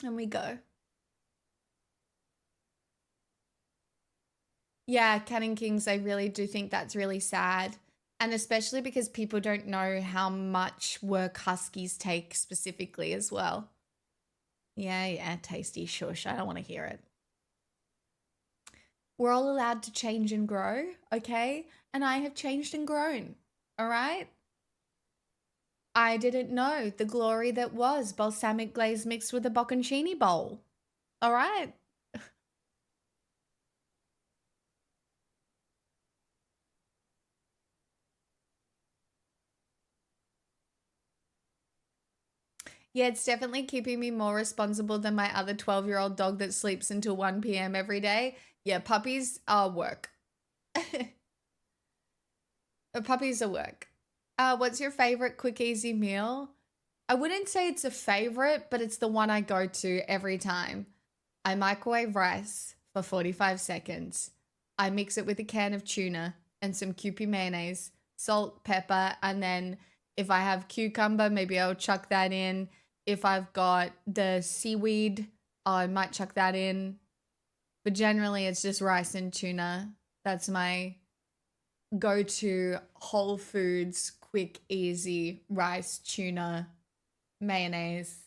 and we go. Yeah, Canning Kings, I really do think that's really sad. And especially because people don't know how much work huskies take specifically as well. Yeah, tasty. Shush. I don't want to hear it. We're all allowed to change and grow, okay? And I have changed and grown, all right? I didn't know the glory that was balsamic glaze mixed with a bocconcini bowl, all right? Yeah, it's definitely keeping me more responsible than my other 12-year-old dog that sleeps until 1 p.m. every day. Yeah, puppies are work. Puppies are work. What's your favorite quick, easy meal? I wouldn't say it's a favorite, but it's the one I go to every time. I microwave rice for 45 seconds. I mix it with a can of tuna and some Kewpie mayonnaise, salt, pepper, and then if I have cucumber, maybe I'll chuck that in. If I've got the seaweed, I might chuck that in. But generally, it's just rice and tuna. That's my go-to Whole Foods, quick, easy rice, tuna, mayonnaise.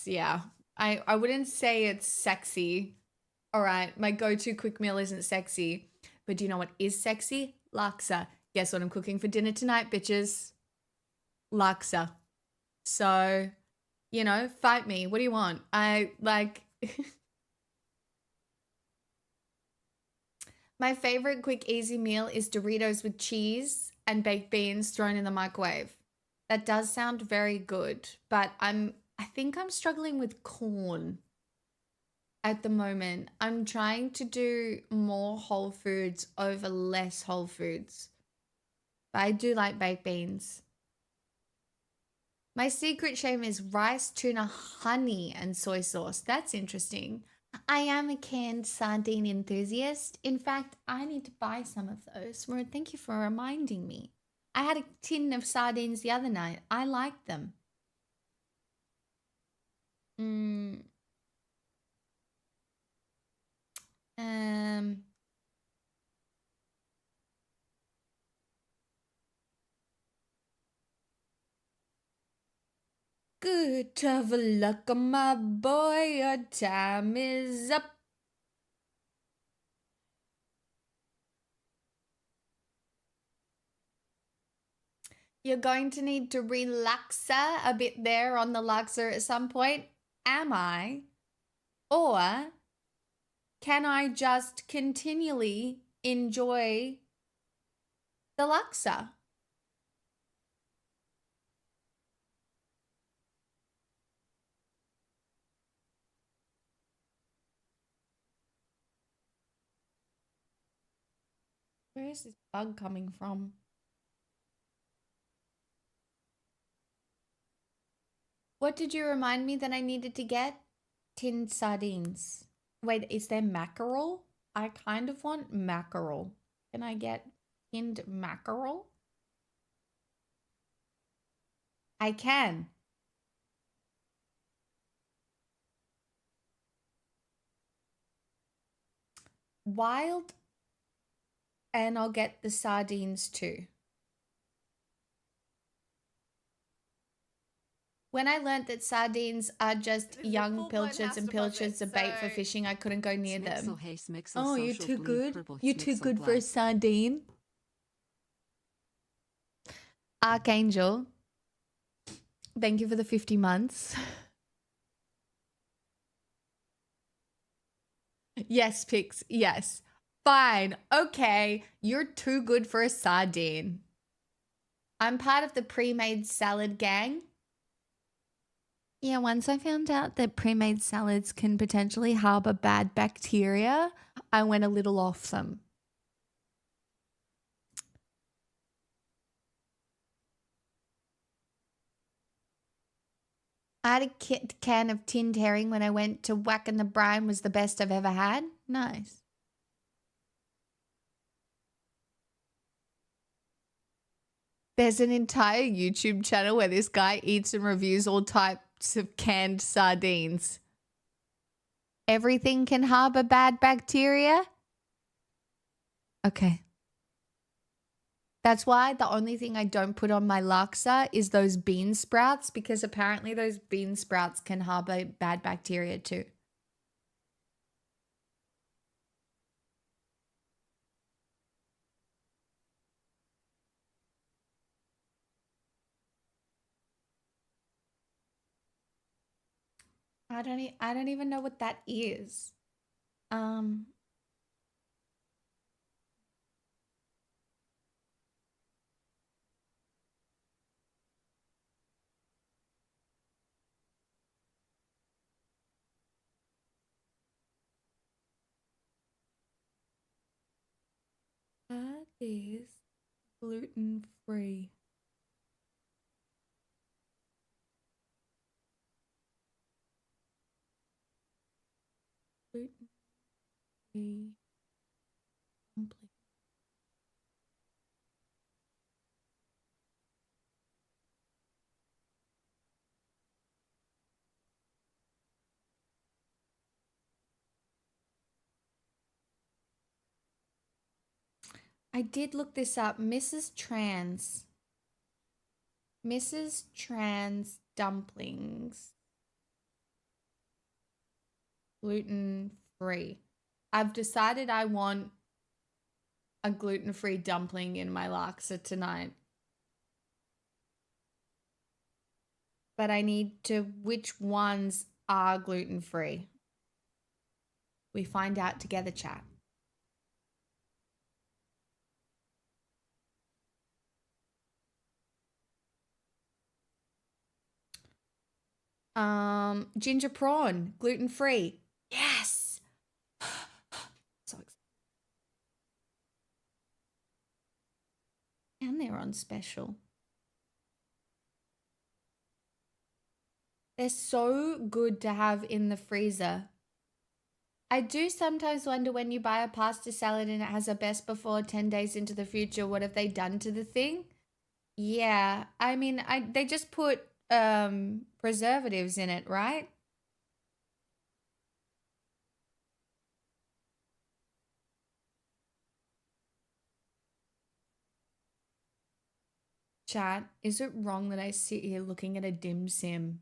Yeah. I wouldn't say it's sexy. All right, my go-to quick meal isn't sexy, but do you know what is sexy? Laksa. Guess what I'm cooking for dinner tonight, bitches? Laksa. So, fight me. What do you want? My favorite quick, easy meal is Doritos with cheese and baked beans thrown in the microwave. That does sound very good, but I think I'm struggling with corn at the moment. I'm trying to do more whole foods over less whole foods. But I do like baked beans. My secret shame is rice, tuna, honey, and soy sauce. That's interesting. I am a canned sardine enthusiast. In fact, I need to buy some of those. Well, thank you for reminding me. I had a tin of sardines the other night. I liked them. Good to have a luck on my boy. Your time is up. You're going to need to relaxa a bit there on the Luxor at some point. Am I? Or can I just continually enjoy the Luxor? Where is this bug coming from? What did you remind me that I needed to get? Tinned sardines. Wait, is there mackerel? I kind of want mackerel. Can I get tinned mackerel? I can. Wild, and I'll get the sardines too. When I learnt that sardines are just young pilchards and pilchards are bait for fishing, I couldn't go near them. Oh, you're too good? You're too good for a sardine? Archangel, thank you for the 50 months. Yes, Pix, yes. Fine, okay, you're too good for a sardine. I'm part of the pre-made salad gang. Yeah, once I found out that pre-made salads can potentially harbor bad bacteria, I went a little off them. I had a can of tinned herring when I went to Whack in the Brine, was the best I've ever had. Nice. There's an entire YouTube channel where this guy eats and reviews all types of canned sardines. Everything can harbor bad bacteria? Okay. That's why the only thing I don't put on my laksa is those bean sprouts, because apparently those bean sprouts can harbor bad bacteria too. I don't even know what that is. Um, that is gluten free. Gluten free dumpling. I did look this up. Mrs. Trans dumplings. Gluten free. I've decided I want a gluten free dumpling in my laksa tonight. But I need to, which ones are gluten free? We find out together, chat. Ginger prawn, gluten free. Yes. So excited. And they're on special. They're so good to have in the freezer. I do sometimes wonder, when you buy a pasta salad and it has a best before 10 days into the future, what have they done to the thing? Yeah, I mean, they just put preservatives in it, right? Chat, is it wrong that I sit here looking at a dim sim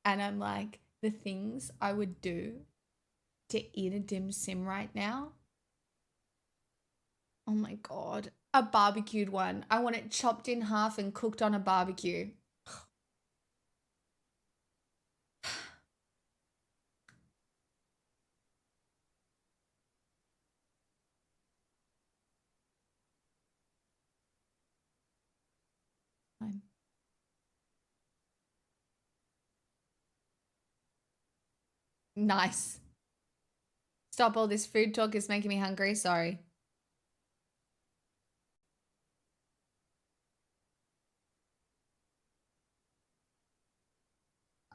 and I'm like, the things I would do to eat a dim sim right now? Oh my God. A barbecued one. I want it chopped in half and cooked on a barbecue. Fine. Nice. Stop, all this food talk is making me hungry. Sorry.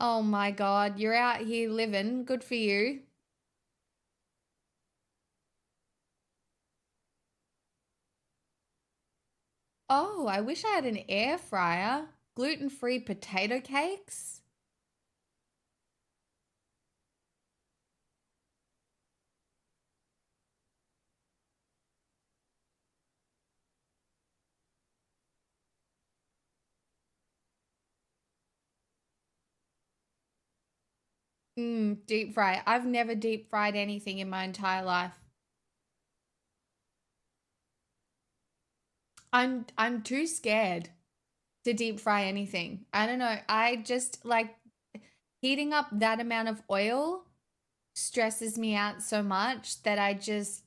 Oh my God. You're out here living. Good for you. Oh, I wish I had an air fryer. Gluten-free potato cakes? Deep fry. I've never deep fried anything in my entire life. I'm too scared to deep fry anything. I don't know. I just like heating up that amount of oil stresses me out so much that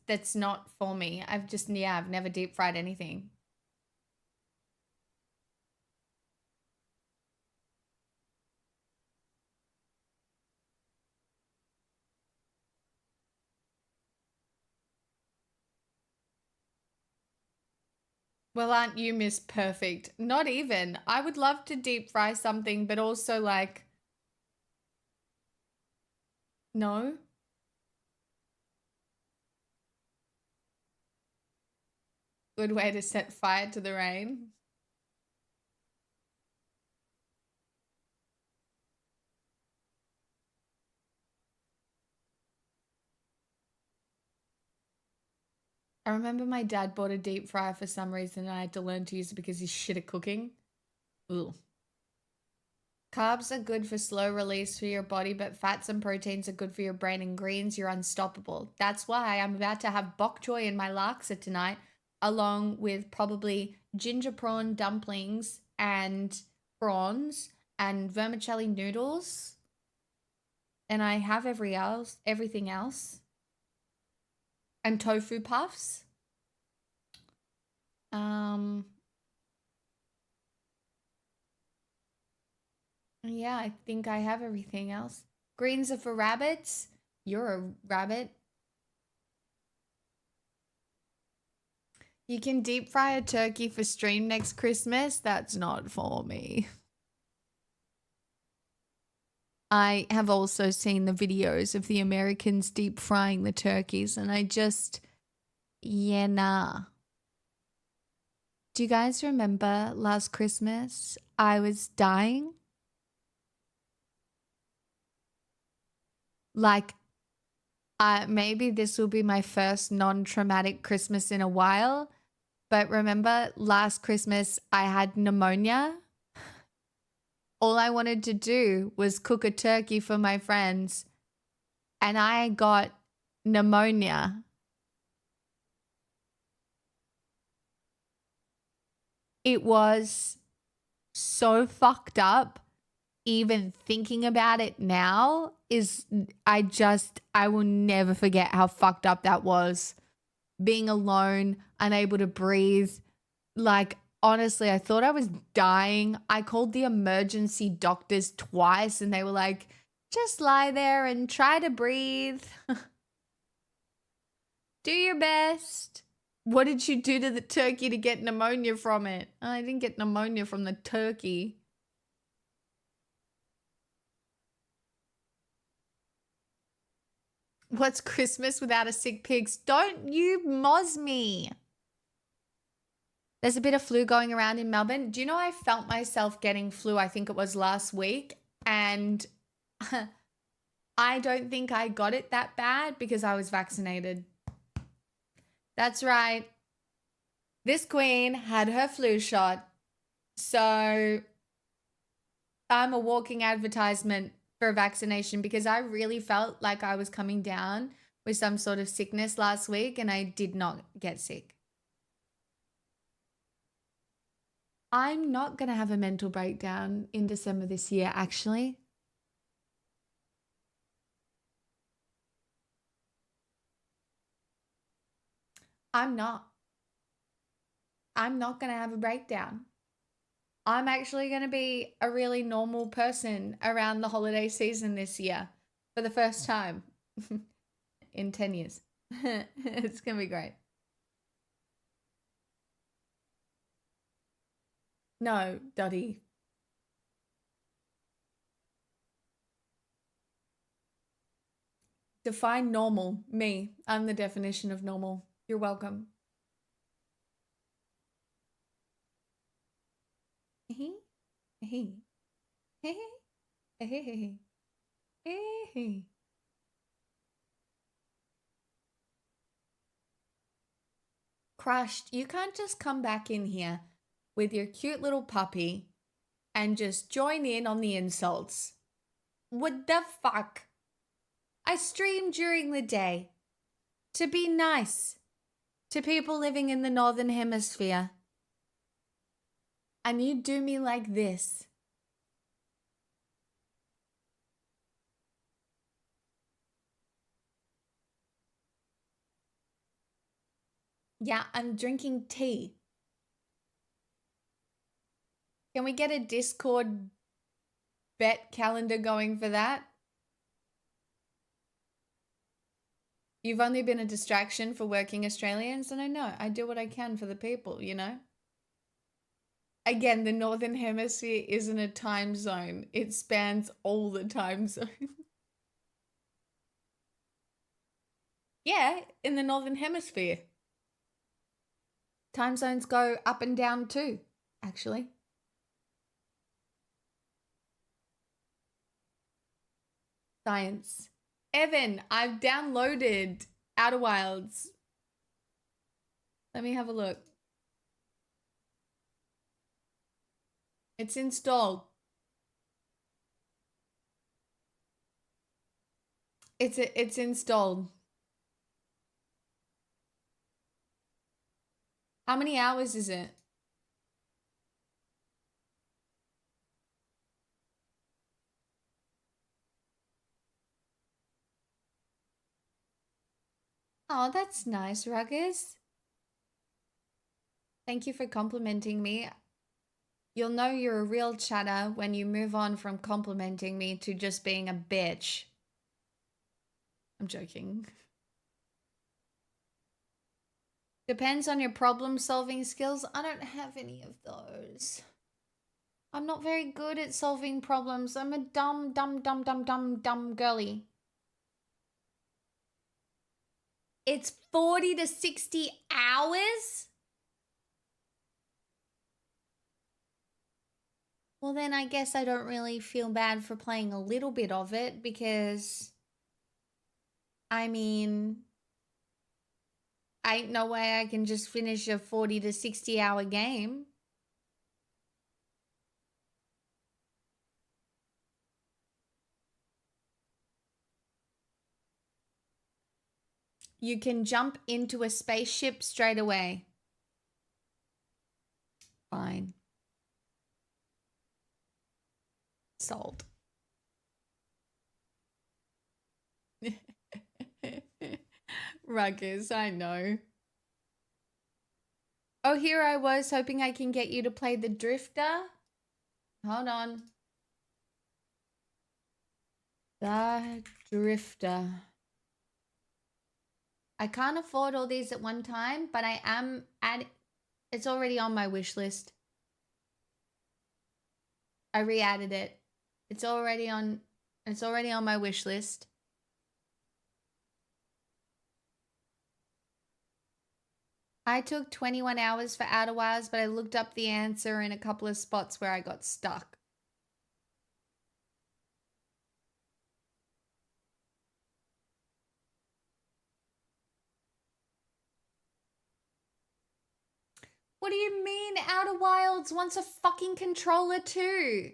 that's not for me. I've never deep fried anything. Well, aren't you Miss Perfect? Not even. I would love to deep fry something, but also like, no. Good way to set fire to the rain. I remember my dad bought a deep fryer for some reason and I had to learn to use it because he's shit at cooking. Ooh. Carbs are good for slow release for your body, but fats and proteins are good for your brain, and greens, you're unstoppable. That's why I'm about to have bok choy in my laksa tonight, along with probably ginger prawn dumplings and prawns and vermicelli noodles. And I have everything else. And tofu puffs. Yeah, I think I have everything else. Greens are for rabbits. You're a rabbit. You can deep fry a turkey for stream next Christmas. That's not for me. I have also seen the videos of the Americans deep frying the turkeys, and I just, yeah, nah. Do you guys remember last Christmas? I was dying. Like, maybe this will be my first non-traumatic Christmas in a while, but remember last Christmas I had pneumonia? All I wanted to do was cook a turkey for my friends, and I got pneumonia. It was so fucked up. Even thinking about it now I will never forget how fucked up that was. Being alone, unable to breathe. Like, honestly, I thought I was dying. I called the emergency doctors twice and they were like, just lie there and try to breathe. Do your best. What did you do to the turkey to get pneumonia from it? I didn't get pneumonia from the turkey. What's Christmas without a sick pigs? Don't you moz me. There's a bit of flu going around in Melbourne. Do you know I felt myself getting flu, I think it was last week, and I don't think I got it that bad because I was vaccinated. That's right. This queen had her flu shot, so I'm a walking advertisement for a vaccination because I really felt like I was coming down with some sort of sickness last week and I did not get sick. I'm not going to have a mental breakdown in December this year, actually. I'm not. I'm not going to have a breakdown. I'm actually going to be a really normal person around the holiday season this year for the first time in 10 years. It's going to be great. No, Dottie. Define normal. Me. I'm the definition of normal. You're welcome. Crushed, you can't just come back in here with your cute little puppy and just join in on the insults. What the fuck? I stream during the day to be nice to people living in the Northern Hemisphere. And you do me like this. Yeah, I'm drinking tea. Can we get a Discord bet calendar going for that? You've only been a distraction for working Australians, and I know, I do what I can for the people, you know? Again, the Northern Hemisphere isn't a time zone. It spans all the time zones. Yeah, in the Northern Hemisphere. Time zones go up and down too, actually. Science. Evan, I've downloaded Outer Wilds. Let me have a look. It's installed. It's installed. How many hours is it? Oh, that's nice, Ruggers. Thank you for complimenting me. You'll know you're a real chatter when you move on from complimenting me to just being a bitch. I'm joking. Depends on your problem-solving skills. I don't have any of those. I'm not very good at solving problems. I'm a dumb girly. It's 40 to 60 hours? Well, then I guess I don't really feel bad for playing a little bit of it because, I mean, ain't no way I can just finish a 40 to 60 hour game. You can jump into a spaceship straight away. Fine. Sold. Ruggers, I know. Oh, here I was hoping I can get you to play the Drifter. Hold on. The Drifter. I can't afford all these at one time, but I am it's already on my wish list. I re-added it. It's already on my wish list. I took 21 hours for Outer Wilds, but I looked up the answer in a couple of spots where I got stuck. What do you mean Outer Wilds wants a fucking controller too?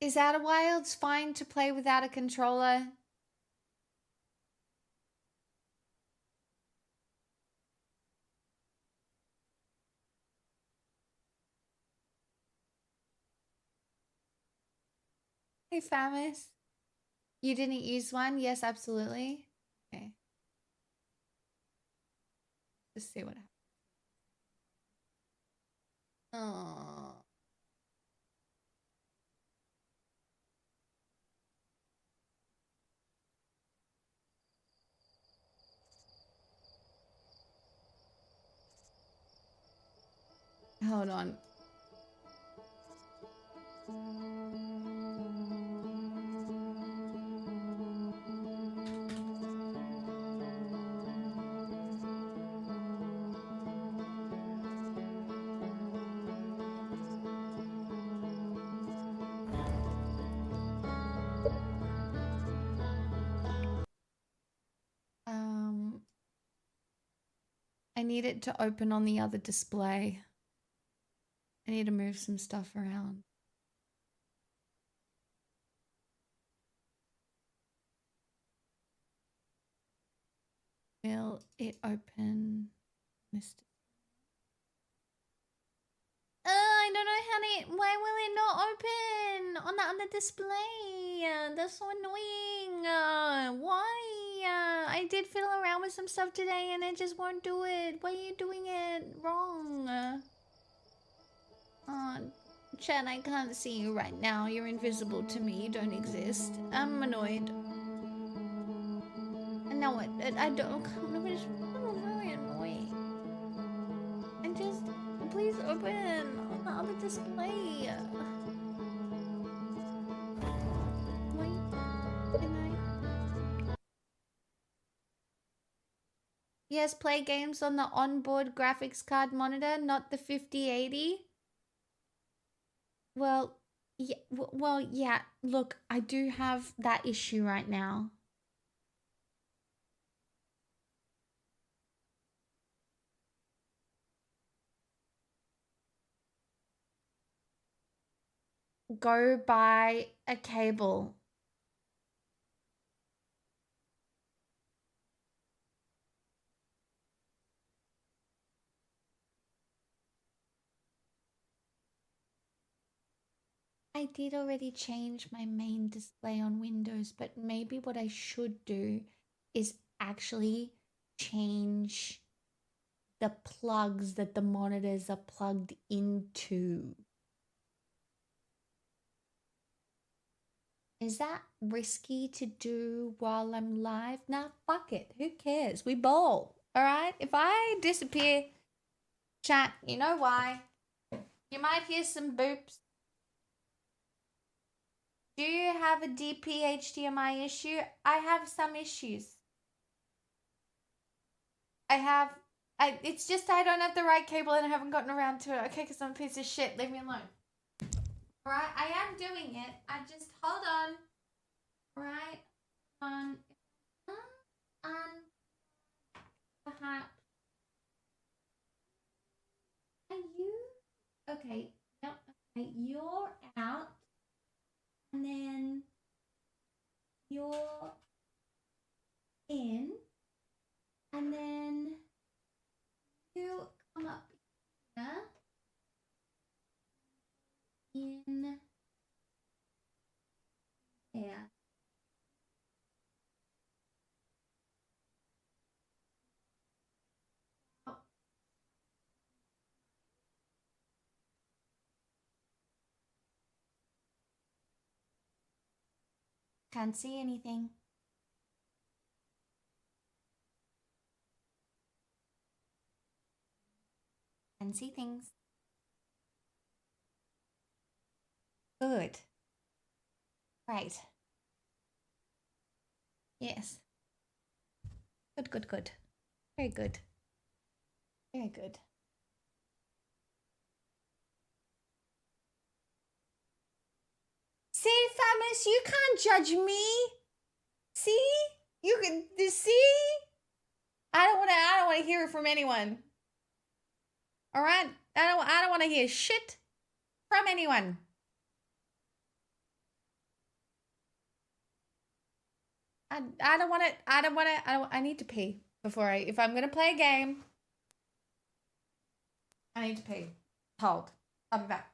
Is Outer Wilds fine to play without a controller? Hey, Famis. You didn't use one? Yes, absolutely. Okay. Let's see what happens. Oh. Hold on. I need it to open on the other display. I need to move some stuff around. Will it open? Mr. I don't know how to. Why will it not open on the display? That's so annoying. Why? I did fiddle around with some stuff today and it just won't do it. Why are you doing it wrong? Chad, I can't see you right now. You're invisible to me. You don't exist. I'm annoyed. No, I don't. It's very annoying. And just please open on the other display. Wait, can I? Yes, play games on the onboard graphics card monitor, not the 5080. Well, Yeah, well, yeah, look, I do have that issue right now. Go buy a cable. I did already change my main display on Windows, but maybe what I should do is actually change the plugs that the monitors are plugged into. Is that risky to do while I'm live? Nah, fuck it. Who cares? We bowl. All right? If I disappear, chat, you know why. You might hear some boops. Do you have a DP HDMI issue? I have some issues. It's just I don't have the right cable and I haven't gotten around to it. Okay, because I'm a piece of shit. Leave me alone. Alright, I am doing it. I just, hold on. Alright, perhaps. Are you? Okay, yep, okay, you're out. And then you're in. And then you come up here. In there. Can't see anything. Can see things. Good. Right. Yes. Good, good, good. Very good. Very good. See, Famous, you can't judge me. See? You can see? I don't want to hear it from anyone. All right? I don't want to hear shit from anyone. I need to pee before if I'm going to play a game, I need to pee. Hold. I'll be back.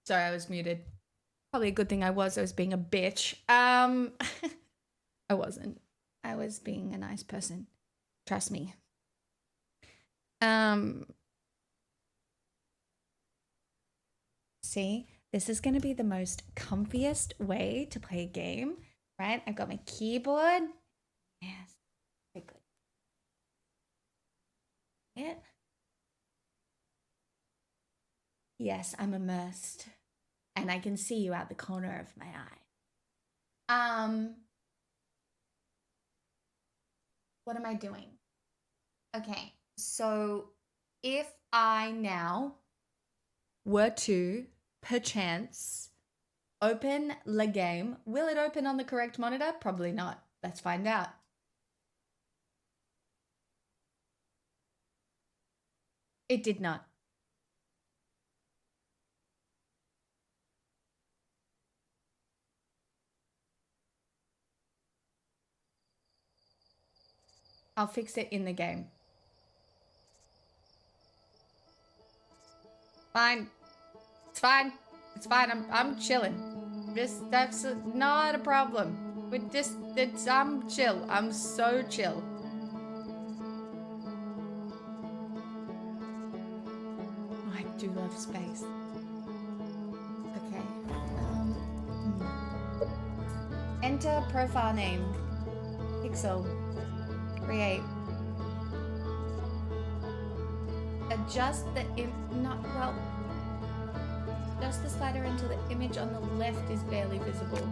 Sorry, I was muted. Probably a good thing I was being a bitch. I wasn't. I was being a nice person. Trust me. See, this is going to be the most comfiest way to play a game, right? I've got my keyboard. Yes. Very good. Yeah. Yes, I'm immersed. And I can see you out the corner of my eye. What am I doing? Okay, so if I now were to, perchance, open the game, will it open on the correct monitor? Probably not. Let's find out. It did not. I'll fix it in the game. Fine. It's fine. It's fine. I'm chilling. That's not a problem. I'm chill. I'm so chill. Oh, I do love space. Okay. Enter profile name. Pixel. Create. Adjust the adjust the slider until the image on the left is barely visible.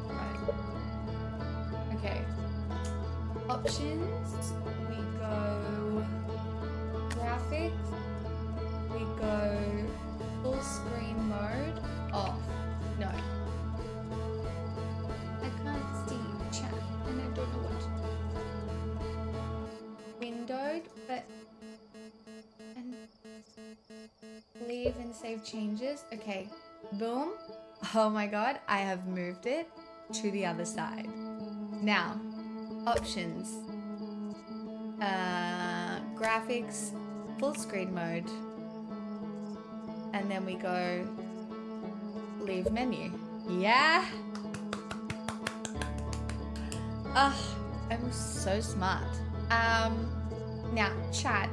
Right. Okay. Options. We go graphics. We go full screen mode off. No. I can't see chat and I don't know what to do. Windowed, but and leave and save changes. Okay. Boom. Oh my god, I have moved it to the other side. Now, options. Graphics, full screen mode. And then we go leave menu. Yeah. I'm so smart. Now chat.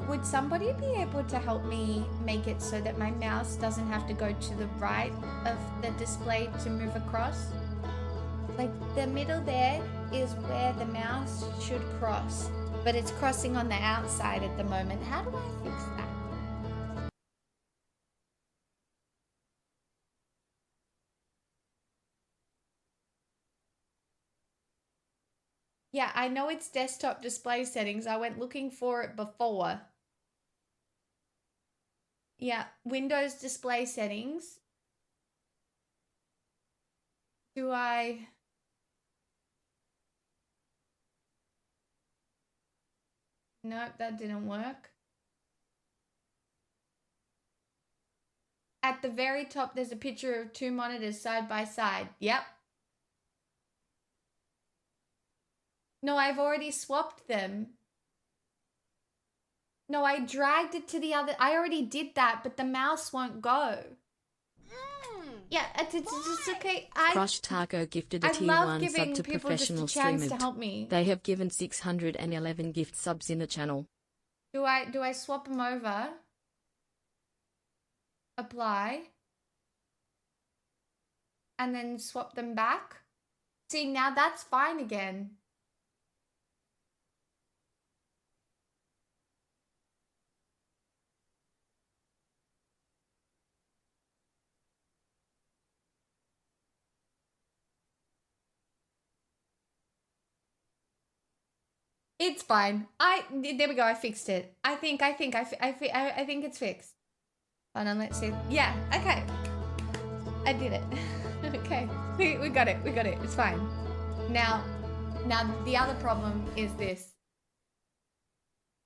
Would somebody be able to help me make it so that my mouse doesn't have to go to the right of the display to move across? Like the middle there is where the mouse should cross, but it's crossing on the outside at the moment. How do I fix that? Yeah, I know it's desktop display settings. I went looking for it before. Yeah, Windows display settings. Do I... Nope, that didn't work. At the very top, there's a picture of two monitors side by side. Yep. No, I've already swapped them. No, I dragged it to the other... I already did that, but the mouse won't go. Yeah, it's okay. Crush Taco gifted a I tier love 1 giving sub to people just a professional chance streamer. to help me. They have given 611 gift subs in the channel. Do I swap them over? Apply. And then swap them back? See, now that's fine again. It's fine. There we go. I fixed it. I think it's fixed. Hold on, let's see. Yeah, okay. I did it. Okay. We got it. We got it. It's fine. Now the other problem is this.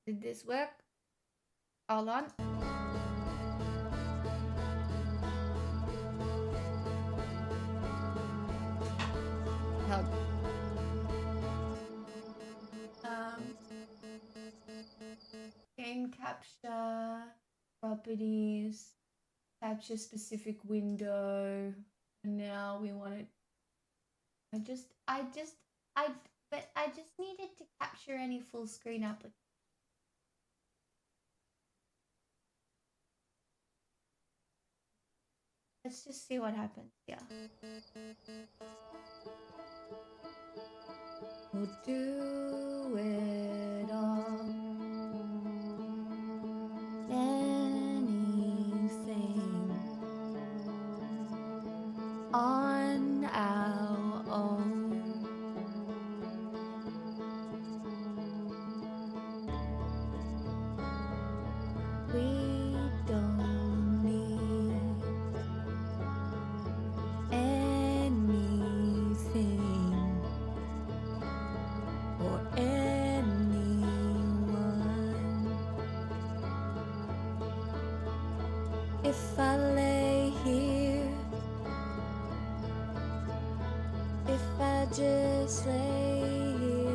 Did this work? Hold on. Hold. Game capture, properties, capture specific window. And now we want it. I just needed to capture any full screen application. Let's just see what happens. Yeah. We'll do it all. Anything on our own. We don't need anything or anyone. If I lay here just lay here?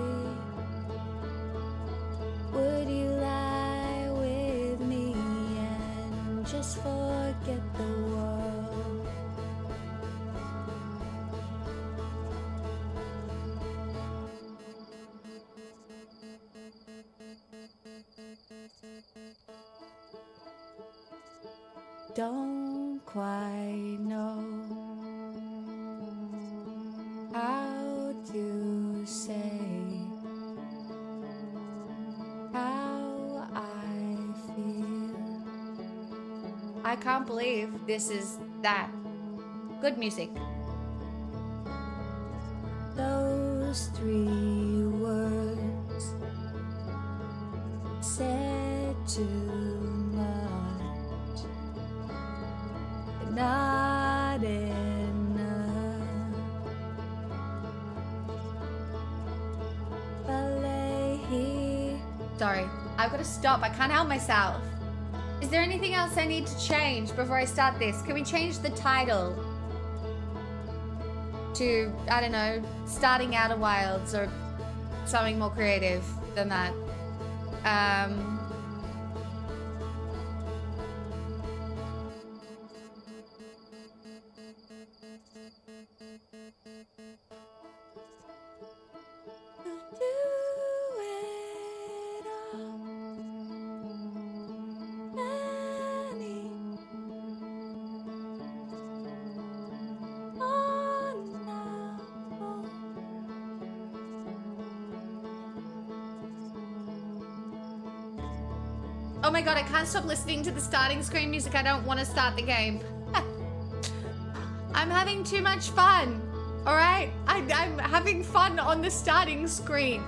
Would you lie with me and just forget the world? Don't quite know how to say how I feel. I can't believe this is that good music. Those three words said too much, not enough. Ballet here. Sorry, I've got to stop. I can't help myself. Is there anything else I need to change before I start this? Can we change the title to, I don't know, Starting Outer Wilds or something more creative than that? Oh my god, I can't stop listening to the starting screen music. I don't want to start the game. I'm having too much fun. Alright? I'm having fun on the starting screen.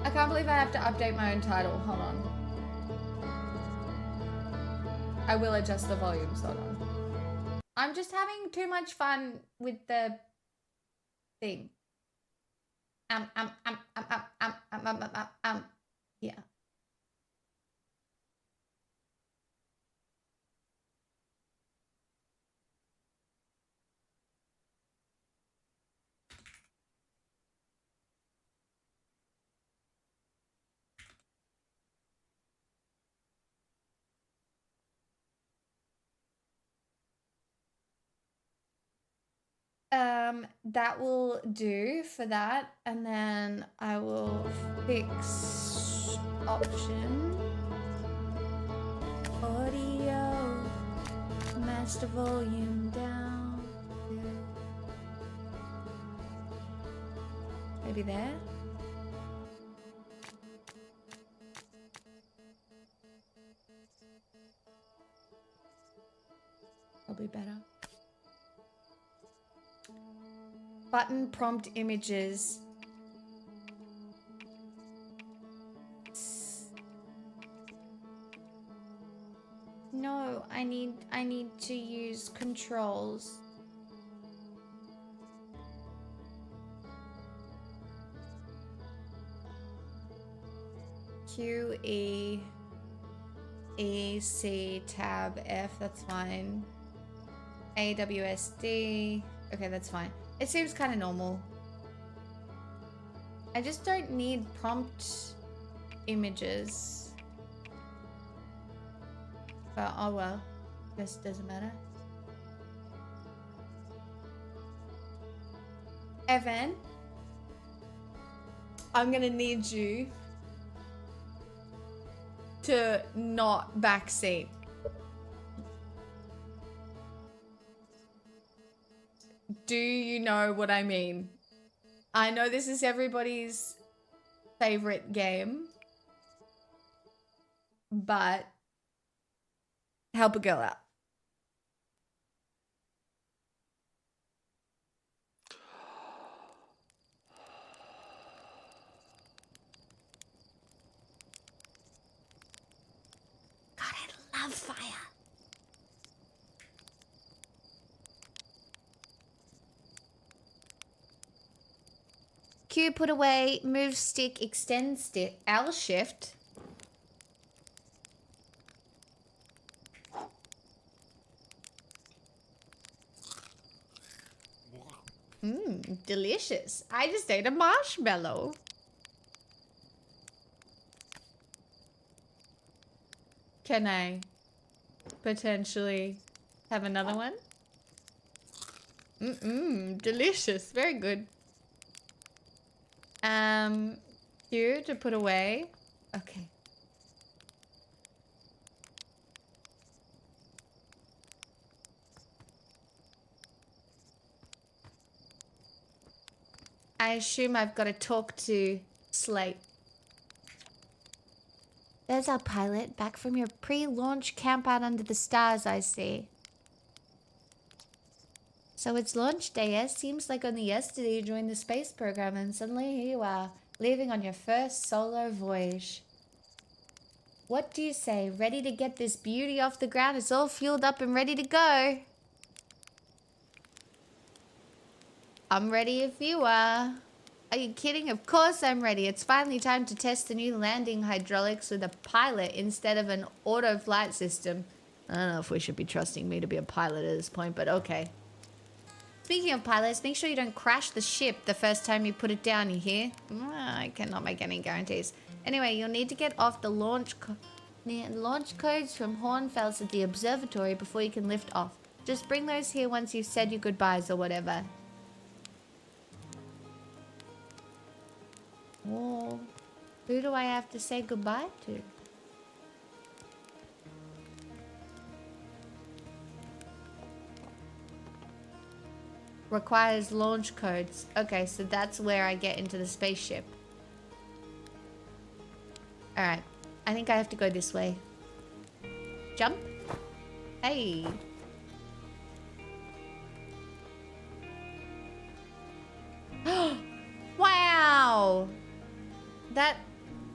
I can't believe I have to update my own title. Hold on. I will adjust the volumes. Hold on. I'm just having too much fun with the thing. Yeah. That will do for that, and then I will fix option audio master volume down to maybe there. Probably better. Button prompt images. No, I need to use controls. Q, E, E, C, tab, F, that's fine. A, W, S, D. Okay, that's fine. It seems kind of normal. I just don't need prompt images. But oh well. Guess it doesn't matter. Evan, I'm gonna need you to not backseat. Do you know what I mean? I know this is everybody's favorite game, but help a girl out. God, I love fire. Q, put away, move stick, extend stick, L shift. Mmm, delicious. I just ate a marshmallow. Can I potentially have another one? Delicious. Very good. Here to put away. Okay. I assume I've got to talk to Slate. There's our pilot, back from your pre-launch camp out under the stars, I see. So it's launch day, yes? Seems like only yesterday you joined the space program and suddenly here you are, leaving on your first solo voyage. What do you say? Ready to get this beauty off the ground? It's all fueled up and ready to go. I'm ready if you are. Are you kidding? Of course I'm ready. It's finally time to test the new landing hydraulics with a pilot instead of an auto flight system. I don't know if we should be trusting me to be a pilot at this point, but okay. Speaking of pilots, make sure you don't crash the ship the first time you put it down, you hear? I cannot make any guarantees. Anyway, you'll need to get off the launch codes from Hornfels at the observatory before you can lift off. Just bring those here once you've said your goodbyes or whatever. Oh, who do I have to say goodbye to? Requires launch codes. Okay, so that's where I get into the spaceship. Alright, I think I have to go this way. Jump. Hey. Wow. That,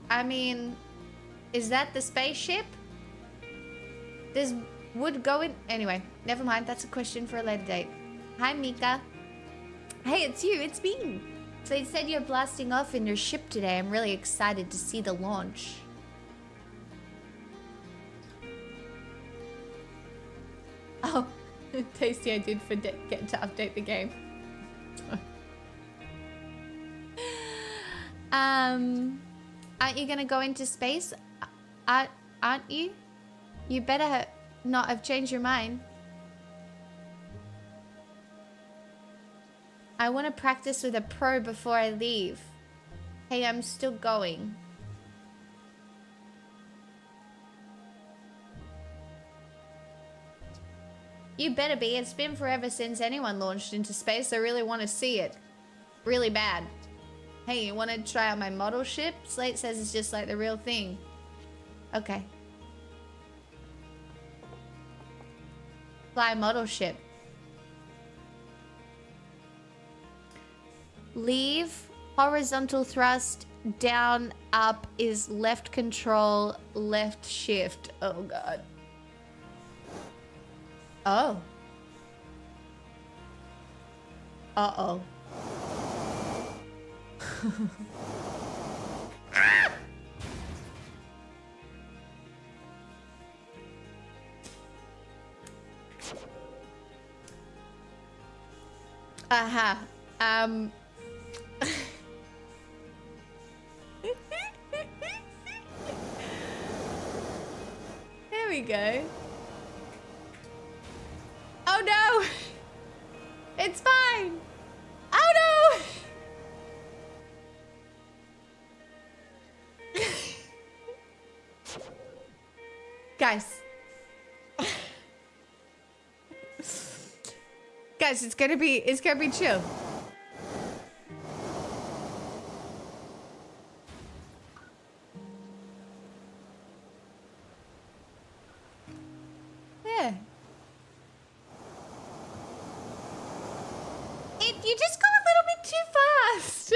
I mean, is that the spaceship? There's wood going. Anyway, never mind. That's a question for a later date. Hi, Mika. Hey, it's you. It's me. So they said you're blasting off in your ship today. I'm really excited to see the launch. Oh, tasty. I did forget to update the game. Aren't you gonna go into space? Aren't you? You better not have changed your mind. I want to practice with a pro before I leave. Hey, I'm still going. You better be. It's been forever since anyone launched into space. I really want to see it. Really bad. Hey, you want to try out my model ship? Slate says it's just like the real thing. Okay. Fly model ship. Leave, horizontal thrust, down, up is left control, left shift. Oh god. Oh. Uh-oh. Aha. There we go. Oh no! It's fine! Oh no! Guys. Guys, it's gonna be chill. Yeah. You just go a little bit too fast.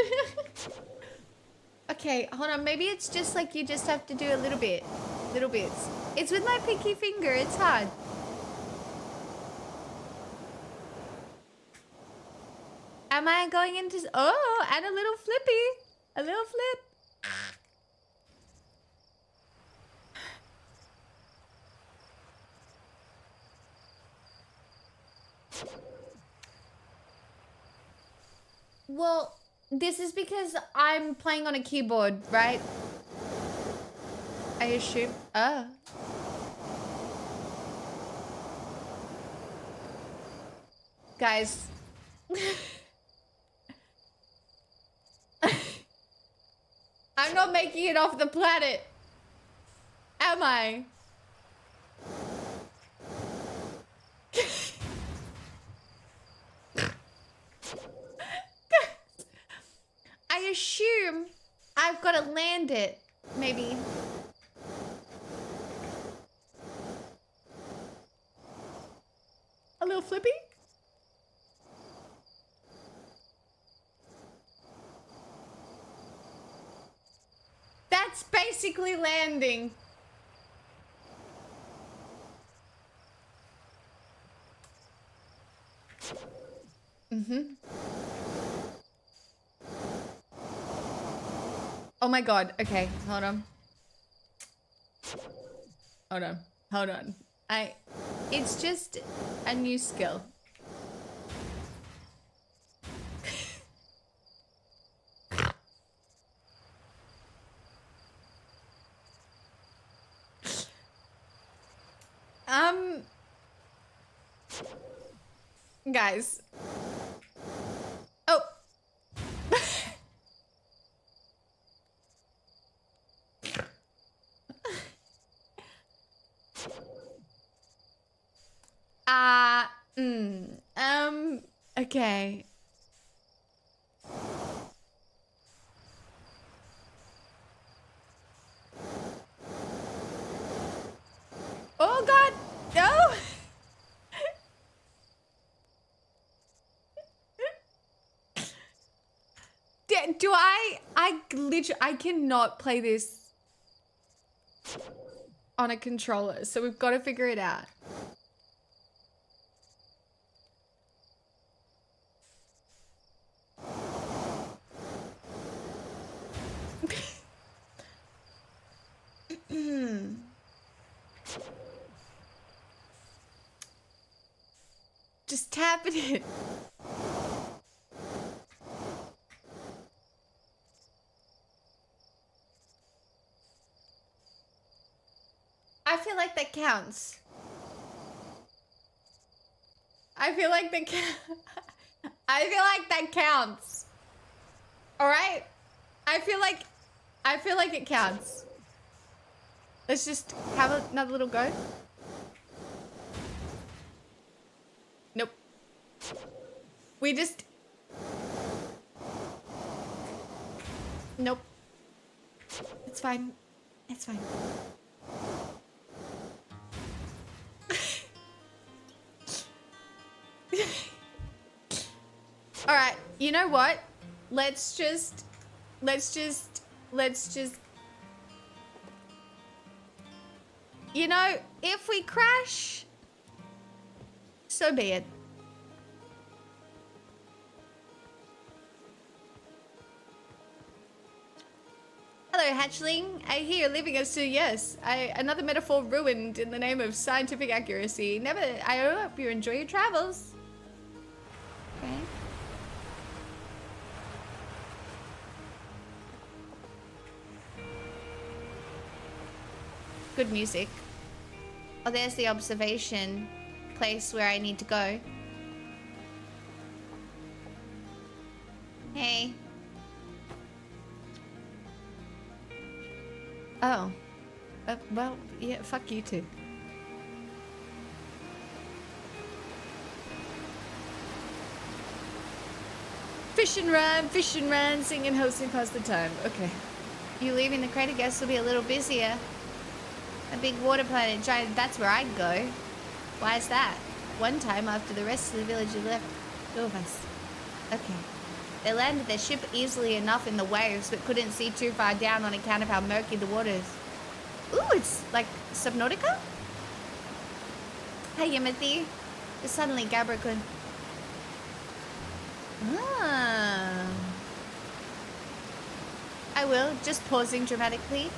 Okay, hold on. Maybe it's just like you just have to do a little bit. Little bits. It's with my pinky finger. It's hard. Am I going into... Oh, and a little flippy. A little flip. Well, this is because I'm playing on a keyboard, right? I assume. Oh. Guys. I'm not making it off the planet. Am I? I assume I've got to land it. Maybe. A little flippy? That's basically landing. Mm-hmm. Oh my god. Okay, hold on. Hold on. It's just a new skill. Guys. Oh. Okay. Oh god, no! Do I literally, I cannot play this on a controller, so we've got to figure it out. Just tapping it. I feel like that counts. I feel like that counts. All right? I feel like it counts. Let's just have another little go. Nope. We just... Nope. It's fine. It's fine. All right, you know what? Let's just... You know, if we crash, so be it. Hello, hatchling. I hear you're leaving us to yes. Another metaphor ruined in the name of scientific accuracy. I hope you enjoy your travels. Okay. Good music. Oh, there's the observation place where I need to go. Hey. Oh. Well, yeah, fuck you too. Fish and run, sing and hosting pass the time. Okay. You leaving the crater, guess will be a little busier. A big water planet giant, that's where I'd go. Why is that? One time after the rest of the village had left, two of us. Okay. They landed their ship easily enough in the waves, but couldn't see too far down on account of how murky the water is. Ooh, it's like Subnautica? Hey, Yimothy. Just suddenly Gabra could... Ah. I will, just pausing dramatically.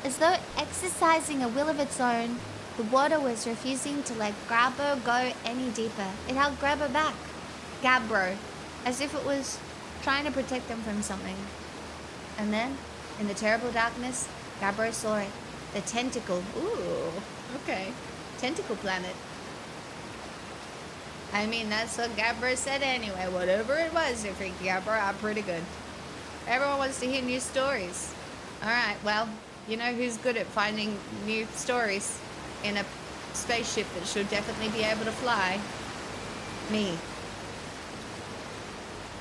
As though exercising a will of its own, the water was refusing to let Grabber go any deeper. It held Grabber back. Gabbro. As if it was trying to protect them from something. And then, in the terrible darkness, Gabbro saw it. The tentacle. Ooh, okay. Tentacle planet. I mean, that's what Gabbro said anyway. Whatever it was, you think Gabbro are pretty good. Everyone wants to hear new stories. Alright, well, you know who's good at finding new stories in a spaceship that should definitely be able to fly? Me.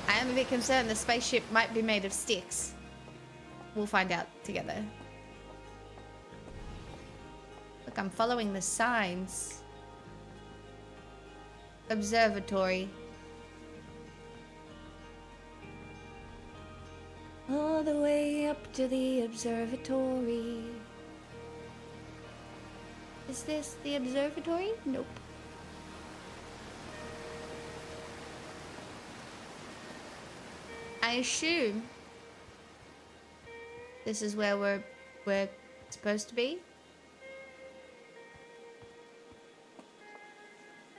I am a bit concerned the spaceship might be made of sticks. We'll find out together. Look, I'm following the signs. Observatory. All the way up to the observatory. Is this the observatory? Nope. I assume this is where we're supposed to be.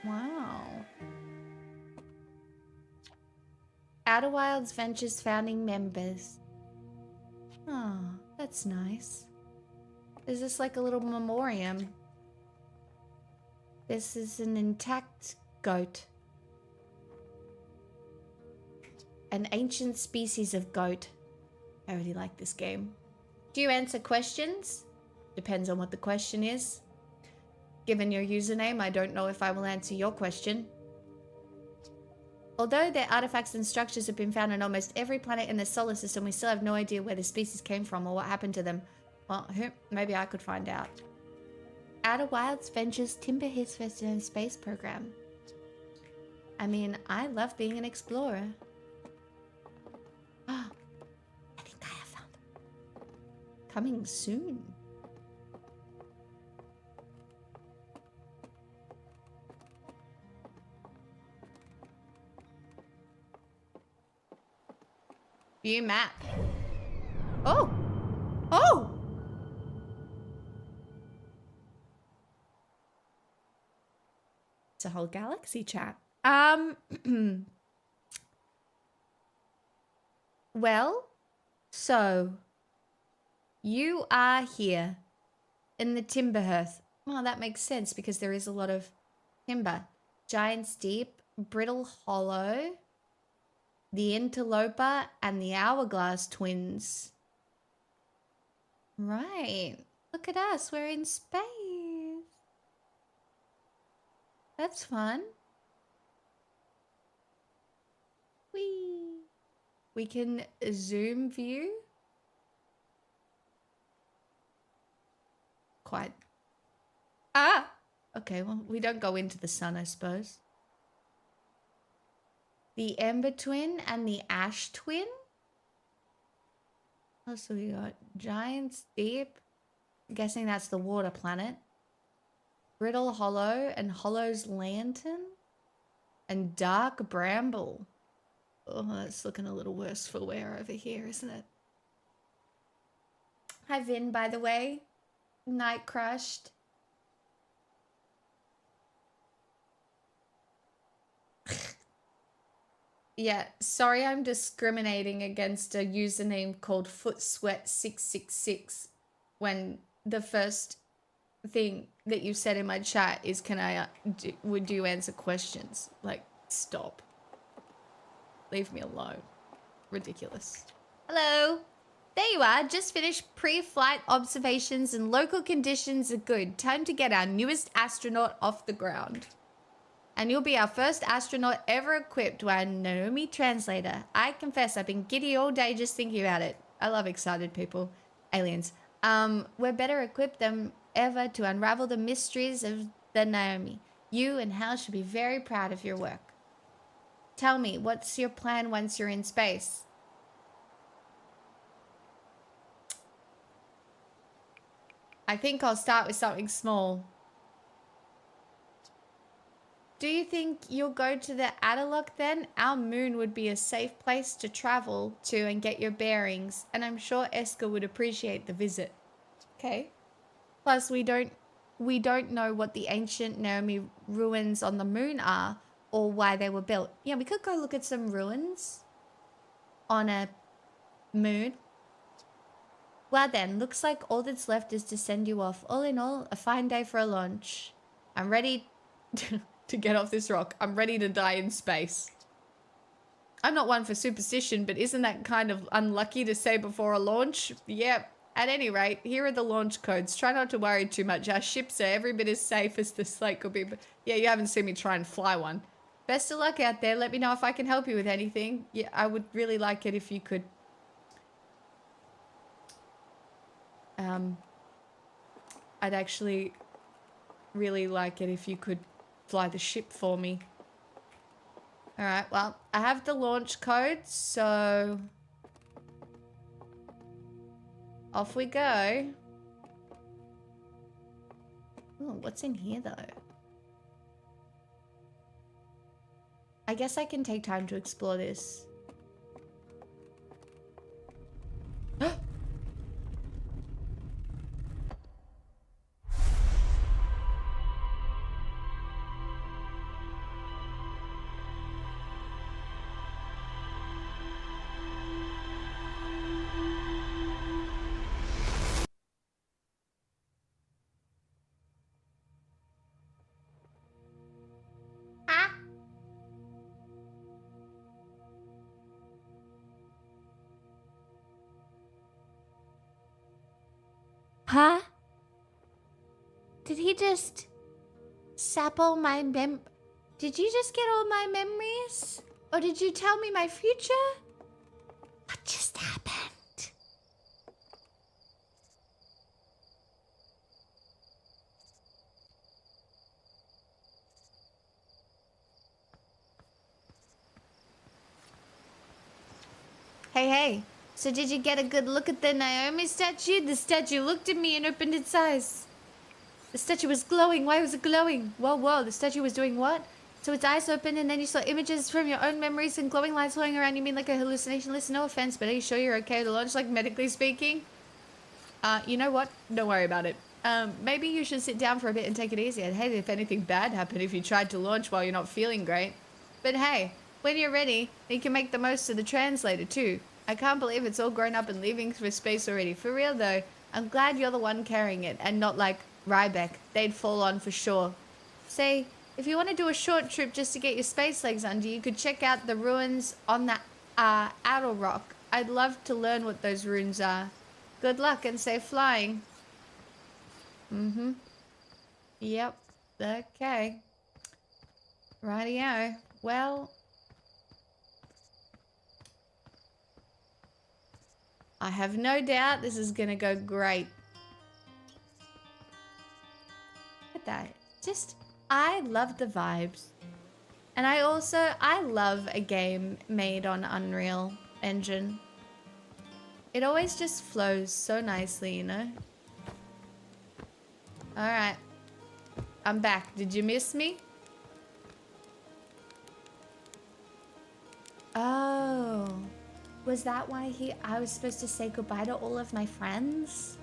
Wow. Outer Wilds Ventures founding members. Oh, that's nice. Is this like a little memoriam? This is an intact goat. An ancient species of goat. I really like this game. Do you answer questions? Depends on what the question is. Given your username, I don't know if I will answer your question. Although their artifacts and structures have been found on almost every planet in the solar system, we still have no idea where the species came from or what happened to them. Well, maybe I could find out. Outer Wilds Ventures Timber Hills and Space Program. I mean, I love being an explorer. I think I have found it. Coming soon. View map. Oh! Oh! It's a whole galaxy, chat. Well, so you are here in the timber hearth. Well, that makes sense because there is a lot of timber. Giant's Deep, Brittle Hollow, the Interloper, and the Hourglass Twins. Right. Look at us. We're in space. That's fun. Whee! We can zoom view. Quite. Ah! Okay, well, we don't go into the sun, I suppose. The Ember Twin and the Ash Twin. Oh, so we got Giant's Deep. I'm guessing that's the water planet. Brittle Hollow and Hollow's Lantern. And Dark Bramble. Oh, that's looking a little worse for wear over here, isn't it? Hi, Vin, by the way. Night Crushed. Yeah, sorry I'm discriminating against a username called FootSweat666 when the first thing that you said in my chat is, can I, would you answer questions? Like, stop. Leave me alone. Ridiculous. Hello. There you are. Just finished pre-flight observations and local conditions are good. Time to get our newest astronaut off the ground. And you'll be our first astronaut ever equipped with our Naomi translator. I confess, I've been giddy all day just thinking about it. I love excited people. Aliens. We're better equipped than ever to unravel the mysteries of the Naomi. You and Hal should be very proud of your work. Tell me, what's your plan once you're in space? I think I'll start with something small. Do you think you'll go to the Adderlock then? Our moon would be a safe place to travel to and get your bearings, and I'm sure Eska would appreciate the visit. Okay. Plus, we don't know what the ancient Naomi ruins on the moon are or why they were built. Yeah, we could go look at some ruins. on a moon. Well then, looks like all that's left is to send you off. All in all, a fine day for a launch. I'm ready to get off this rock. I'm ready to die in space. I'm not one for superstition, but isn't that kind of unlucky to say before a launch? Yep. At any rate, here are the launch codes. Try not to worry too much. Our ships are every bit as safe as the slate could be. But yeah, you haven't seen me try and fly one. Best of luck out there. Let me know if I can help you with anything. Yeah, I would really like it if you could. I'd actually really like it if you could fly the ship for me. Alright, well, I have the launch code, so off we go. Oh, what's in here though? I guess I can take time to explore this. Huh? Did he just sap all my Did you just get all my memories? Or did you tell me my future? What just happened? Hey, hey. So did you get a good look at the Naomi statue? The statue looked at me and opened its eyes. The statue was glowing. Why was it glowing? Whoa, whoa. The statue was doing what? So its eyes opened and then you saw images from your own memories and glowing lights flowing around. You mean like a hallucination? Listen, no offense, but are you sure you're okay to launch, like medically speaking? You know what? Don't worry about it. Maybe you should sit down for a bit and take it easy. I'd hate if anything bad happened if you tried to launch while you're not feeling great. But hey, when you're ready, you can make the most of the translator too. I can't believe it's all grown up and leaving for space already. For real though, I'm glad you're the one carrying it and not like Ryback. They'd fall on for sure. Say, if you want to do a short trip just to get your space legs under, you could check out the ruins on that Outer Rock. I'd love to learn what those runes are. Good luck and safe flying. Mm-hmm. Yep. Okay. Rightio. Well, I have no doubt this is gonna go great. Look at that. I love the vibes. And I love a game made on Unreal Engine. It always just flows so nicely, you know? Alright. I'm back. Did you miss me? Oh. Was that why I was supposed to say goodbye to all of my friends?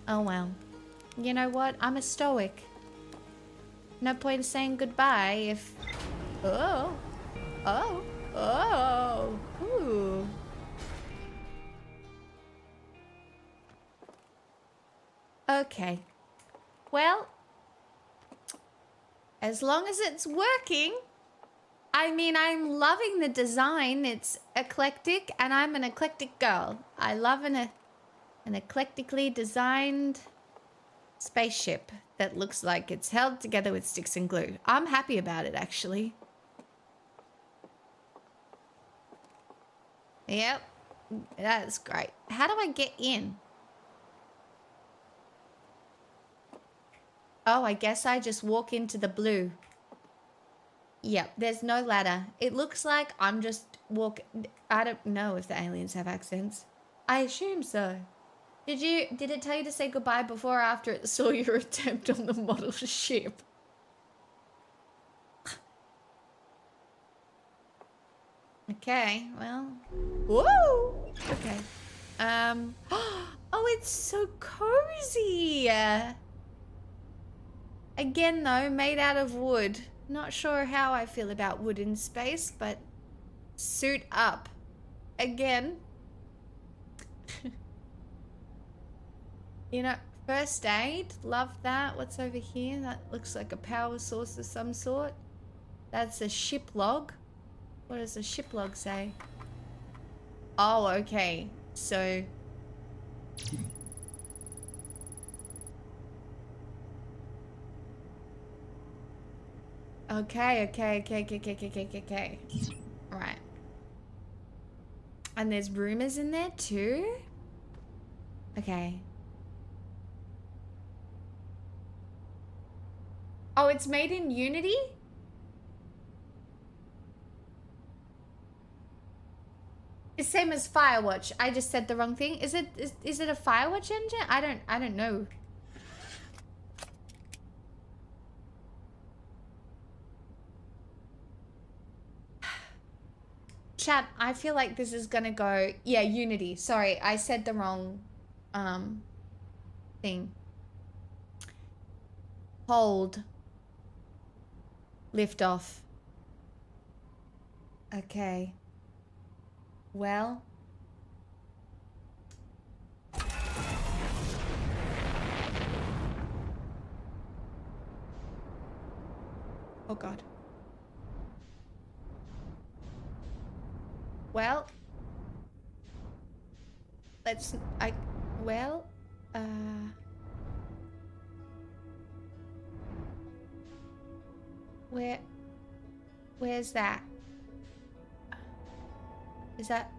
Oh well. You know what? I'm a stoic. No point in saying goodbye if... Oh. Oh. Oh. Ooh. Okay. Well, as long as it's working... I mean, I'm loving the design. It's eclectic, and I'm an eclectic girl. I love an eclectically designed spaceship that looks like it's held together with sticks and glue. I'm happy about it, actually. Yep, that's great. How do I get in? Oh, I guess I just walk into the blue. Yep, there's no ladder. It looks like I'm just walking. I don't know if the aliens have accents. I assume so. Did it tell you to say goodbye before or after it saw your attempt on the model ship? Okay, well. Whoa! Okay. Oh, it's so cozy! Again though, made out of wood. Not sure how I feel about wood in space, but Suit up. Again. You know, first aid. Love that. What's over here? That looks like a power source of some sort. That's a ship log. What does a ship log say? Oh, okay. So... Okay. Right. And there's rumors in there too? Okay. Oh, it's made in Unity? It's same as Firewatch. I just said the wrong thing. Is it a Firewatch engine? I don't know. Chat, I feel like this is gonna go... Yeah, Unity. Sorry, I said the wrong thing. Hold. Lift off. Okay. Well. Oh God. Well. Where's that? Is that...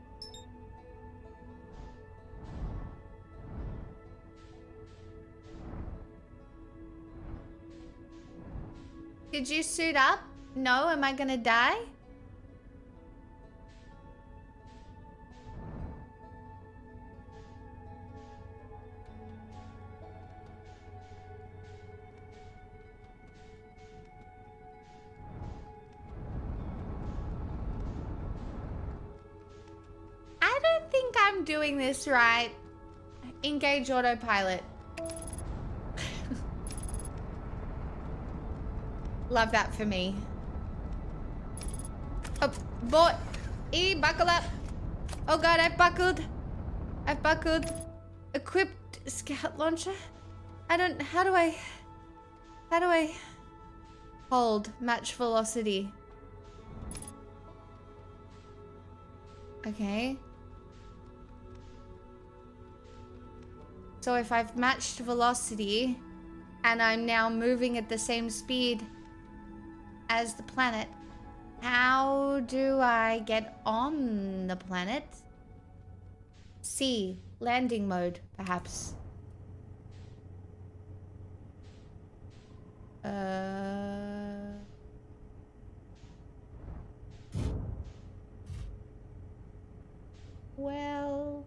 Did you suit up? No? Am I gonna die? I don't think I'm doing this right. Engage autopilot. Love that for me. Oh, boy. Buckle up. Oh God, I've buckled. Equipped scout launcher. How do I hold match velocity? Okay. So if I've matched velocity and I'm now moving at the same speed as the planet, how do I get on the planet? C, landing mode, perhaps. Well...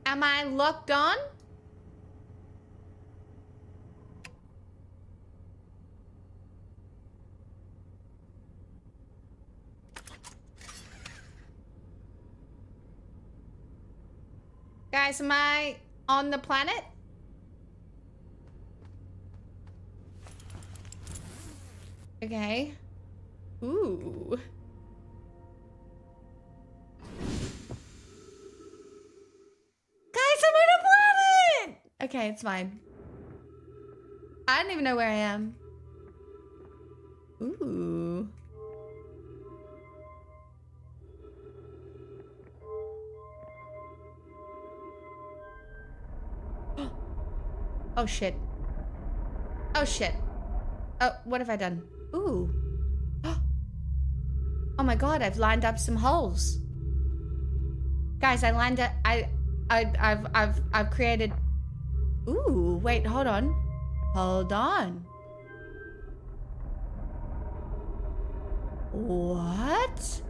Am I locked on? Guys, am I on the planet? Okay. Ooh. Guys, I'm on a planet! Okay, it's fine. I don't even know where I am. Ooh. Oh shit. Oh shit. Oh, what have I done? Ooh. Oh my God, I've lined up some holes. Guys, I've created... Ooh, wait, hold on. Hold on. What?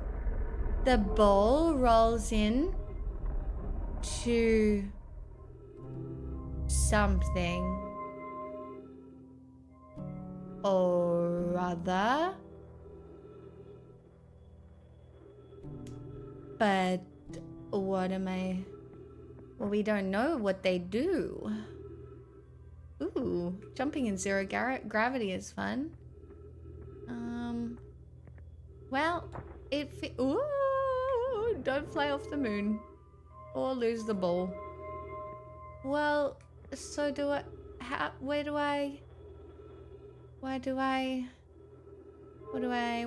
The ball rolls in to something. or other. But what am I? Well, we don't know what they do. Ooh, jumping in zero gravity is fun. Well, ooh, don't fly off the moon or lose the ball. Well, so do I? What do I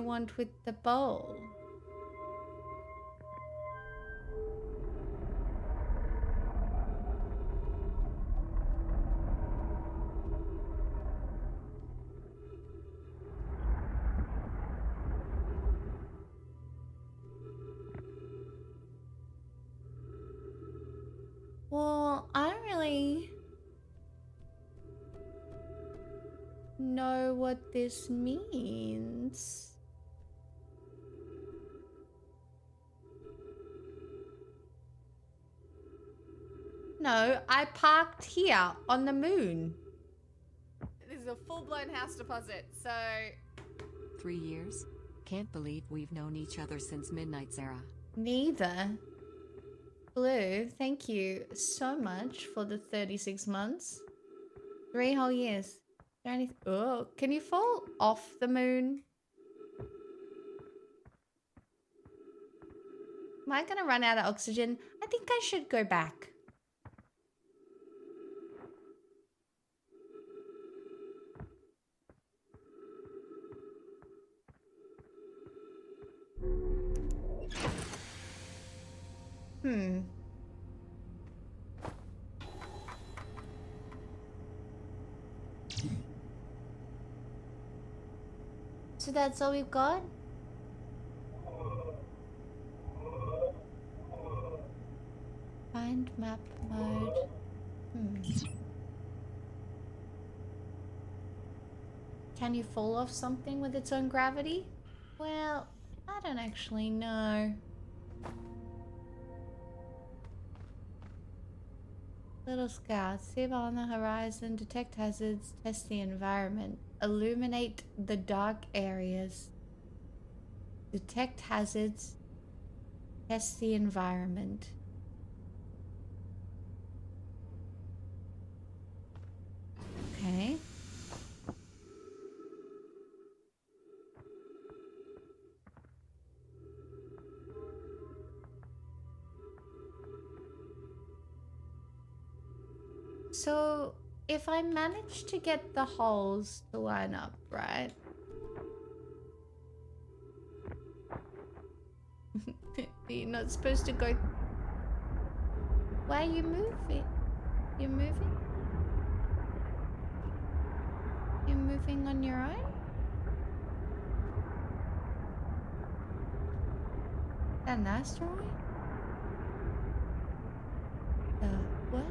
want with the bowl? Well, I don't really know what this means. No, I parked here on the moon. This is a full-blown house deposit, so 3 years? Can't believe we've known each other since Midnight Sarah. Neither. Blue, thank you so much for the 36 months. 3 whole years. Is there anything? Oh, can you fall off the moon? Am I gonna run out of oxygen? I think I should go back. So that's all we've got? Find map mode. Can you fall off something with its own gravity? Well, I don't actually know. Little Scout, see on the horizon, detect hazards, test the environment, illuminate the dark areas, detect hazards, test the environment. Okay. So, if I manage to get the holes to line up, right? You're not supposed to go... Why are you moving? You're moving? You're moving on your own? Is that an asteroid? What?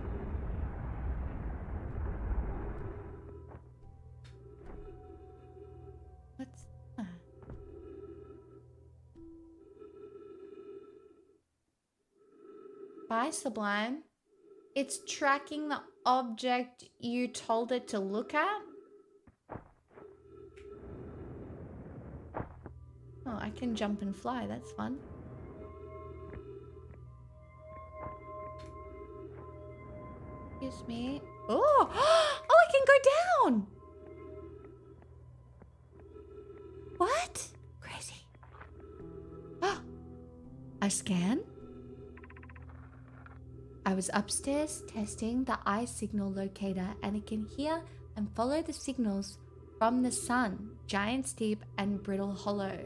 What's that? Bye, Sublime. It's tracking the object you told it to look at? Oh, I can jump and fly. That's fun. Excuse me. Oh! Oh, I can go down! What? Crazy. Oh! A scan? I was upstairs testing the eye signal locator and it can hear and follow the signals from the sun, Giant's Deep and Brittle Hollow.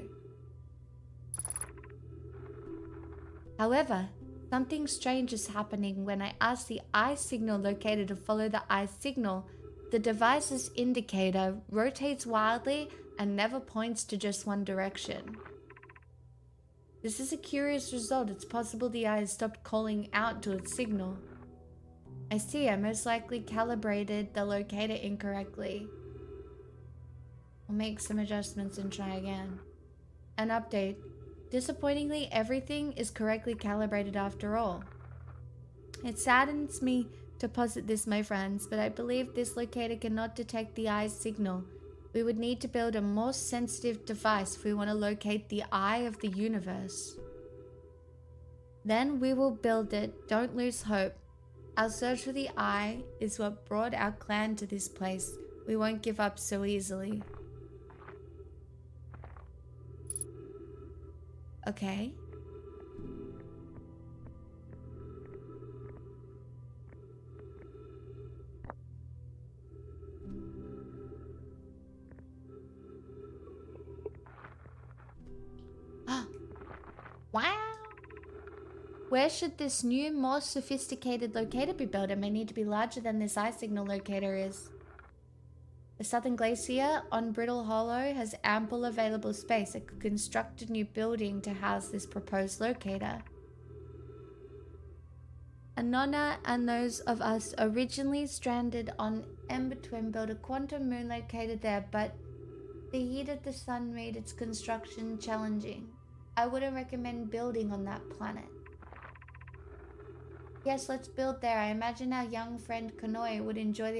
However, something strange is happening when I ask the eye signal locator to follow the eye signal. The device's indicator rotates wildly and never points to just one direction. This is a curious result. It's possible the eye has stopped calling out to its signal. I see, I most likely calibrated the locator incorrectly. I'll make some adjustments and try again. An update. Disappointingly, everything is correctly calibrated after all. It saddens me to posit this, my friends, but I believe this locator cannot detect the eye's signal. We would need to build a more sensitive device if we want to locate the eye of the universe. Then we will build it. Don't lose hope. Our search for the eye is what brought our clan to this place. We won't give up so easily. Okay. Wow. Where should this new, more sophisticated locator be built? It may need to be larger than this eye signal locator is. The Southern Glacier on Brittle Hollow has ample available space. It could construct a new building to house this proposed locator. Anona and those of us originally stranded on Ember Twin built a quantum moon locator there, but the heat of the sun made its construction challenging. I wouldn't recommend building on that planet. Yes, let's build there. I imagine our young friend Kanoi would enjoy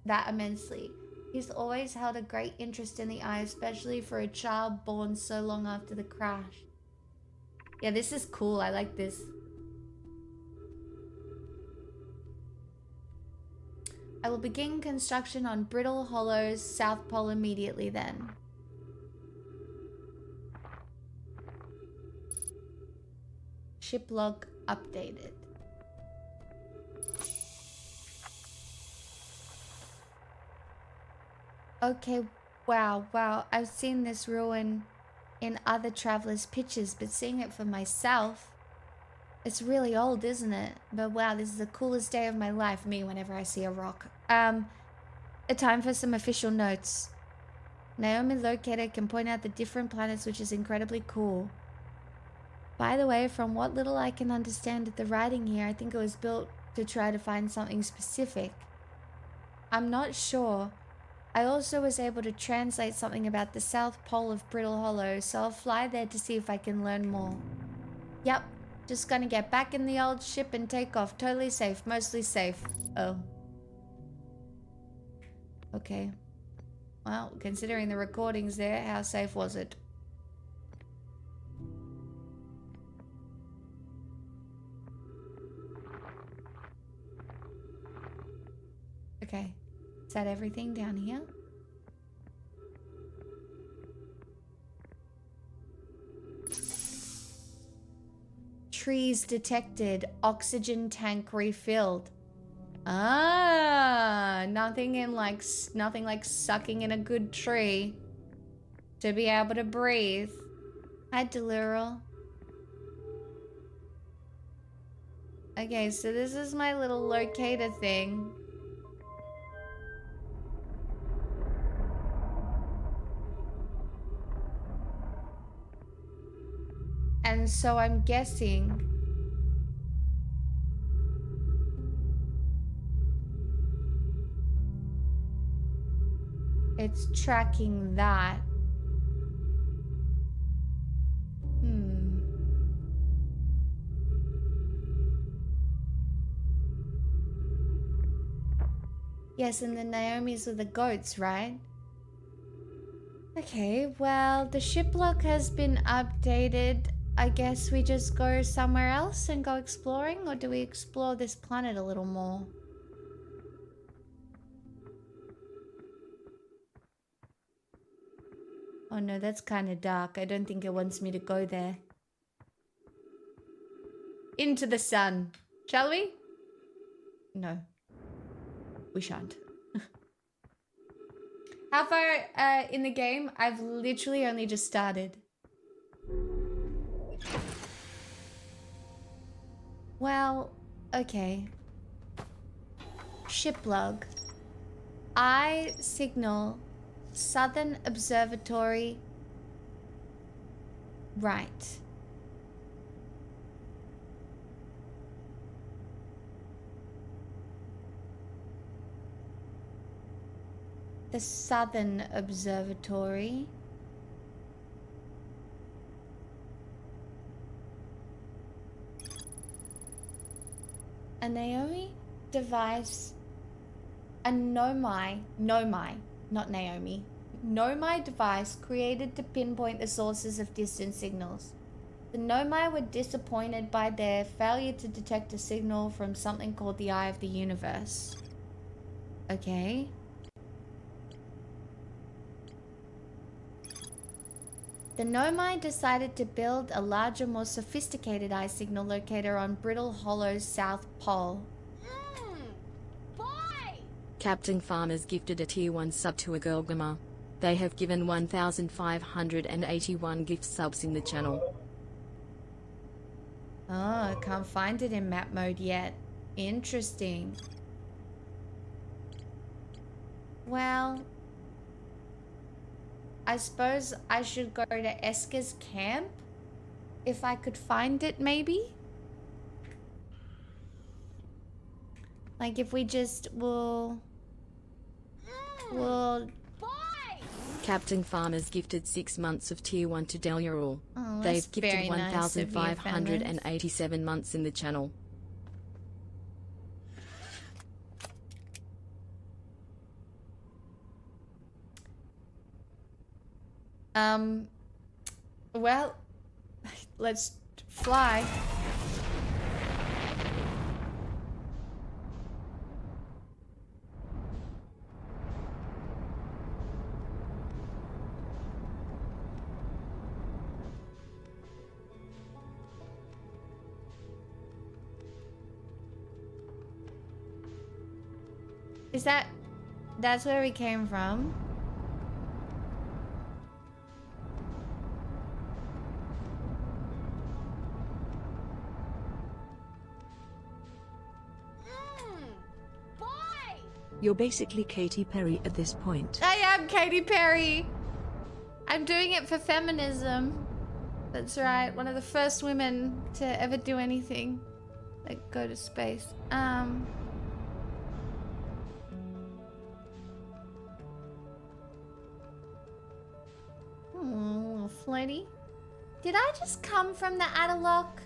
that immensely. He's always held a great interest in the eye, especially for a child born so long after the crash. Yeah, this is cool. I like this. I will begin construction on Brittle Hollow's South Pole immediately then. Ship log updated. Okay, wow. I've seen this ruin in other travelers' pictures, but seeing it for myself, it's really old, isn't it? But wow, this is the coolest day of my life, me, whenever I see a rock. A time for some official notes. Naomi Locator can point out the different planets, which is incredibly cool. By the way, from what little I can understand of the writing here, I think it was built to try to find something specific. I'm not sure. I also was able to translate something about the South Pole of Brittle Hollow, so I'll fly there to see if I can learn more. Yep, just gonna get back in the old ship and take off. Totally safe, mostly safe. Oh. Okay. Well, considering the recordings there, how safe was it? Okay. Is that everything down here? Trees detected. Oxygen tank refilled. Ah, nothing like sucking in a good tree to be able to breathe. Hi, Deliro. Okay, so this is my little locator thing. And so I'm guessing it's tracking that. Yes, and the Naomi's are the goats, right? Okay, well, the ship log has been updated. I guess we just go somewhere else and go exploring, or do we explore this planet a little more? Oh no, that's kind of dark. I don't think it wants me to go there. Into the sun. Shall we? No. We shan't. How far in the game? I've literally only just started. Well, okay. Ship log. I signal Southern Observatory. Right. The Southern Observatory. A Naomi device. A Nomai, not Naomi. Nomai device created to pinpoint the sources of distant signals. The Nomai were disappointed by their failure to detect a signal from something called the Eye of the Universe. Okay. The Nomai decided to build a larger, more sophisticated eye signal locator on Brittle Hollow's south pole. Boy! Captain Farmers gifted a tier 1 sub to a girl gamer. They have given 1,581 gift subs in the channel. Oh, I can't find it in map mode yet. Interesting. Well, I suppose I should go to Esker's camp? If I could find it, maybe? Like, if we just will... Boy! Captain Farmers gifted 6 months of tier 1 to Delurul. Oh, that's They've gifted very nice of you, 1,587 months in the channel. Well, let's fly. Is that's where we came from? Boy! You're basically Katy Perry at this point. I am Katy Perry. I'm doing it for feminism. That's right. One of the first women to ever do anything. Like go to space. Oh, floaty. Did I just come from the Adderlock?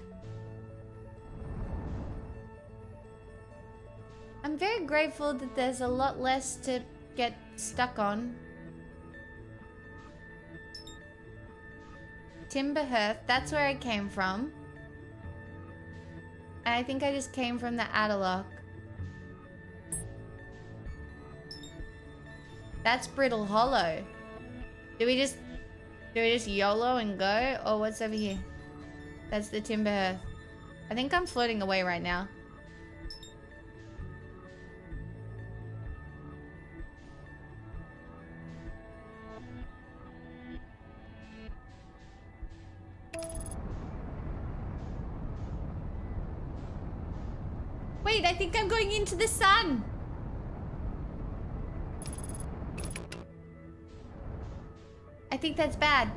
I'm very grateful that there's a lot less to get stuck on. Timberheath, that's where I came from. And I think I just came from the Adderlock. That's Brittle Hollow. Do we just YOLO and go? Or what's over here? That's the Timberheath. I think I'm floating away right now. Wait, I think I'm going into the sun. I think that's bad.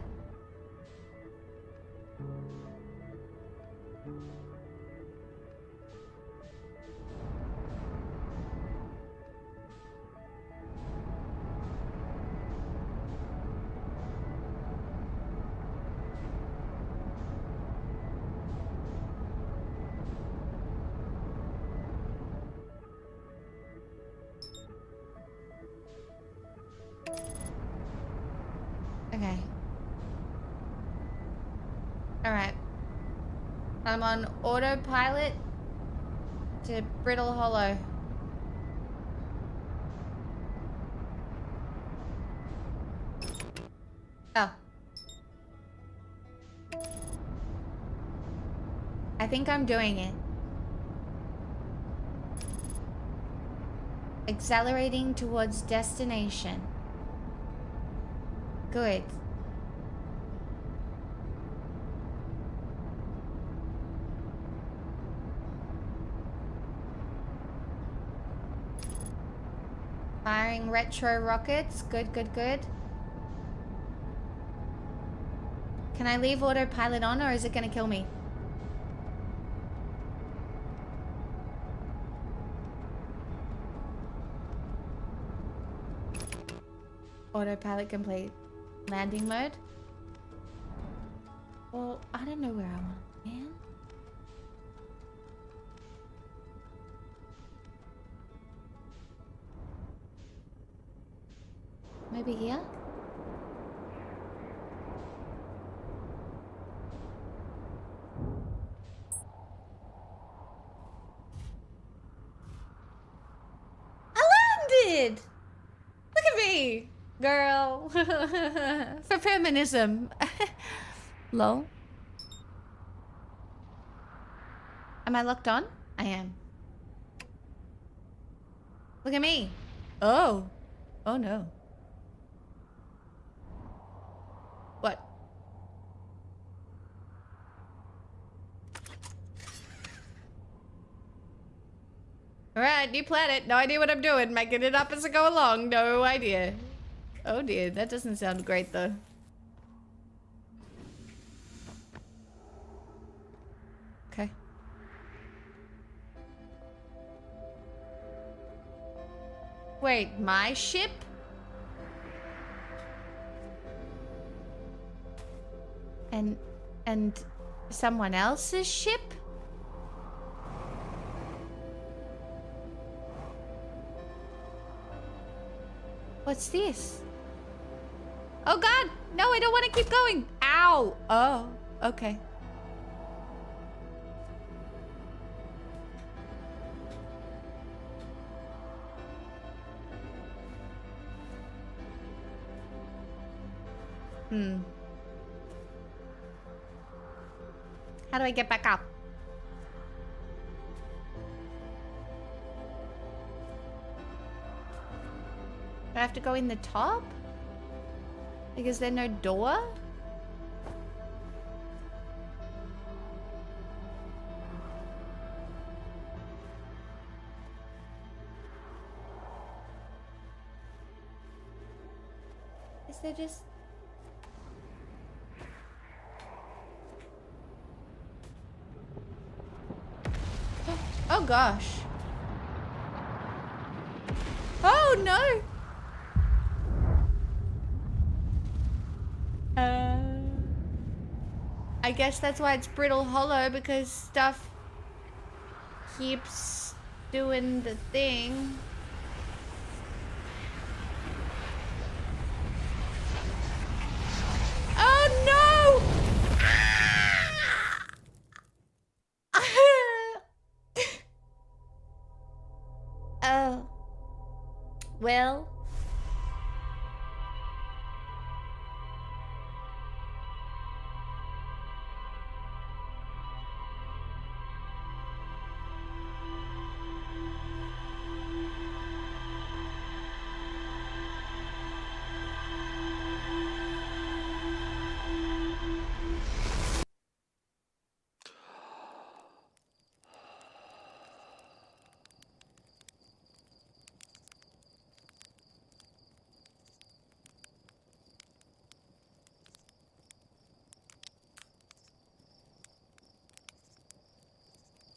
Okay. Alright. I'm on autopilot to Brittle Hollow. Oh. I think I'm doing it. Accelerating towards destination. Good. Firing retro rockets. Good, good, good. Can I leave autopilot on or is it gonna kill me? Autopilot complete. Landing mode. Well, I don't know where I want to land. Maybe here? did. Look at me, girl. For feminism. Lol. Am I locked on? I am. Look at me. Oh. Oh no. What? Alright, new planet. No idea what I'm doing. Making it up as I go along. No idea. Oh dear, that doesn't sound great though. Okay. Wait, my ship? And someone else's ship? What's this? Oh god! No, I don't want to keep going! Ow! Oh, okay. How do I get back up? Do I have to go in the top? Like, is there no door? Is there just... Oh gosh. Oh no! I guess that's why it's brittle hollow, because stuff keeps doing the thing. Oh no! Oh. Well.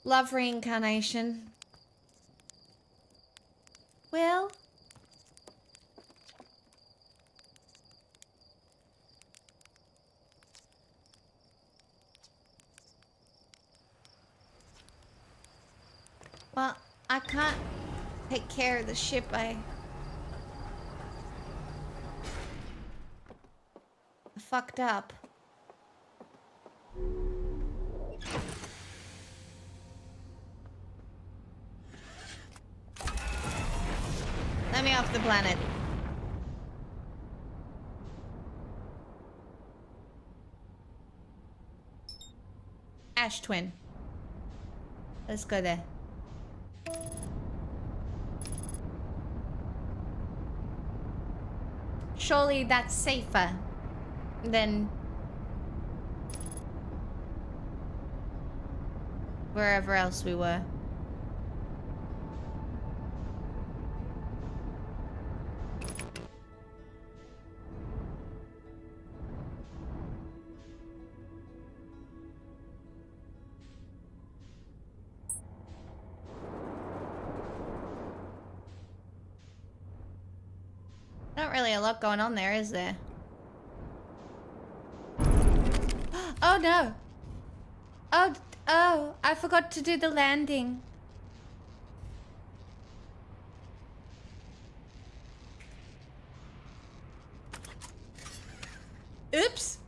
Love reincarnation. Well. Well, I can't take care of the ship. I fucked up. Let me off the planet. Ash Twin. Let's go there. Surely that's safer than wherever else we were. Not really a lot going on there, is there? Oh no! Oh, I forgot to do the landing. Oops!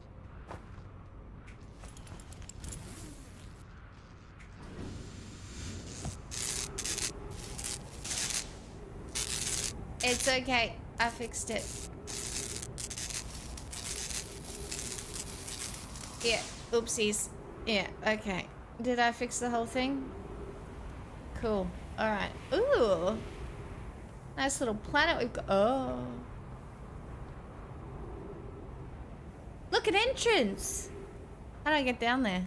It's okay. I fixed it. Yeah. Oopsies. Yeah, okay. Did I fix the whole thing? Cool. Alright. Ooh. Nice little planet we've got. Oh. Look, an entrance. How do I get down there?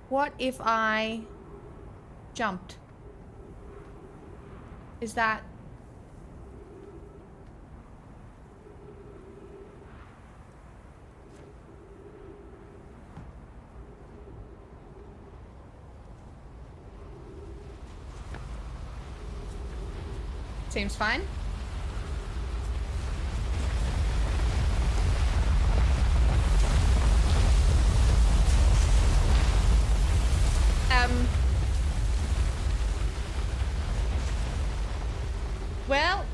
What if I jumped? Is that... Seems fine. Well,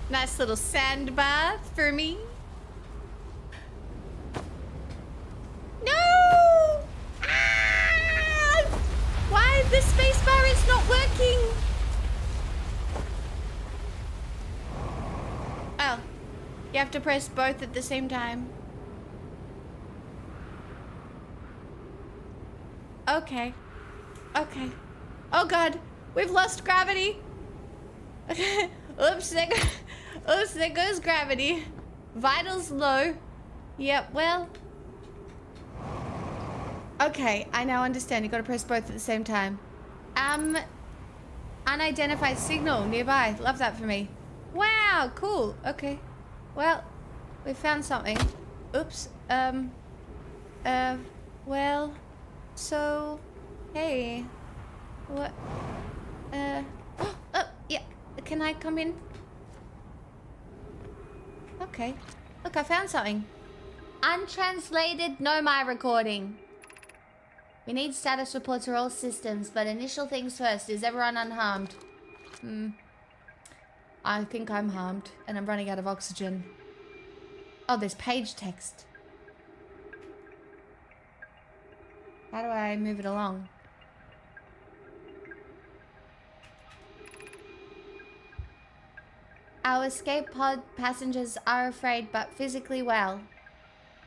nice little sand bath for me. No! Ah! Why the space bar is not working? Oh, you have to press both at the same time. Okay. Okay. Oh god, we've lost gravity. Oops, there goes gravity. Vitals low. Yep, well. Okay, I now understand. You gotta press both at the same time. Unidentified signal nearby. Love that for me. Wow, cool. Okay. Well, we found something. Oops. Well, so, hey. What? Oh, yeah. Can I come in? Okay. Look, I found something. Untranslated Nomai recording. We need status reports for all systems, but initial things first. Is everyone unharmed? I think I'm harmed, and I'm running out of oxygen. Oh, there's page text. How do I move it along? Our escape pod passengers are afraid, but physically well.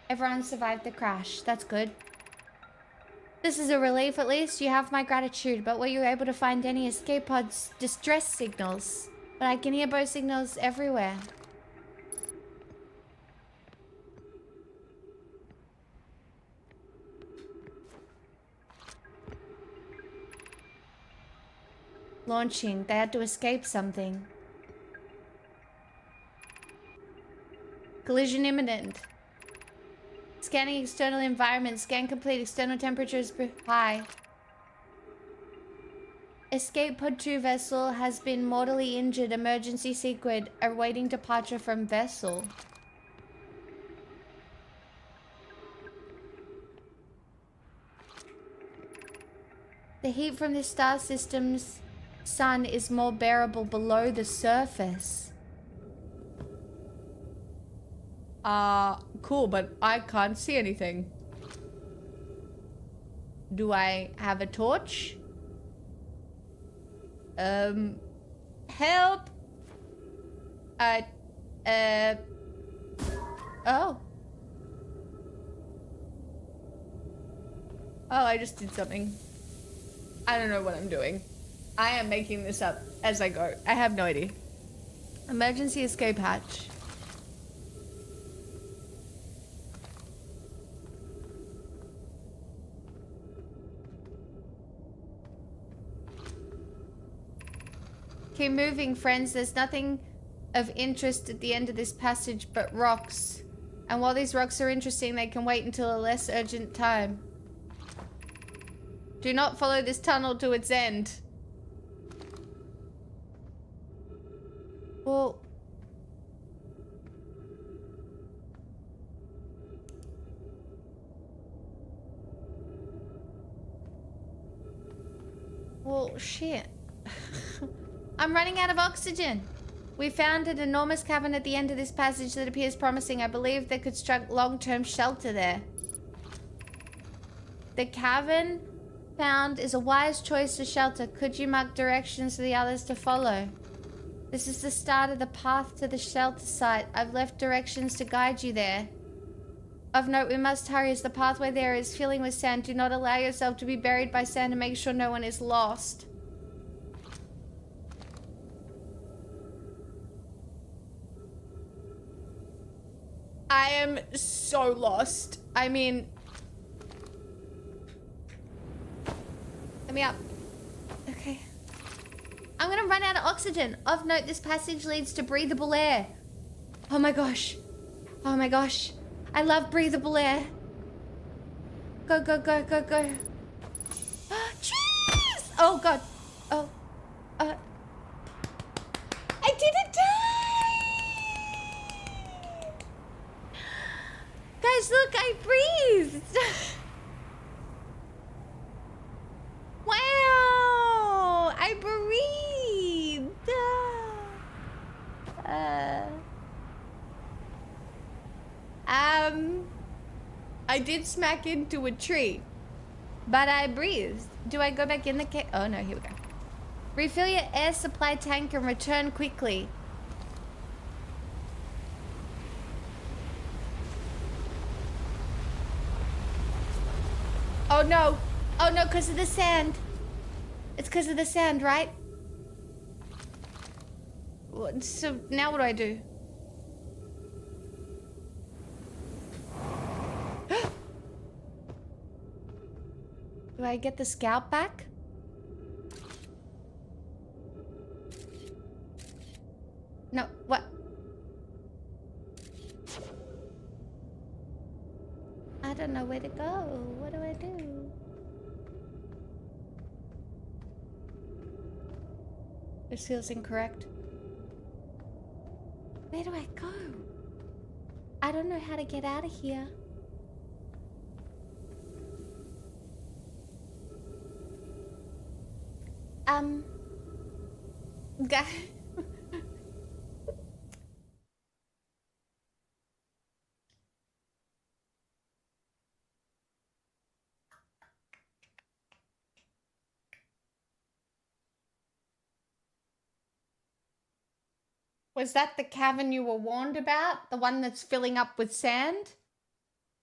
Everyone survived the crash. That's good. This is a relief, at least. You have my gratitude, but were you able to find any escape pods' distress signals? But I can hear both signals everywhere. Launching. They had to escape something. Collision imminent. Scanning external environment. Scan complete. External temperatures high. Escape Pod 2 vessel has been mortally injured. Emergency sequence. Awaiting departure from vessel. The heat from the star system's sun is more bearable below the surface. Cool, but I can't see anything. Do I have a torch? Help! Oh. Oh, I just did something. I don't know what I'm doing. I am making this up as I go. I have no idea. Emergency escape hatch. Keep moving, friends. There's nothing of interest at the end of this passage but rocks. And while these rocks are interesting, they can wait until a less urgent time. Do not follow this tunnel to its end. Well... Well, shit. I'm running out of oxygen. We found an enormous cavern at the end of this passage that appears promising. I believe they could construct long-term shelter there. The cavern found is a wise choice to shelter. Could you mark directions for the others to follow? This is the start of the path to the shelter site. I've left directions to guide you there. Of note, we must hurry as the pathway there is filling with sand. Do not allow yourself to be buried by sand and make sure no one is lost. I am so lost. I mean... Let me up. Okay. I'm gonna run out of oxygen. Of note, this passage leads to breathable air. Oh my gosh. Oh my gosh. I love breathable air. Go, go, go, go, go. Cheese! Oh god. Oh. I didn't die! Guys, look, I breathed! Wow! I breathed! I did smack into a tree, but I breathed. Do I go back in the cave? Oh no, here we go. Refill your air supply tank and return quickly. Oh no. Oh no, because of the sand. It's because of the sand, right? So now what do I do? Do I get the scalp back? No, what? I don't know where to go. What do I do? This feels incorrect. Where do I go? I don't know how to get out of here. Guy. Was that the cavern you were warned about? The one that's filling up with sand?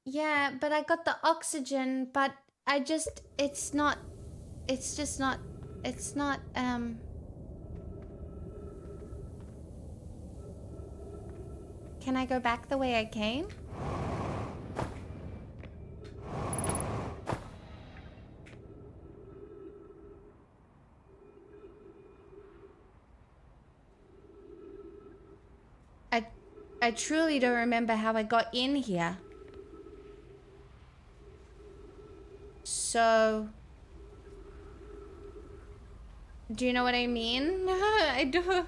Yeah, but I got the oxygen, but I just, it's not, Can I go back the way I came? I truly don't remember how I got in here. So... Do you know what I mean? I do...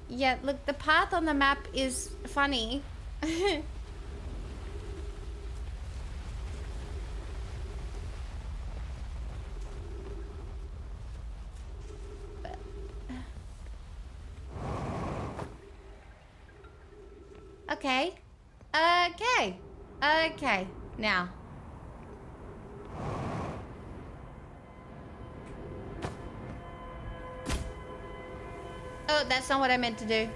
Yeah, look, the path on the map is funny. Okay. Okay, now. Oh, that's not what I meant to do.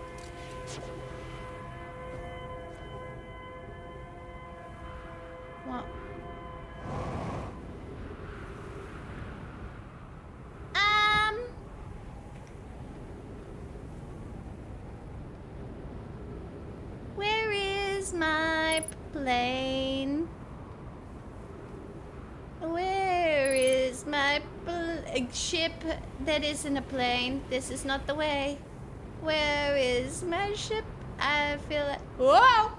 What? Where is my plane? Where is my ship that isn't a plane? This is not the way. Where is my ship? I feel it. Whoa!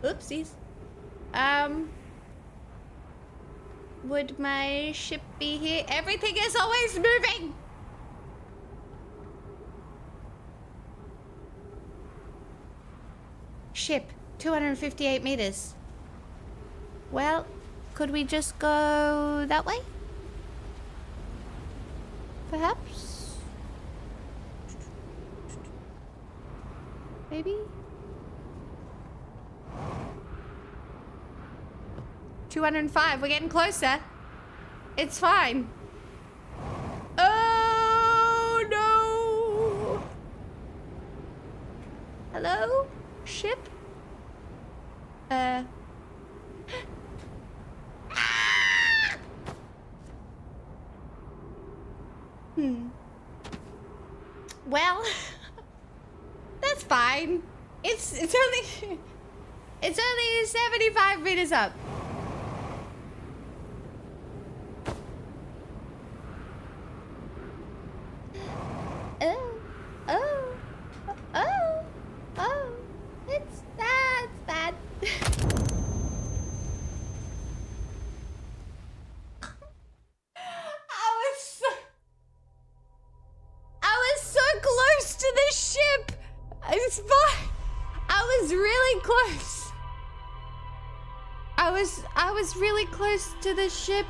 Oopsies. Would my ship be here? Everything is always moving! Ship, 258 meters. Well, could we just go that way? Perhaps? Maybe? 205, we're getting closer. It's fine. Oh no! Hello? Ship? Well, that's fine. It's only it's only 75 meters up. Oh, oh, oh, oh, it's bad. I was so close to the ship. It's fine. I was really close. I was really close to the ship.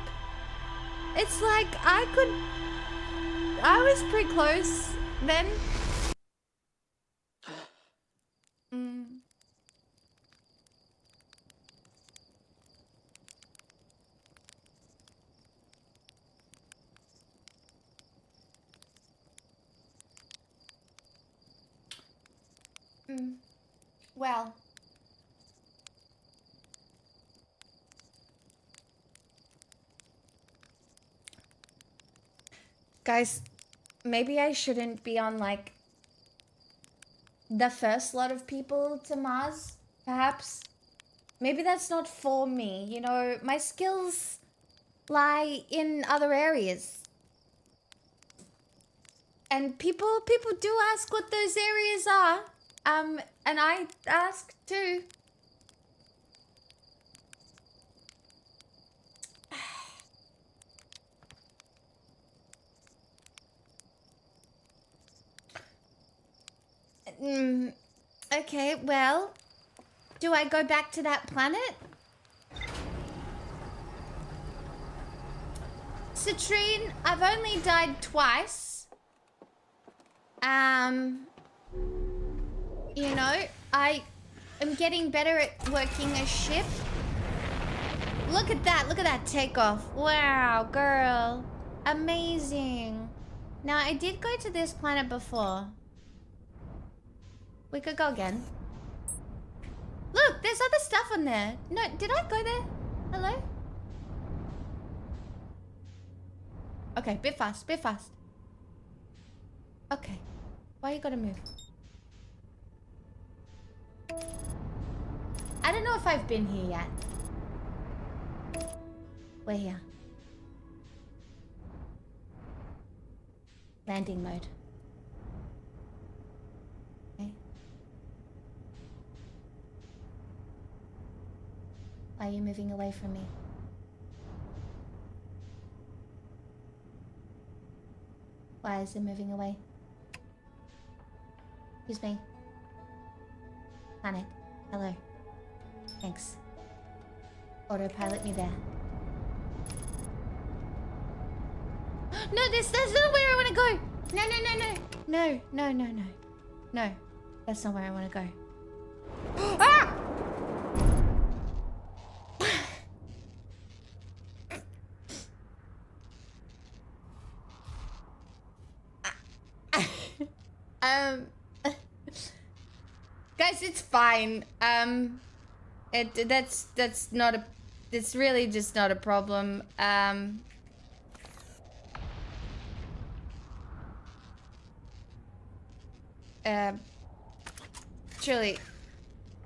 It's like I was pretty close then. Well. Guys, maybe I shouldn't be on, like, the first lot of people to Mars, perhaps. Maybe that's not for me, you know, my skills lie in other areas. And people do ask what those areas are. And I ask too. Okay, well, do I go back to that planet? Citrine, I've only died twice. You know, I am getting better at working a ship. Look at that takeoff. Wow, girl. Amazing. Now, I did go to this planet before. We could go again. Look, there's other stuff on there. No, did I go there? Hello? Okay, bit fast. Okay. Why you gotta move? I don't know if I've been here yet. We're here. Landing mode. Okay. Why are you moving away from me? Why is it moving away? Excuse me. Planet. Hello. Thanks. Autopilot me there. No, that's not where I want to go. No. No, that's not where I want to go. Ah! Guys, it's fine. That's not a. It's really just not a problem. Truly,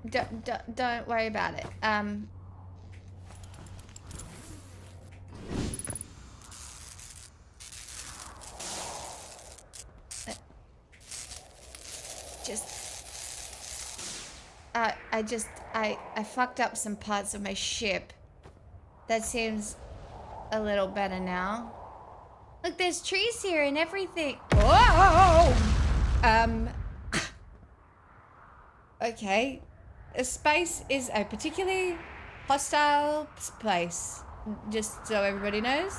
don't worry about it. I fucked up some parts of my ship. That seems a little better now. Look, there's trees here and everything. Whoa! Okay. Space is a particularly hostile place. Just so everybody knows.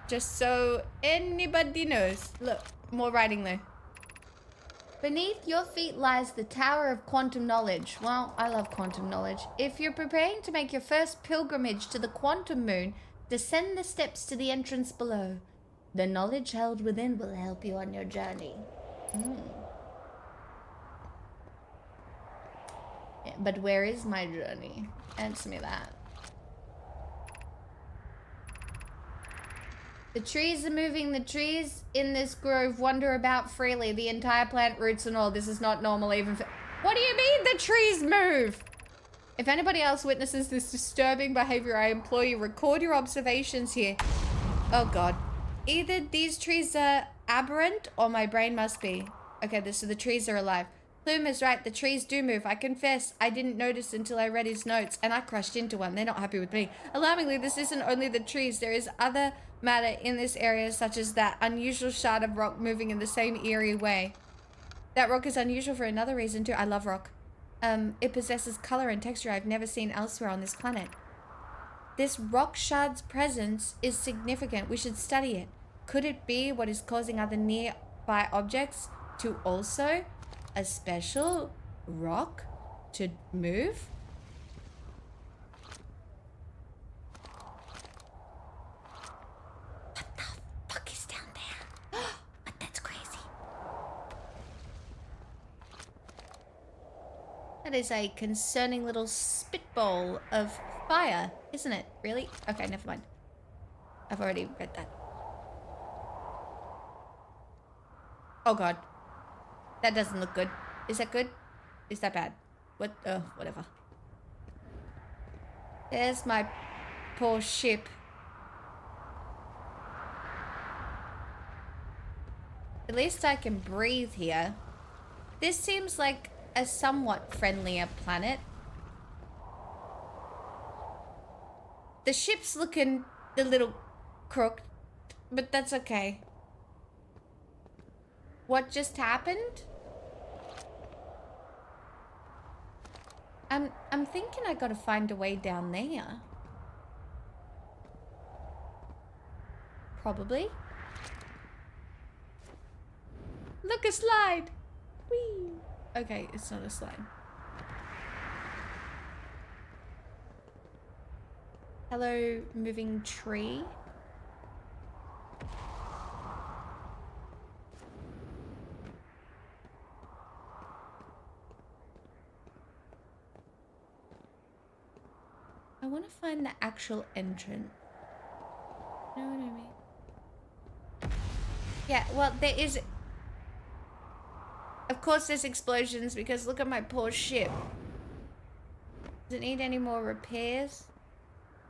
Just so anybody knows. Look, more writing though. Beneath your feet lies the Tower of Quantum Knowledge. Well, I love quantum knowledge. If you're preparing to make your first pilgrimage to the Quantum Moon, Descend the steps to the entrance below. The knowledge held within will help you on your journey. Yeah, but where is my journey? Answer me that. The trees are moving. The trees in this grove wander about freely. The entire plant, roots and all. This is not normal even for... What do you mean the trees move? If anybody else witnesses this disturbing behavior, I implore you, record your observations here. Oh god. Either these trees are aberrant or my brain must be. Okay, so the trees are alive. Plume is right, the trees do move. I confess, I didn't notice until I read his notes, and I crashed into one. They're not happy with me. Alarmingly, this isn't only the trees. There is other matter in this area, such as that unusual shard of rock moving in the same eerie way. That rock is unusual for another reason, too. I love rock. It possesses color and texture I've never seen elsewhere on this planet. This rock shard's presence is significant. We should study it. Could it be what is causing other nearby objects to also a special rock to move? What the fuck is down there? But that's crazy. That is a concerning little spitball of fire, isn't it? Really? Okay, never mind. I've already read that. Oh god. That doesn't look good. Is that good? Is that bad? What? Whatever. There's my poor ship. At least I can breathe here. This seems like a somewhat friendlier planet. The ship's looking a little crooked, but that's okay. What just happened? I'm thinking I gotta find a way down there. Probably. Look, a slide! Whee! Okay, it's not a slide. Hello, moving tree. I want to find the actual entrance. You know what I mean? Yeah, well, there is... Of course there's explosions because look at my poor ship. Does it need any more repairs?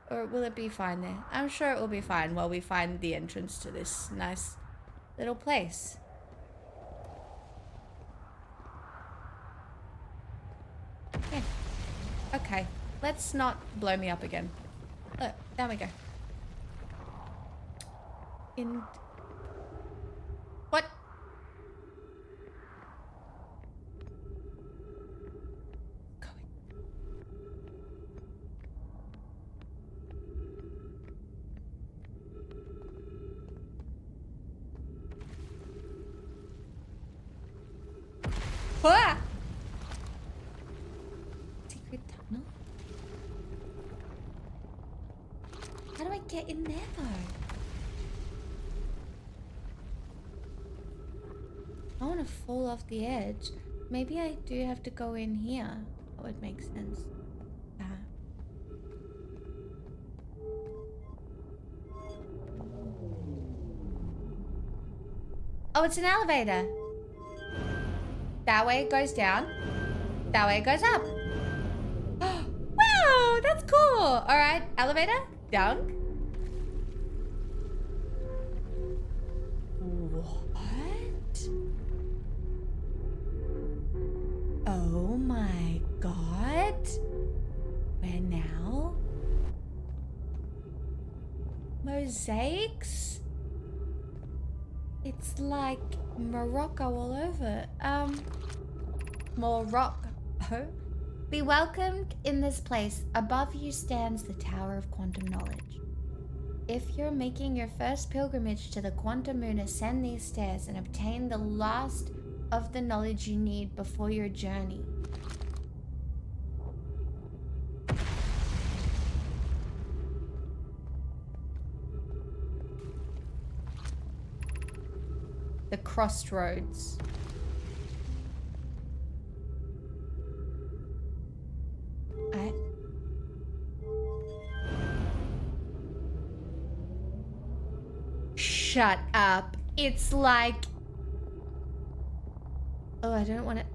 Or will it be fine there? I'm sure it will be fine while we find the entrance to this nice little place. Yeah. Okay. Let's not blow me up again. Look, there we go. What? Ah! Secret tunnel? How do I get in there though? I want to fall off the edge. Maybe I do have to go in here. That would make sense. Oh, it's an elevator. That way it goes down. That way it goes up. Wow, that's cool. All right, elevator, down. What? Oh my god. Where now? Mosaics? It's like Morocco all over. Morocco. Be welcomed in this place. Above you stands the Tower of Quantum Knowledge. If you're making your first pilgrimage to the Quantum Moon, ascend these stairs and obtain the last of the knowledge you need before your journey. The crossroads. Shut up. It's like... Oh, I don't want to...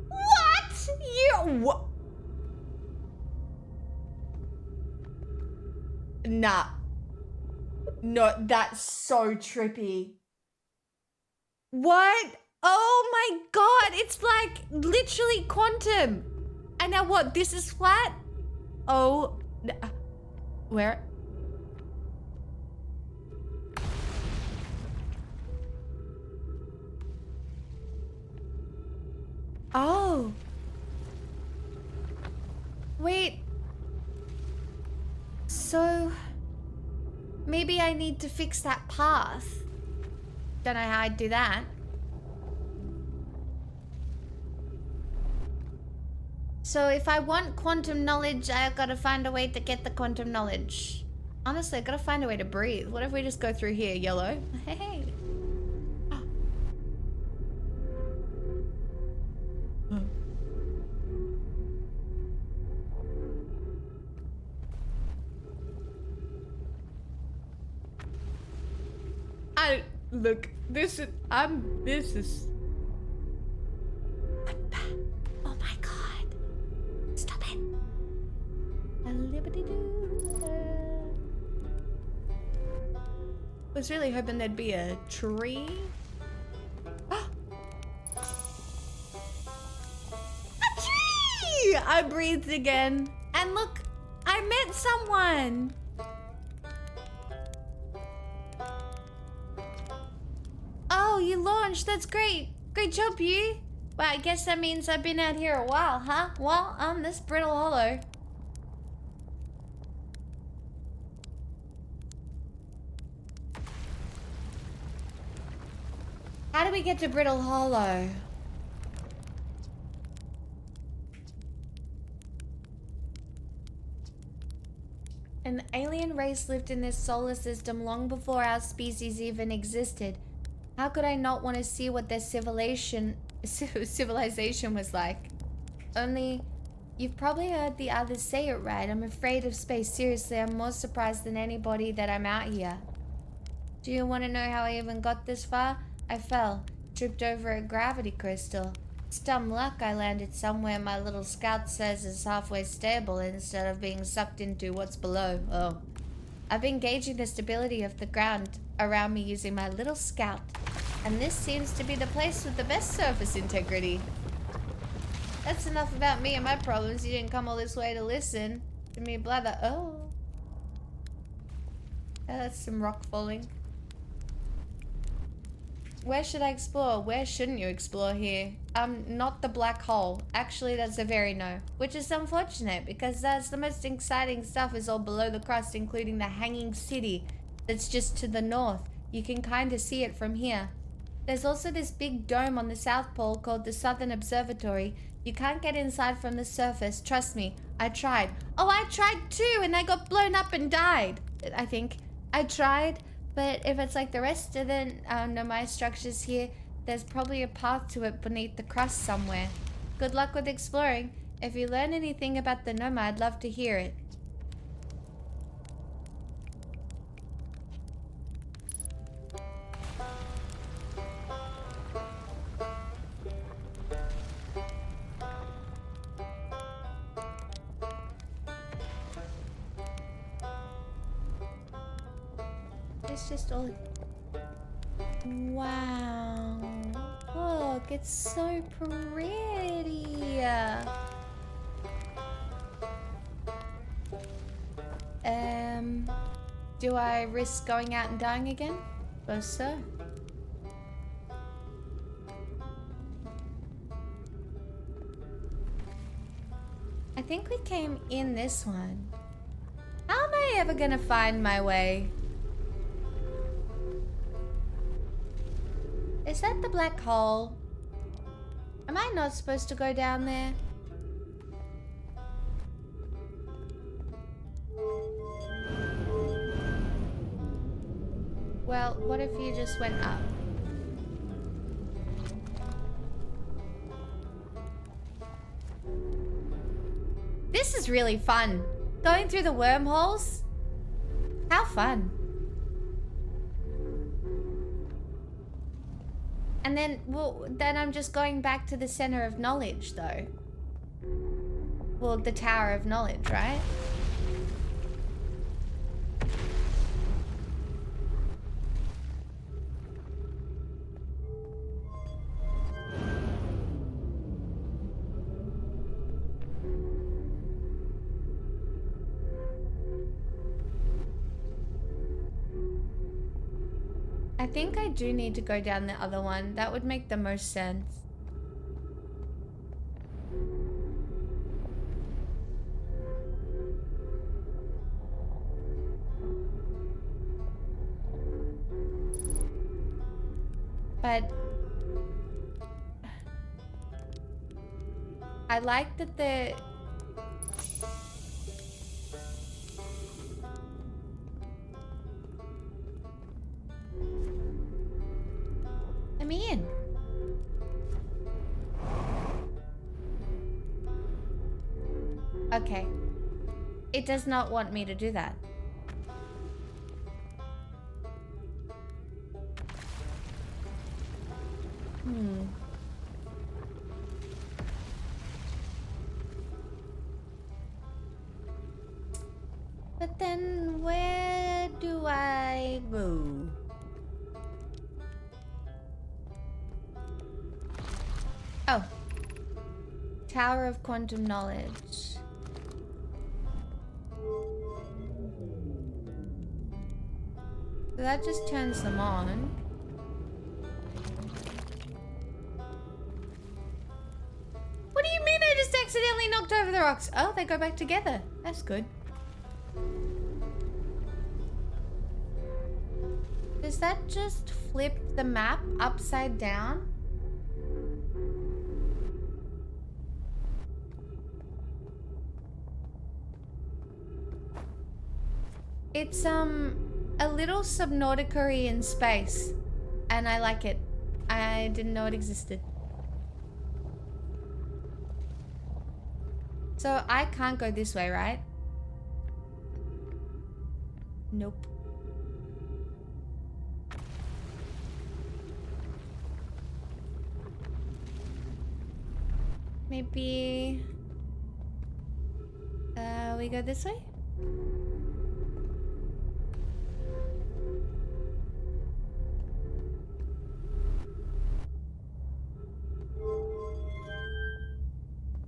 What? You... What? Nah. No, that's so trippy. What? Oh my god, it's like literally quantum. And now what? This is flat? Oh, where? Oh. Wait. So, maybe I need to fix that path. Don't know how I'd do that. So if I want quantum knowledge, I've got to find a way to get the quantum knowledge. Honestly, I've got to find a way to breathe. What if we just go through here, yellow? Hey. Look, this is, oh my god. Stop it. Was really hoping there'd be a tree. A tree! I breathed again. And look, I met someone. Oh, you launched. That's great. Great job, you. Well, I guess that means I've been out here a while, huh? Well, I'm this Brittle Hollow. How do we get to Brittle Hollow? An alien race lived in this solar system long before our species even existed. How could I not want to see what their civilization was like? Only, you've probably heard the others say it right. I'm afraid of space. Seriously, I'm more surprised than anybody that I'm out here. Do you want to know how I even got this far? I fell, tripped over a gravity crystal. It's dumb luck I landed somewhere my little scout says is halfway stable instead of being sucked into what's below. Oh. I've been gauging the stability of the ground around me using my little scout. And this seems to be the place with the best surface integrity. That's enough about me and my problems. You didn't come all this way to listen to me blather. Oh. That's some rock falling. Where should I explore? Where shouldn't you explore here? Not the black hole. Actually, that's a very no. Which is unfortunate, because that's the most exciting stuff is all below the crust, including the hanging city that's just to the north. You can kind of see it from here. There's also this big dome on the South Pole called the Southern Observatory. You can't get inside from the surface. Trust me, I tried. Oh, I tried too, and I got blown up and died. I think. I tried, but if it's like the rest of the Nomai structures here, there's probably a path to it beneath the crust somewhere. Good luck with exploring. If you learn anything about the Nomai, I'd love to hear it. It's just all... Wow. Look, it's so pretty. Do I risk going out and dying again? Suppose so. I think we came in this one. How am I ever gonna find my way? Is that the black hole? Am I not supposed to go down there? Well, what if you just went up? This is really fun. Going through the wormholes. How fun. And then, well, then I'm just going back to the center of knowledge, though. Well, the Tower of Knowledge, right? I think I do need to go down the other one. That would make the most sense. But I like that the I'm in. Okay. It does not want me to do that. But then where do I go? Oh. Tower of Quantum Knowledge. So that just turns them on. What do you mean I just accidentally knocked over the rocks? Oh, they go back together. That's good. Does that just flip the map upside down? It's a little Subnautica-y in space, and I like it. I didn't know it existed. So I can't go this way, right? Nope. Maybe we go this way?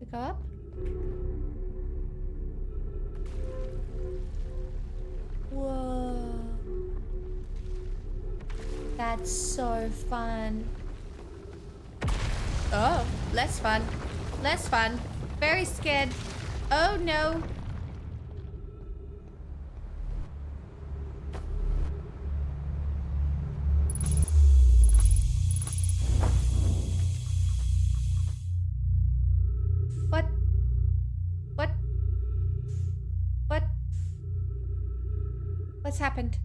We go up? Whoa. That's so fun. Oh, less fun. Less fun. Very scared. Oh no. What? What? What? What's happened?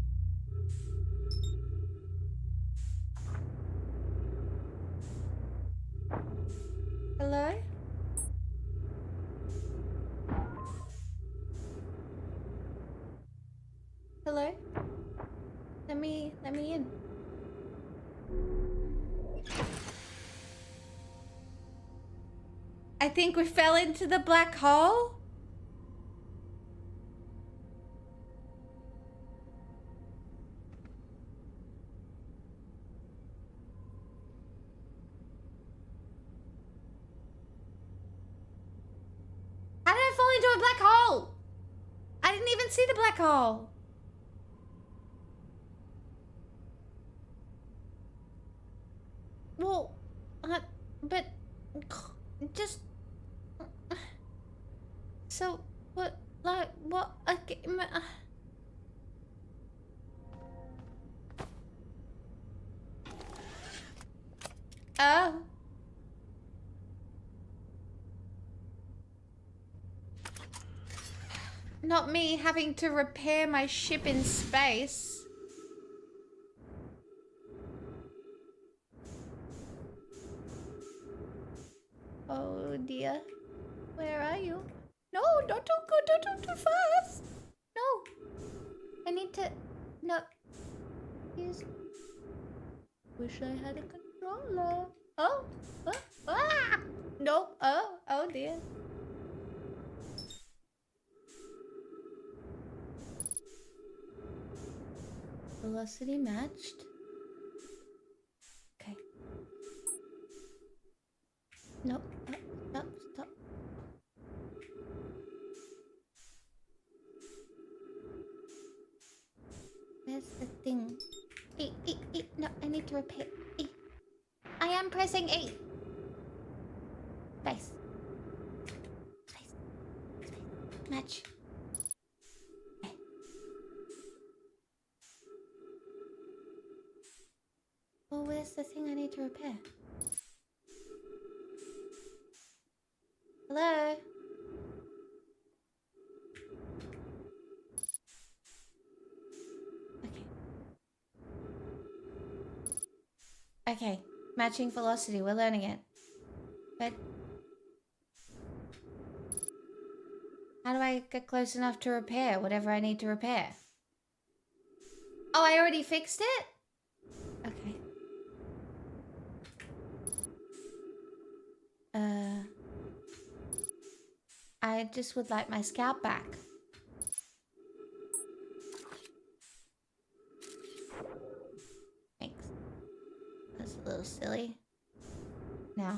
Hello? Hello? Let me in. I think we fell into the black hole. How did I fall into a black hole? I didn't even see the black hole. Well, but just so what? Like what? Okay, oh. Not me having to repair my ship in space. Where are you? No, don't go, don't too fast. No. I need to, no. Use. Wish I had a controller. Oh, ah! Nope, oh dear. Velocity matched. Okay. Nope. Stop. Where's the thing? E. No, I need to repair. E. I am pressing E. Space. Match. Okay. Well, where's the thing I need to repair? Hello? Okay, matching velocity, we're learning it. But how do I get close enough to repair whatever I need to repair? Oh, I already fixed it? Okay. I just would like my scalp back. Thanks. That's a little silly. Now,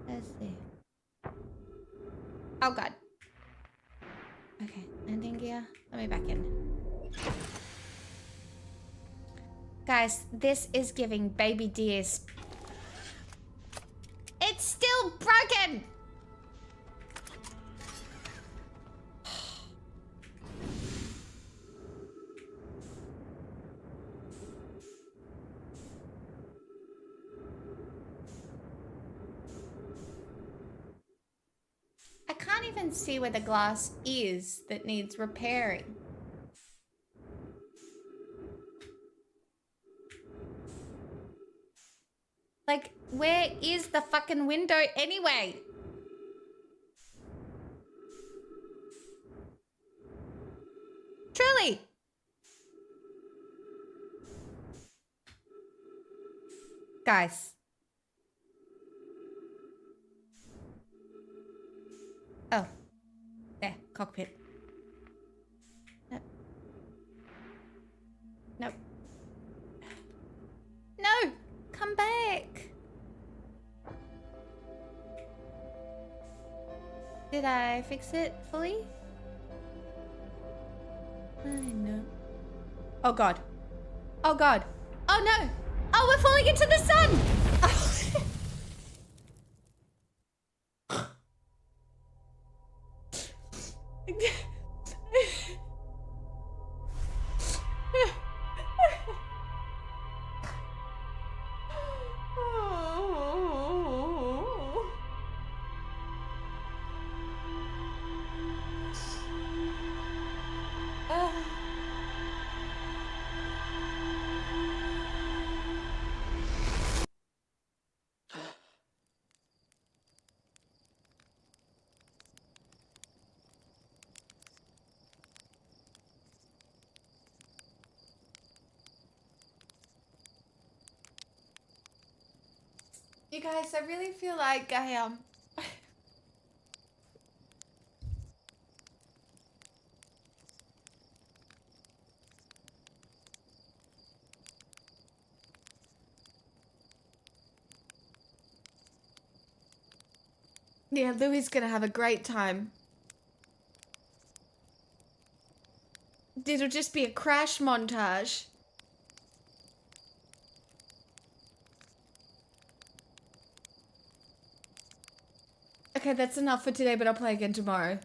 let's see. Oh god. Okay, landing gear. Let me back in. Guys, this is giving baby deers. It's still broken! I can't even see where the glass is that needs repairing. Like, where is the fucking window anyway? Truly. Guys. Oh. There, cockpit. No. No. No! Come back! Did I fix it fully? I know. Oh god. Oh god. Oh no! Oh, we're falling into the sun! You guys, I really feel like I Yeah, Louis is gonna have a great time. It'll just be a crash montage. Okay, that's enough for today, but I'll play again tomorrow.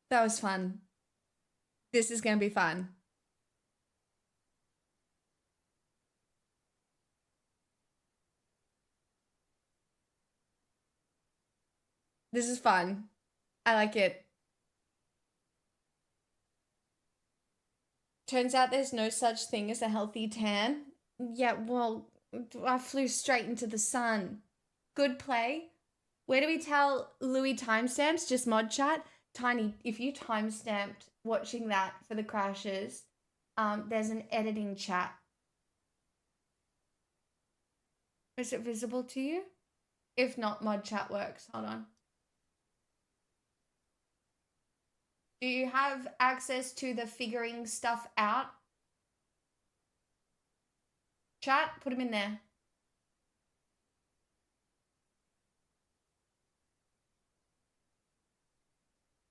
That was fun. This is gonna be fun. This is fun. I like it. Turns out there's no such thing as a healthy tan. Yeah, well, I flew straight into the sun. Good play. Where do we tell Louis timestamps? Just mod chat. Tiny, if you timestamped watching that for the crashes, there's an editing chat. Is it visible to you? If not, mod chat works. Hold on. Do you have access to the figuring stuff out? Chat, put them in there.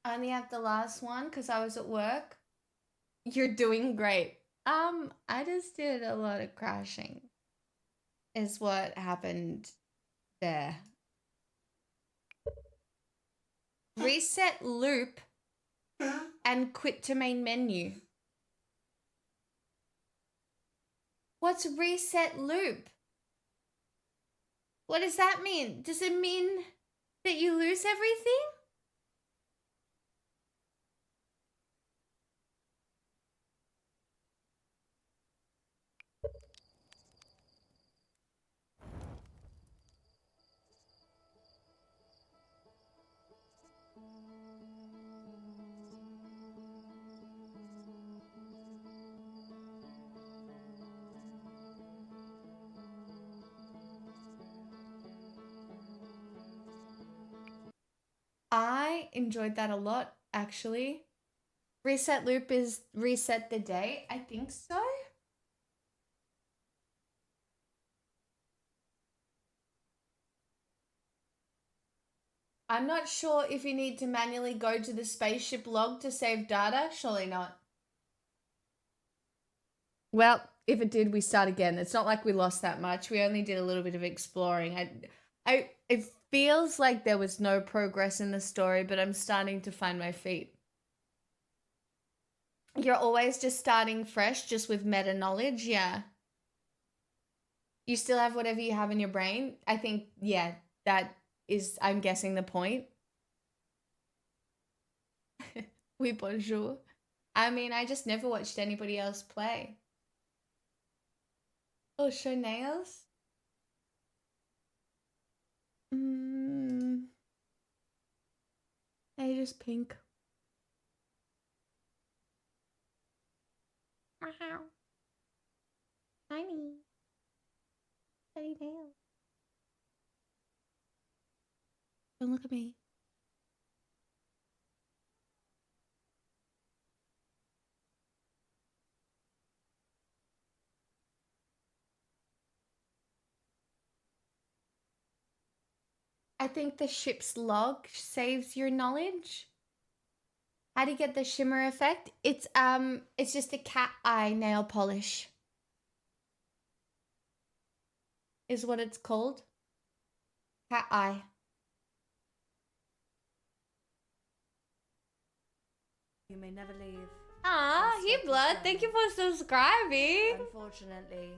I only have the last one because I was at work. You're doing great. I just did a lot of crashing. Is what happened there. Reset loop and quit to main menu. What's reset loop? What does that mean? Does it mean that you lose everything? I enjoyed that a lot, actually. Reset loop is reset the day. I think so. I'm not sure if you need to manually go to the spaceship log to save data. Surely not. Well, if it did, we start again. It's not like we lost that much. We only did a little bit of exploring. It feels like there was no progress in the story, but I'm starting to find my feet. You're always just starting fresh, just with meta knowledge, yeah. You still have whatever you have in your brain. I think, yeah, that is, I'm guessing, the point. Oui, bonjour. I mean, I just never watched anybody else play. Oh, show nails? They just pink. Wow. Tiny. Tiny nails. Don't look at me. I think the ship's log saves your knowledge. How do you get the shimmer effect? It's just a cat eye nail polish. Is what it's called. Cat eye. You may never leave. Ah, Yes, here thank you, blood. Sam. Thank you for subscribing. Unfortunately,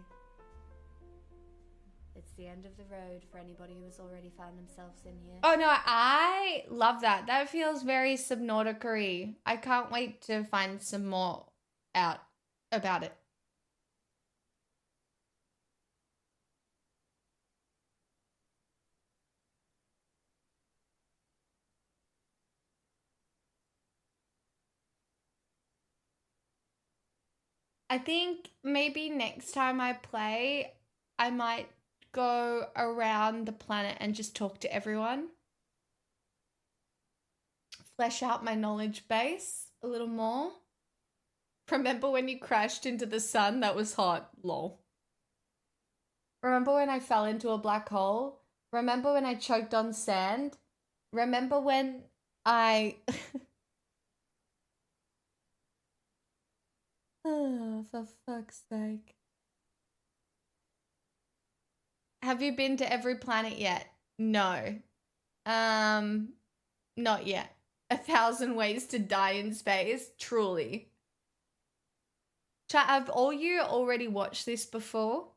it's the end of the road for anybody who has already found themselves in here. Oh no, I love that. That feels very Subnautica-y. I can't wait to find some more out about it. I think maybe next time I play, I might go around the planet and just talk to everyone. Flesh out my knowledge base a little more. Remember when you crashed into the sun? That was hot. Lol. Remember when I fell into a black hole? Remember when I choked on sand? Remember when I... Oh, for fuck's sake. Have you been to every planet yet? No. Not yet. 1,000 ways to die in space? Truly. Chat, have all you already watched this before?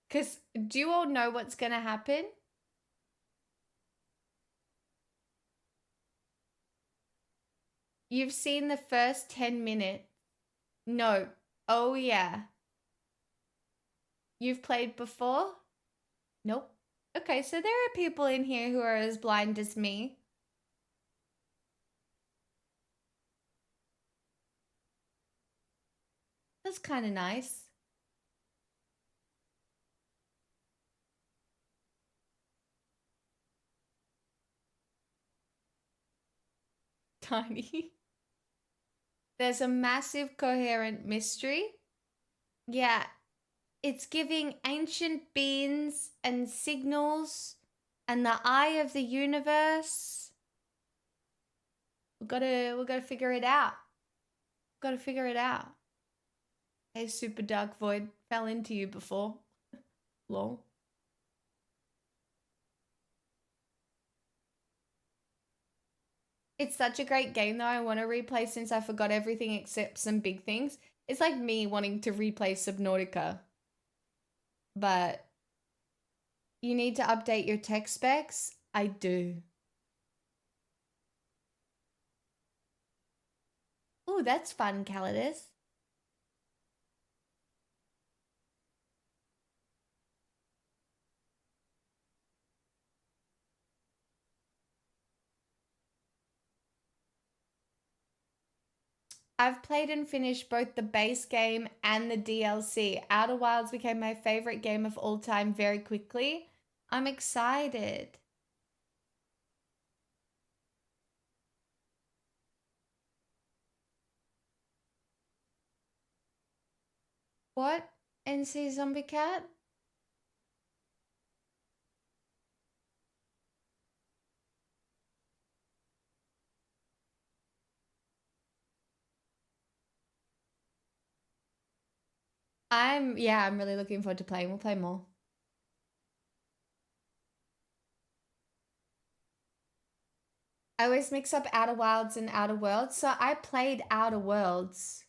Because do you all know what's going to happen? You've seen the first 10 minutes. No. Oh, yeah. You've played before? Nope. Okay, so there are people in here who are as blind as me. That's kind of nice. Tiny. There's a massive coherent mystery. Yeah, it's giving ancient beings and signals and the eye of the universe. We gotta figure it out. Gotta figure it out. Hey, Super Dark Void, fell into you before. Lol. It's such a great game though. I want to replay since I forgot everything except some big things. It's like me wanting to replay Subnautica. But you need to update your tech specs? I do. Ooh, that's fun, Calidus. I've played and finished both the base game and the DLC. Outer Wilds became my favorite game of all time very quickly. I'm excited. What? NC Zombie Cat? I'm really looking forward to playing. We'll play more. I always mix up Outer Wilds and Outer Worlds. So I played Outer Worlds.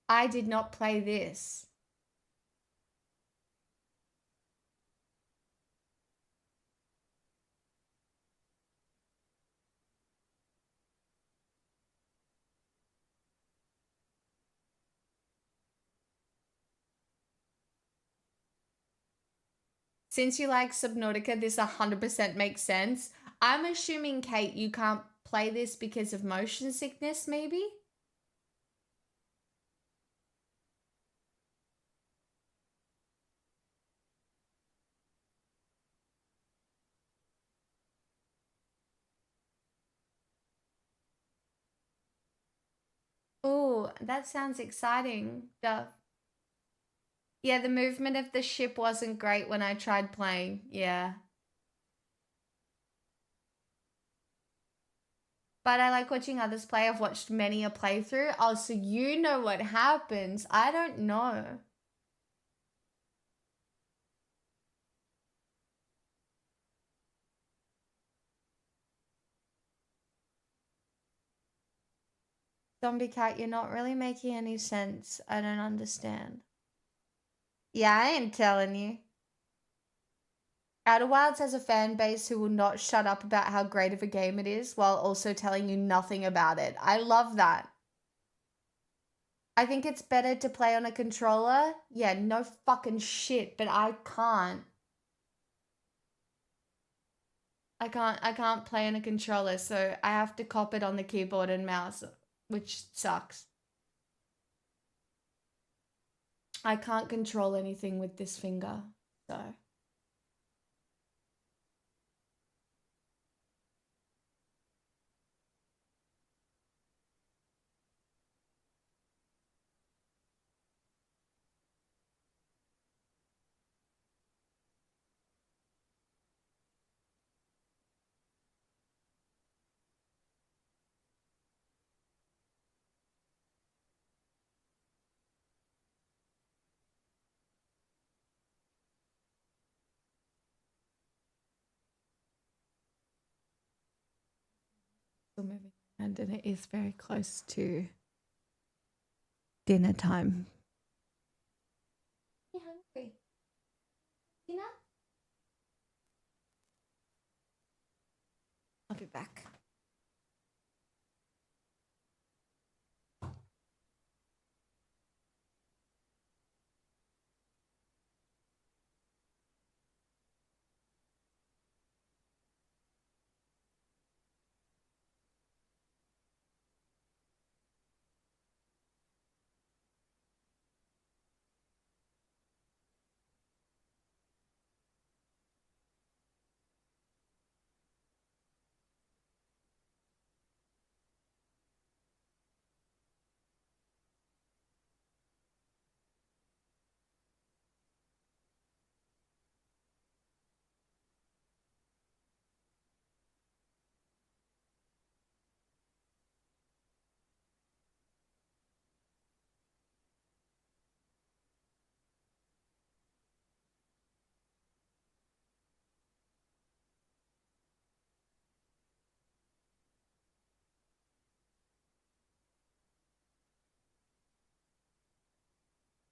I did not play this. Since you like Subnautica, this 100% makes sense. I'm assuming, Kate, you can't play this because of motion sickness, maybe? Oh, that sounds exciting. Duh. Yeah, the movement of the ship wasn't great when I tried playing. Yeah. But I like watching others play. I've watched many a playthrough. Oh, so you know what happens. I don't know. Zombie Cat, you're not really making any sense. I don't understand. Yeah, I ain't telling you. Outer Wilds has a fan base who will not shut up about how great of a game it is while also telling you nothing about it. I love that. I think it's better to play on a controller. Yeah, no fucking shit, but I can't. I can't play on a controller, so I have to cop it on the keyboard and mouse, which sucks. I can't control anything with this finger, so. Still moving around, and it is very close to dinner time. You hungry? Dinner? I'll be back.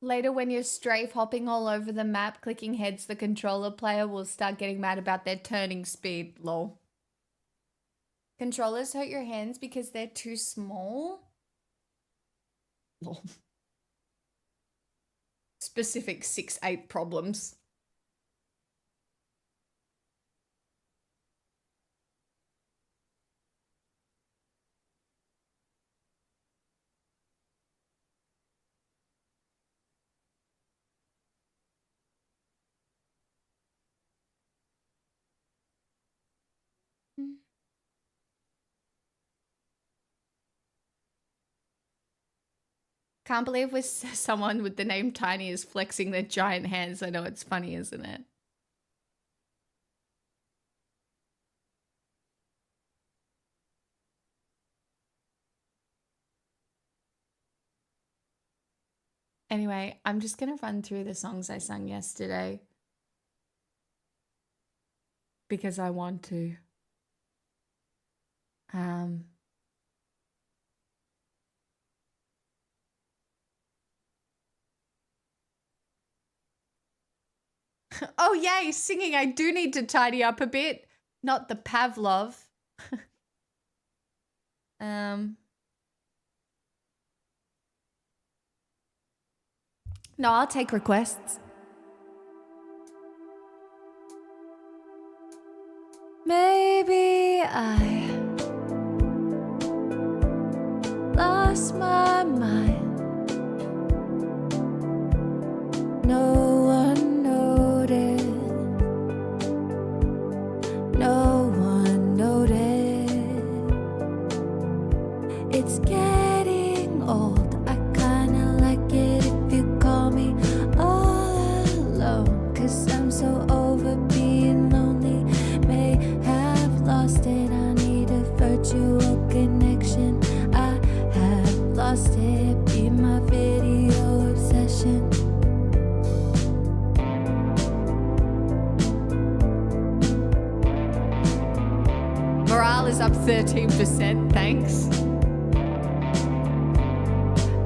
Later, when you're strafe hopping all over the map, clicking heads, the controller player will start getting mad about their turning speed. Lol. Controllers hurt your hands because they're too small? Lol. Specific 6'8" problems. Can't believe with someone with the name Tiny is flexing their giant hands. I know it's funny, isn't it? Anyway, I'm just going to run through the songs I sang yesterday because I want to. Oh, yay, singing. I do need to tidy up a bit. Not the Pavlov. No, I'll take requests. Maybe I lost my mind. No one noticed. No one noticed. It's getting old. I kinda like it if you call me all alone. 'Cause I'm so over being lonely. May have lost it. I need a virtual connection. I have lost it. Be my video obsession. Morale is up 13%, thanks.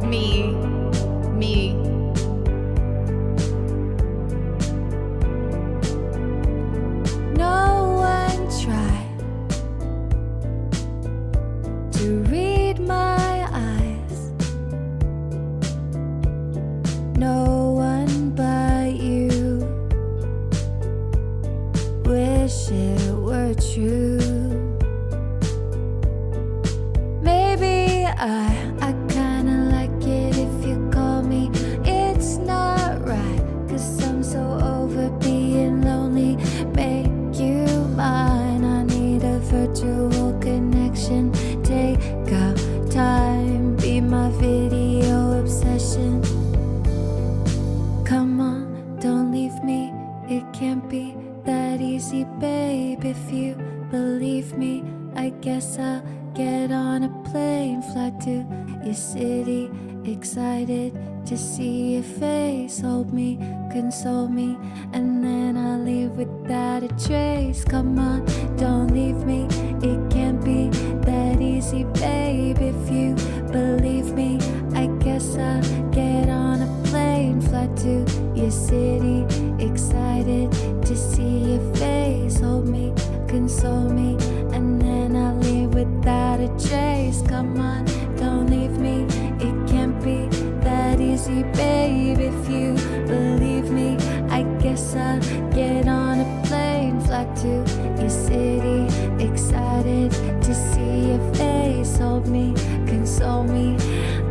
Me. No one tried to read my eyes. No one but you. Wish it were true. Maybe I kinda like it if you call me. It's not right, 'cause I'm so over being lonely. Make you mine. I need a virtual connection. Take out time, be my video obsession. Come on, don't leave me. It can't be that easy, babe. If you believe me, I guess I'll get on a plane, fly to your city, excited to see your face. Hold me, console me, and then I'll leave without a trace. Come on, don't leave me. It can't be that easy, babe. If you believe me, I guess I'll get on a plane, fly to your city, excited to see your face. Hold me, console me, and then I'll leave without a trace. Come on, don't leave me. It can't be that easy, babe. If you believe me, I guess I'll get on a plane, fly to your city, excited to see your face. Hold me, console me,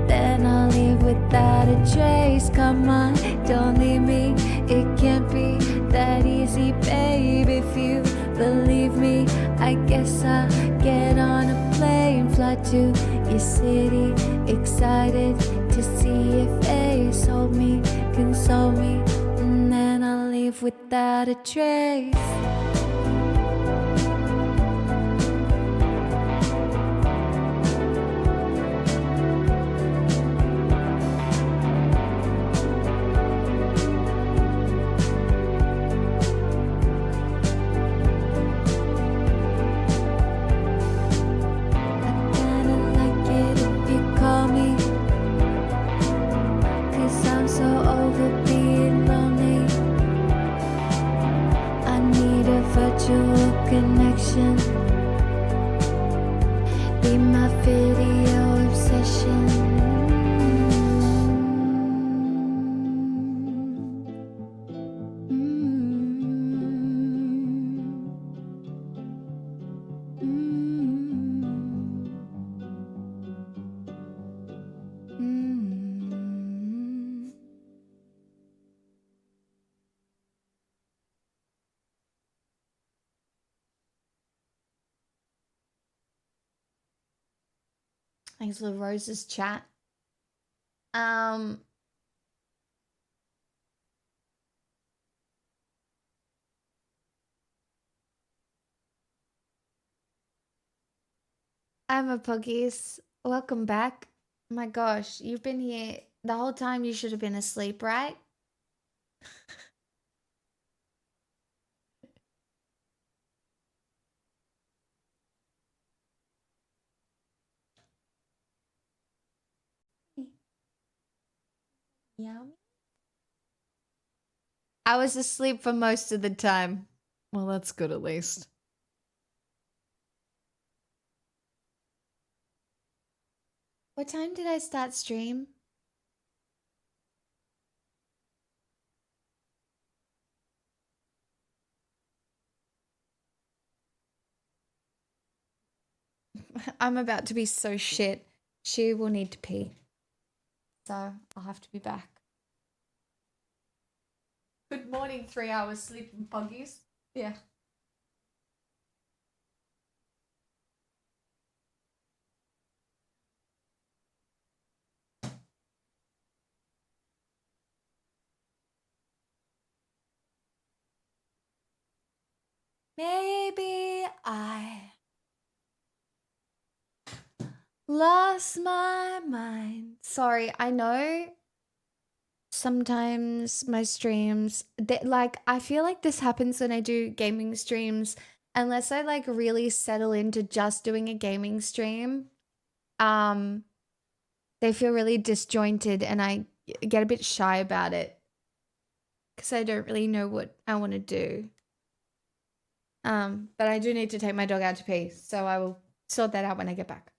then I'll leave without a trace. Come on, don't leave me. It can't be that easy, babe. If you believe me, I guess I'll get on a plane, fly to your city, excited to see your face. Hold me, console me, and then I'll leave without a trace. So be my video obsession. Thanks for Rose's chat. I'm a Puggies. Welcome back. My gosh, you've been here the whole time. You should have been asleep, right? Yeah. I was asleep for most of the time. Well, that's good at least. What time did I start stream? I'm about to be so shit. She will need to pee. So I'll have to be back. Good morning, 3 hours sleeping Puggies. Yeah. Maybe I lost my mind. Sorry, I know sometimes my streams, like, I feel like this happens when I do gaming streams. Unless I like really settle into just doing a gaming stream, they feel really disjointed and I get a bit shy about it because I don't really know what I want to do. But I do need to take my dog out to pee, so I will sort that out when I get back.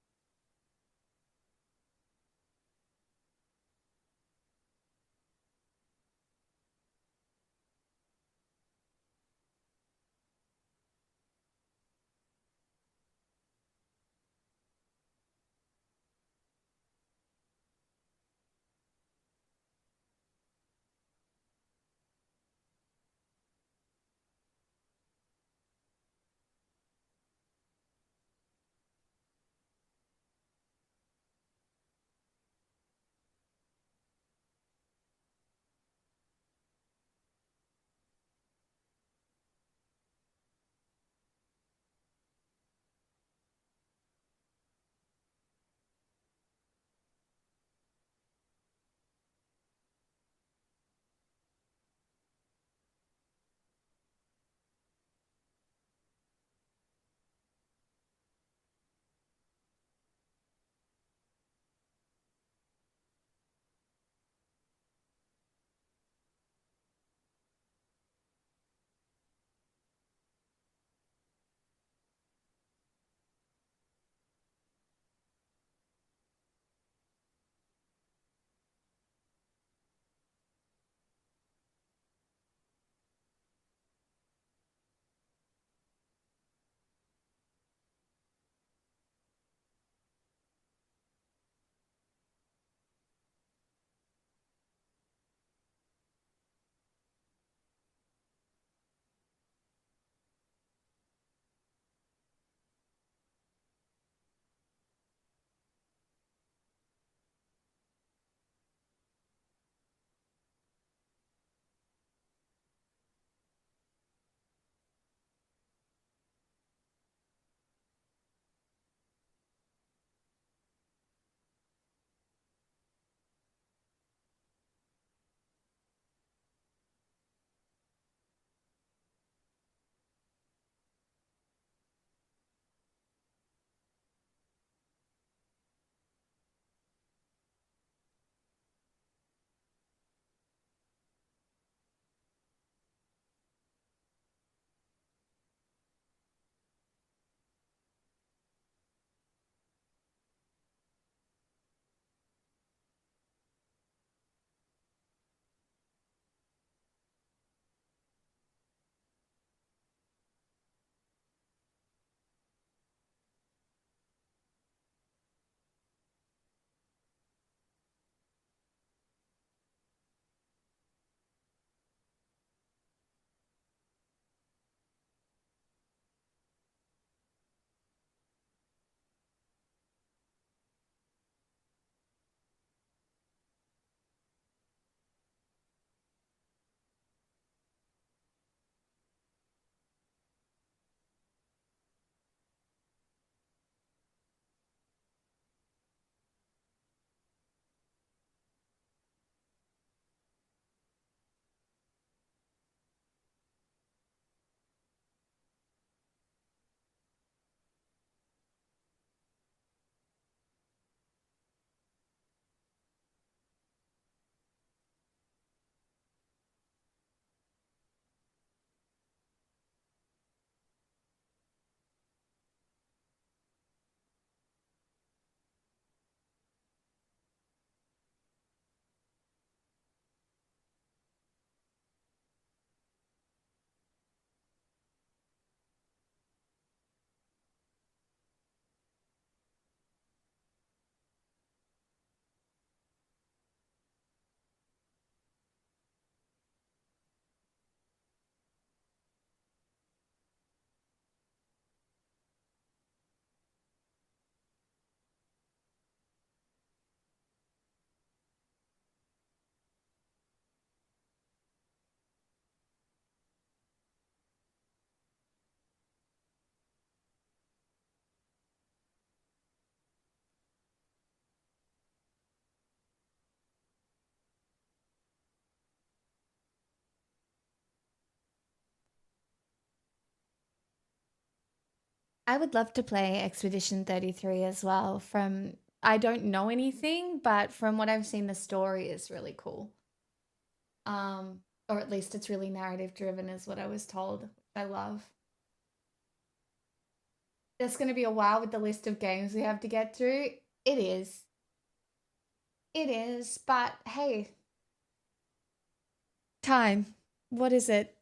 I would love to play Expedition 33 as well. I don't know anything, but from what I've seen, the story is really cool. Or at least it's really narrative driven, is what I was told, which I love. It's going to be a while with the list of games we have to get through. It is. It is, but hey. Time. What is it?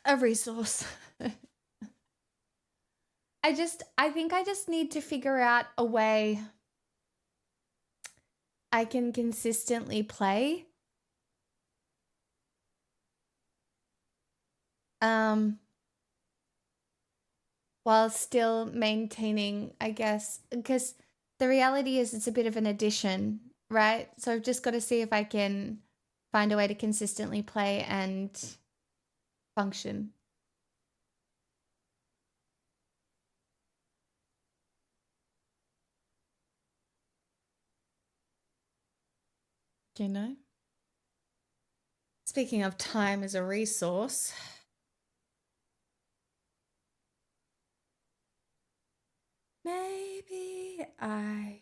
A resource. I think I just need to figure out a way I can consistently play. While still maintaining, I guess, because the reality is it's a bit of an addition, right? So I've just got to see if I can find a way to consistently play and function. You know? Speaking of time as a resource, maybe I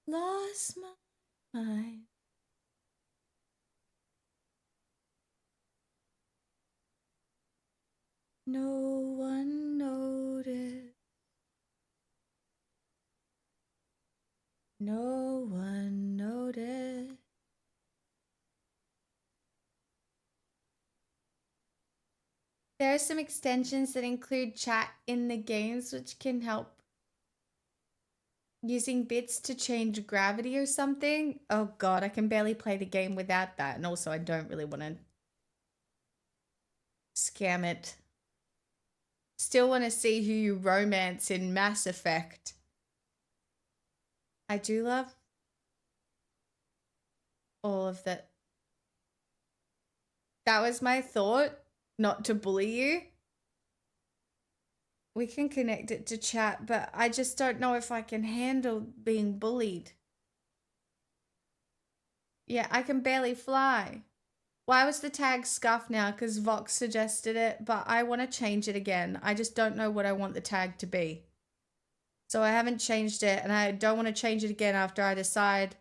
lost my mind. No one noticed. No one noticed. There are some extensions that include chat in the games, which can help using bits to change gravity or something. Oh god, I can barely play the game without that. And also I don't really want to scam it. Still want to see who you romance in Mass Effect. I do love all of that. That was my thought, not to bully you. We can connect it to chat, but I just don't know if I can handle being bullied. Yeah, I can barely fly. Why was the tag scuffed now? Because Vox suggested it, but I want to change it again. I just don't know what I want the tag to be. So I haven't changed it, and I don't want to change it again after I decide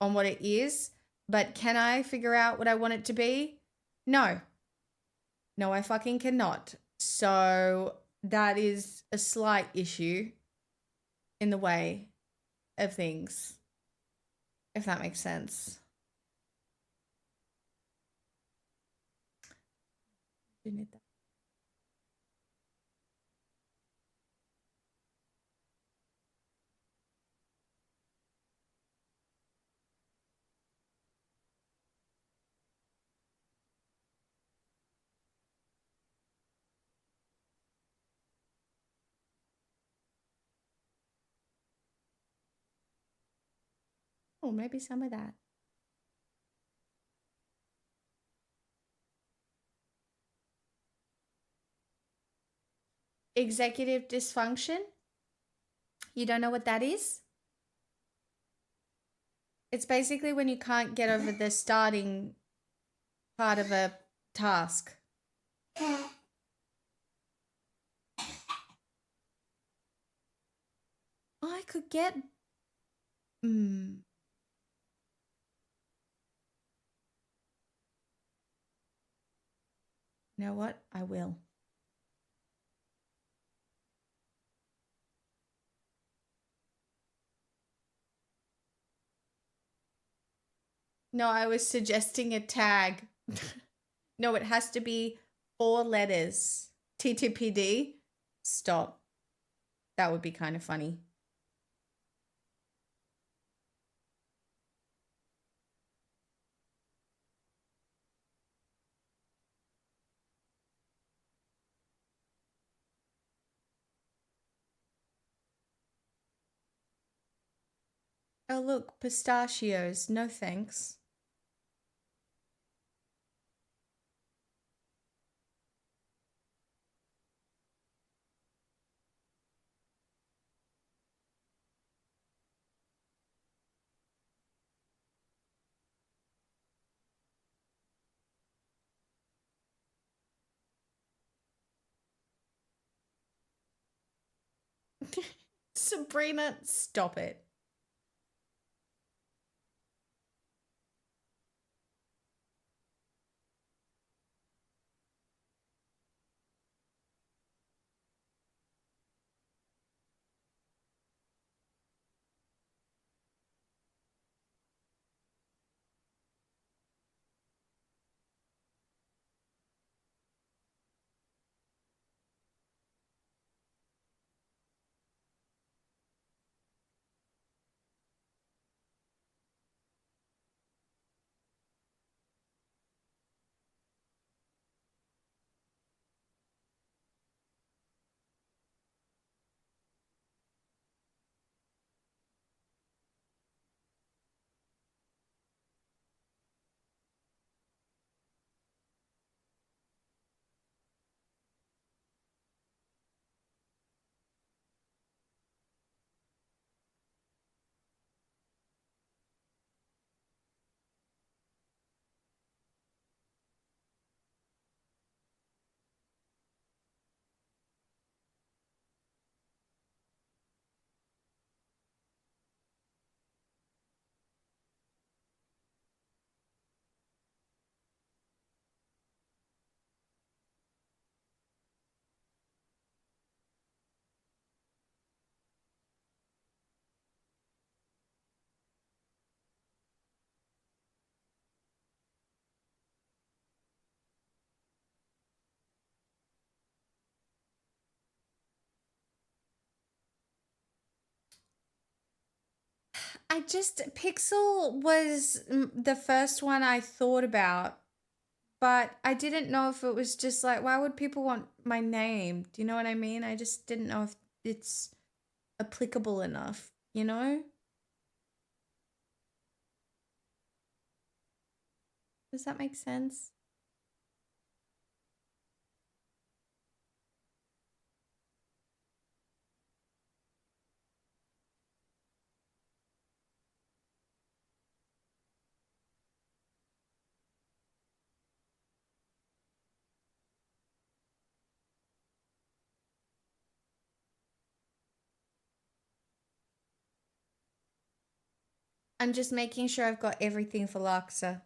on what it is. But can I figure out what I want it to be? No. No, I fucking cannot. So that is a slight issue in the way of things, if that makes sense. Do need that. Oh, maybe some of that. Executive dysfunction? You don't know what that is? It's basically when you can't get over the starting part of a task. I could get... You know what? I will. No, I was suggesting a tag. No, it has to be 4 letters. TTPD. Stop. That would be kind of funny. Oh, look, pistachios. No thanks. Sabrina, stop it. Pixel was the first one I thought about, but I didn't know if it was just like, why would people want my name? Do you know what I mean? I just didn't know if it's applicable enough, you know? Does that make sense? I'm just making sure I've got everything for Laksa.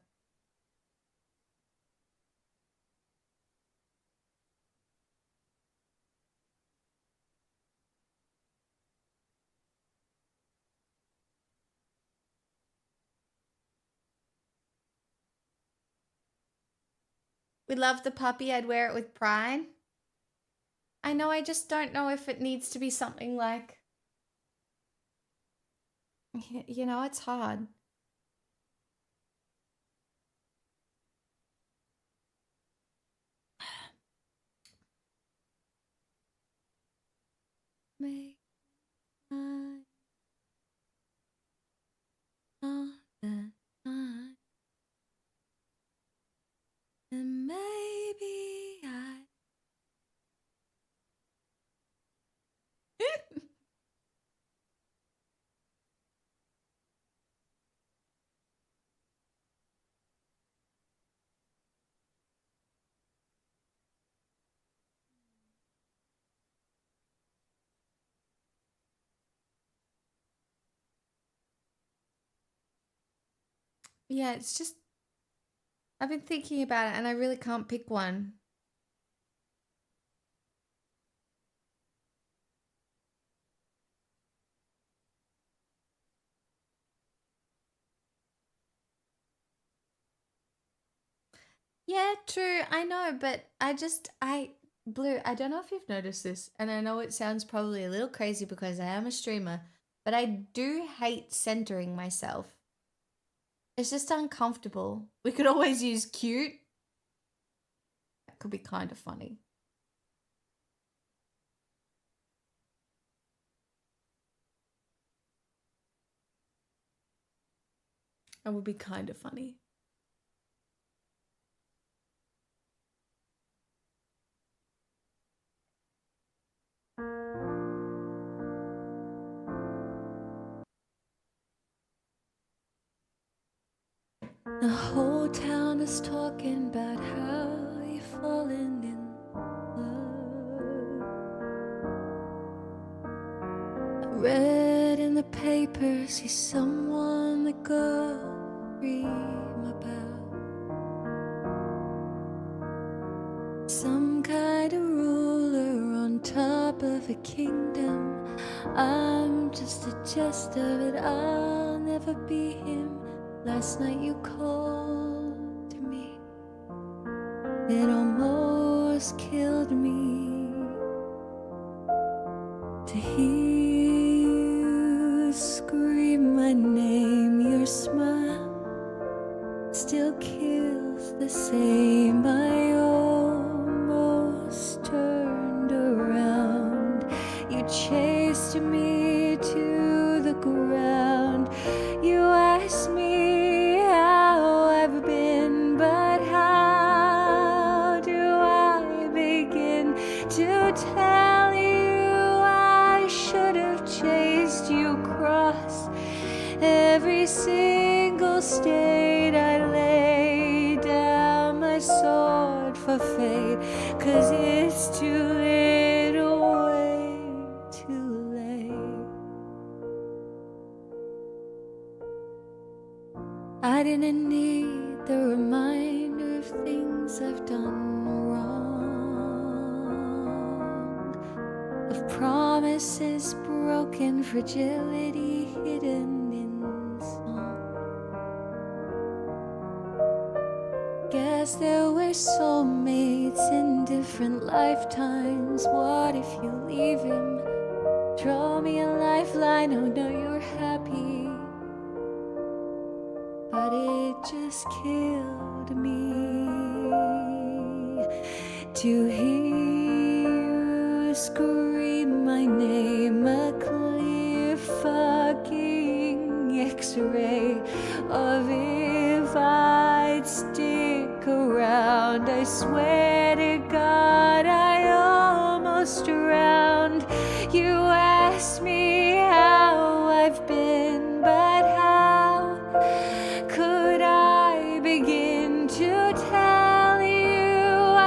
We love the puppy. I'd wear it with pride. I know, I just don't know if it needs to be something like... You know, it's hard. Make my all the time. And maybe I... Yeah, it's just... I've been thinking about it and I really can't pick one. Yeah, true. I know, but Blue, I don't know if you've noticed this, and I know it sounds probably a little crazy because I am a streamer, but I do hate centering myself. It's just uncomfortable. We could always use cute. That could be kind of funny. That would be kind of funny. The whole town is talking about how you're falling in love. Read in the papers he's someone that God dream about. Some kind of ruler on top of a kingdom. I'm just a jest of it, I'll never be him. Last night you called to me, it almost killed me to hear you scream my name. Your smile still kills the same. I almost turned around. You chased me to the ground. You asked me how I've been, but how do I begin to tell you I should have chased you across every single state? I lay down my sword for fate, 'cause it's too little, way too late. I didn't need the reminder of things I've done wrong, of promises broken, fragility hidden in song. Guess there were soulmates in different lifetimes. What if you leave him? Draw me a lifeline. Oh no, you're happy, but it just killed me to hear you scream my name. A clear fucking X-ray of if I'd stick around. I swear to God I almost drowned. You asked me how I've been, but how could I begin to tell you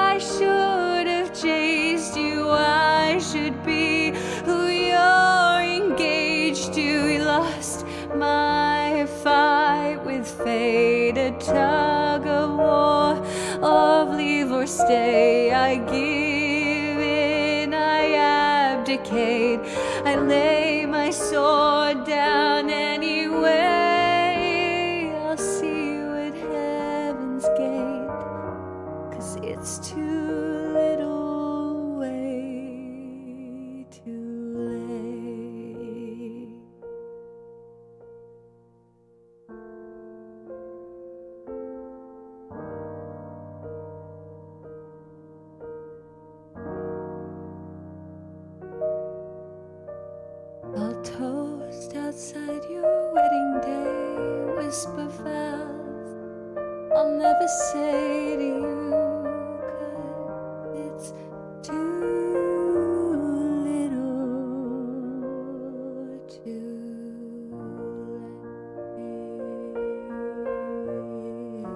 I should have chased you? I should be who you're engaged to. You lost my fight with fate, a tug of war of leave or stay. I give in, I abdicate, I lay my sword down anyway. I'll see you at heaven's gate, 'cause it's too little, way too late. I'll toast outside your wedding day, whisper vows I'll never say to you, 'cause it's too little, too late.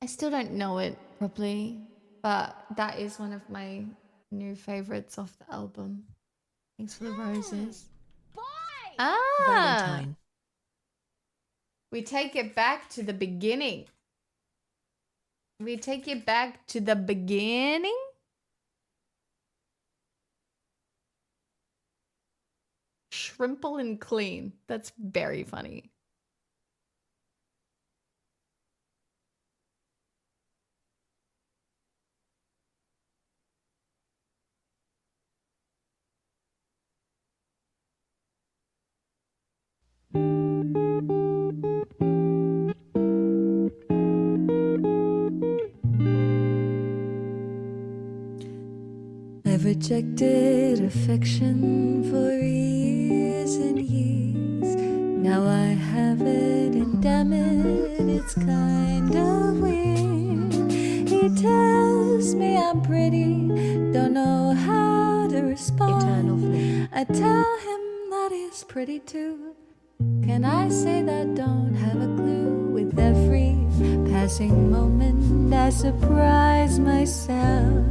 I still don't know it properly, but that is one of my new favorites off the album. Thanks for the roses. Boy! Ah! Valentine. We take it back to the beginning. We take it back to the beginning. Shrimple and clean. That's very funny. I've rejected affection for years and years. Now I have it, and damn it, it's kind of weird. He tells me I'm pretty, don't know how to respond. Eternal flame. I tell him that he's pretty too. Can I say that? Don't have a clue. With every passing moment, I surprise myself.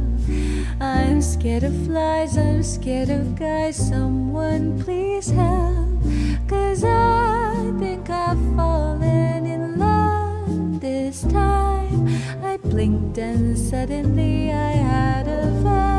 I'm scared of flies, I'm scared of guys. Someone please help, 'cause I think I've fallen in love this time. I blinked and suddenly I had a Valentine.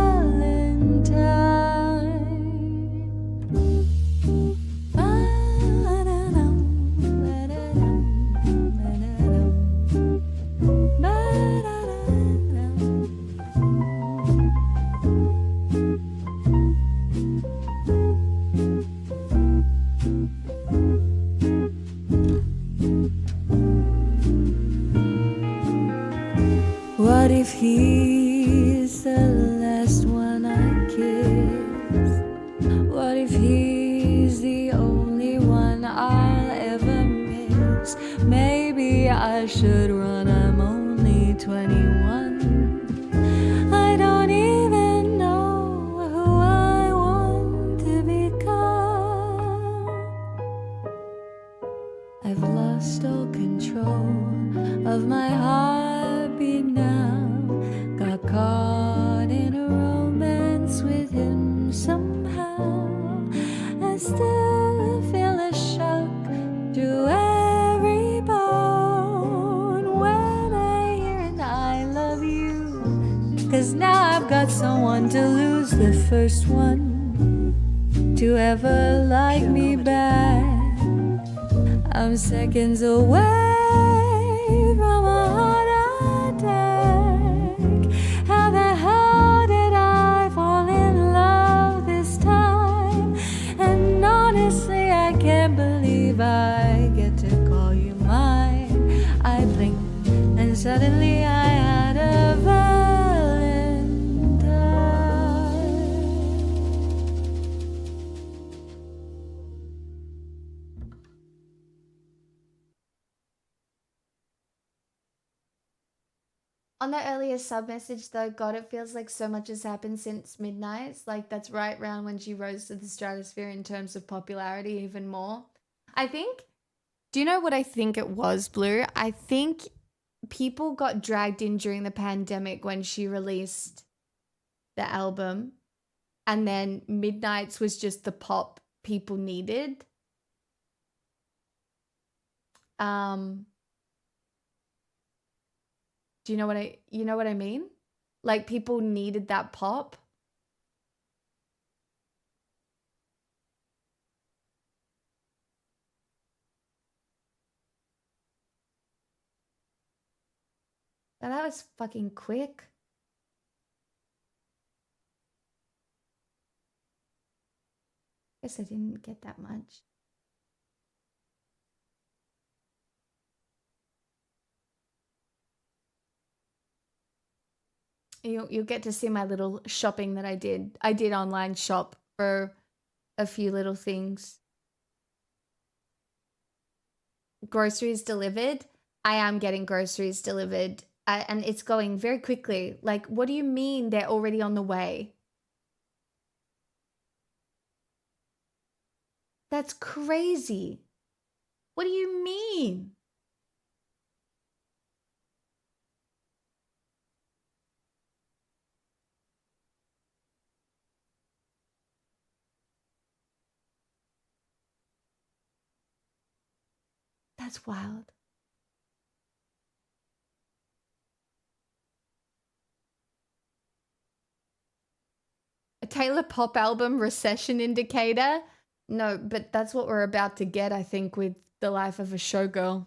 What if he's the last one I kiss? What if he's the only one I'll ever miss? Maybe I should run, I'm only 21. I don't even know who I want to become. I've lost all control of my heartbeat now. Got caught in a romance with him somehow. I still feel a shock through every bone when I hear an I love you. 'Cause now I've got someone to lose, the first one to ever like me back. I'm seconds away from a heart attack. How the hell did I fall in love this time? And honestly, I can't believe I get to call you mine. I blinked and suddenly I had a Valentine. On the earlier sub message though, God, it feels like so much has happened since Midnights. Like that's right around when she rose to the stratosphere in terms of popularity even more. I think, do you know what I think it was, Blue? I think people got dragged in during the pandemic when she released the album, and then Midnights was just the pop people needed. Do you know what I mean? Like people needed that pop. But that was fucking quick. Guess I didn't get that much. You'll get to see my little shopping that I did. I did online shop for a few little things. Groceries delivered. I am getting groceries delivered. And it's going very quickly. Like, what do you mean they're already on the way? That's crazy. What do you mean? That's wild. A Taylor Pop album recession indicator? No, but that's what we're about to get, I think, with The Life of a Showgirl.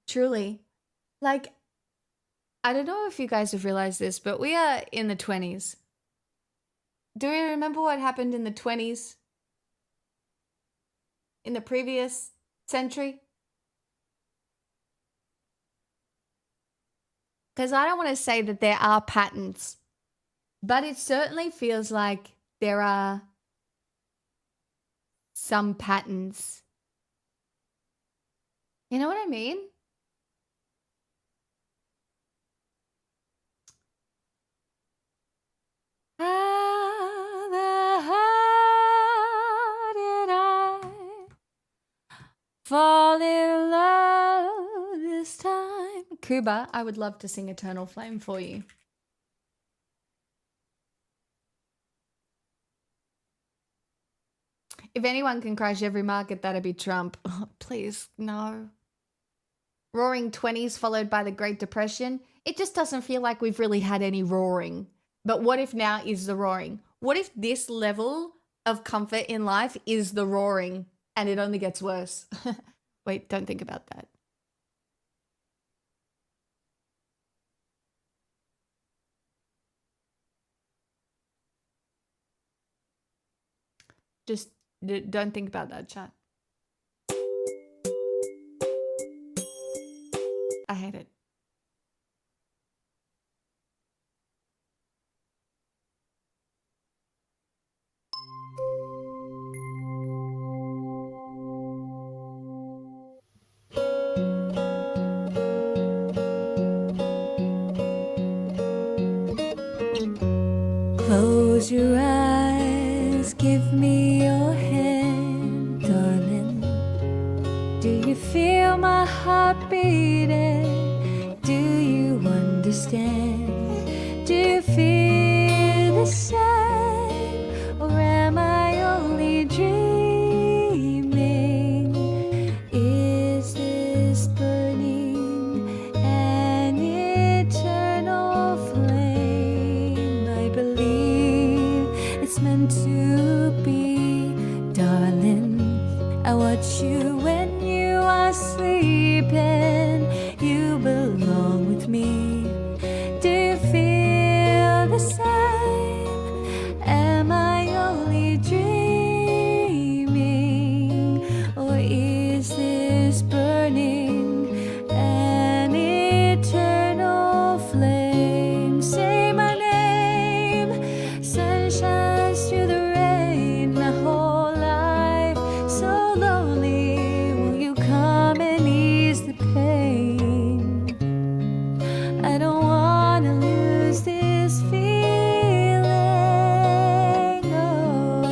Truly. Like, I don't know if you guys have realized this, but we are in the 20s. Do we remember what happened in the 20s? In the previous century? Because I don't want to say that there are patterns, but it certainly feels like there are some patterns. You know what I mean? How the hell did I fall in love this time? Kuba, I would love to sing Eternal Flame for you. If anyone can crash every market, that'd be Trump. Oh, please, no. Roaring 20s followed by the Great Depression. It just doesn't feel like we've really had any roaring. But what if now is the roaring? What if this level of comfort in life is the roaring and it only gets worse? Wait, don't think about that. Just don't think about that, chat. I hate it. Close your eyes, give me your hand, darling. Do you feel my heart beating? Do you understand? Do you feel the same? Or am I only dreaming? Is this burning an eternal flame? I believe it's meant to be, darling. I watch you when you are sleeping. You belong with me. Do you feel the same? Am I only dreaming? Or is this burning an eternal flame? Say my name. Sun shines through the rain. My whole life so lonely. Will you come and ease the pain? I don't wanna lose this feeling. Oh.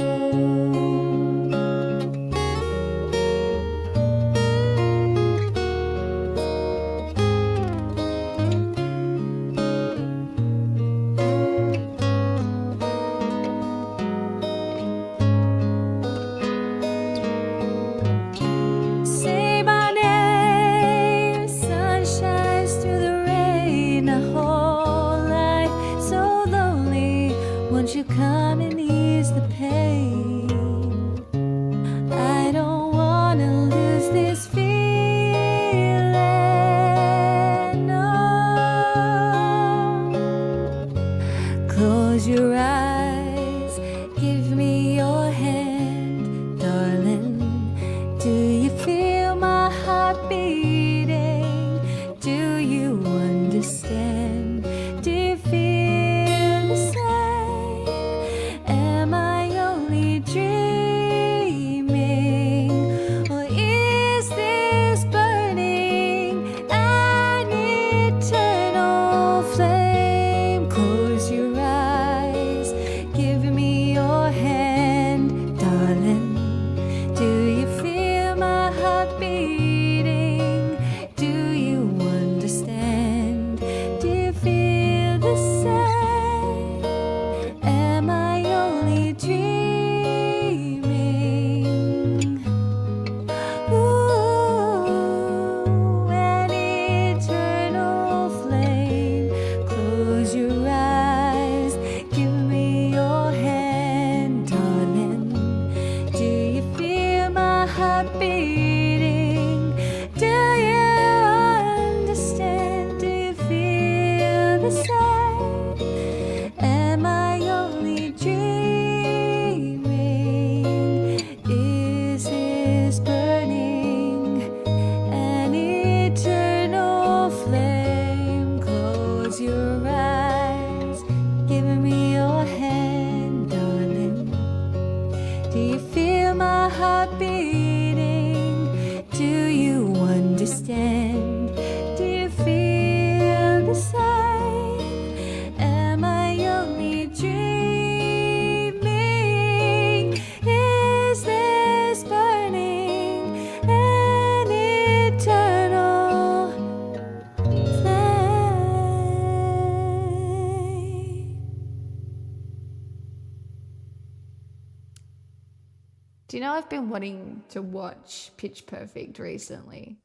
Do you know I've been wanting to watch Pitch Perfect recently?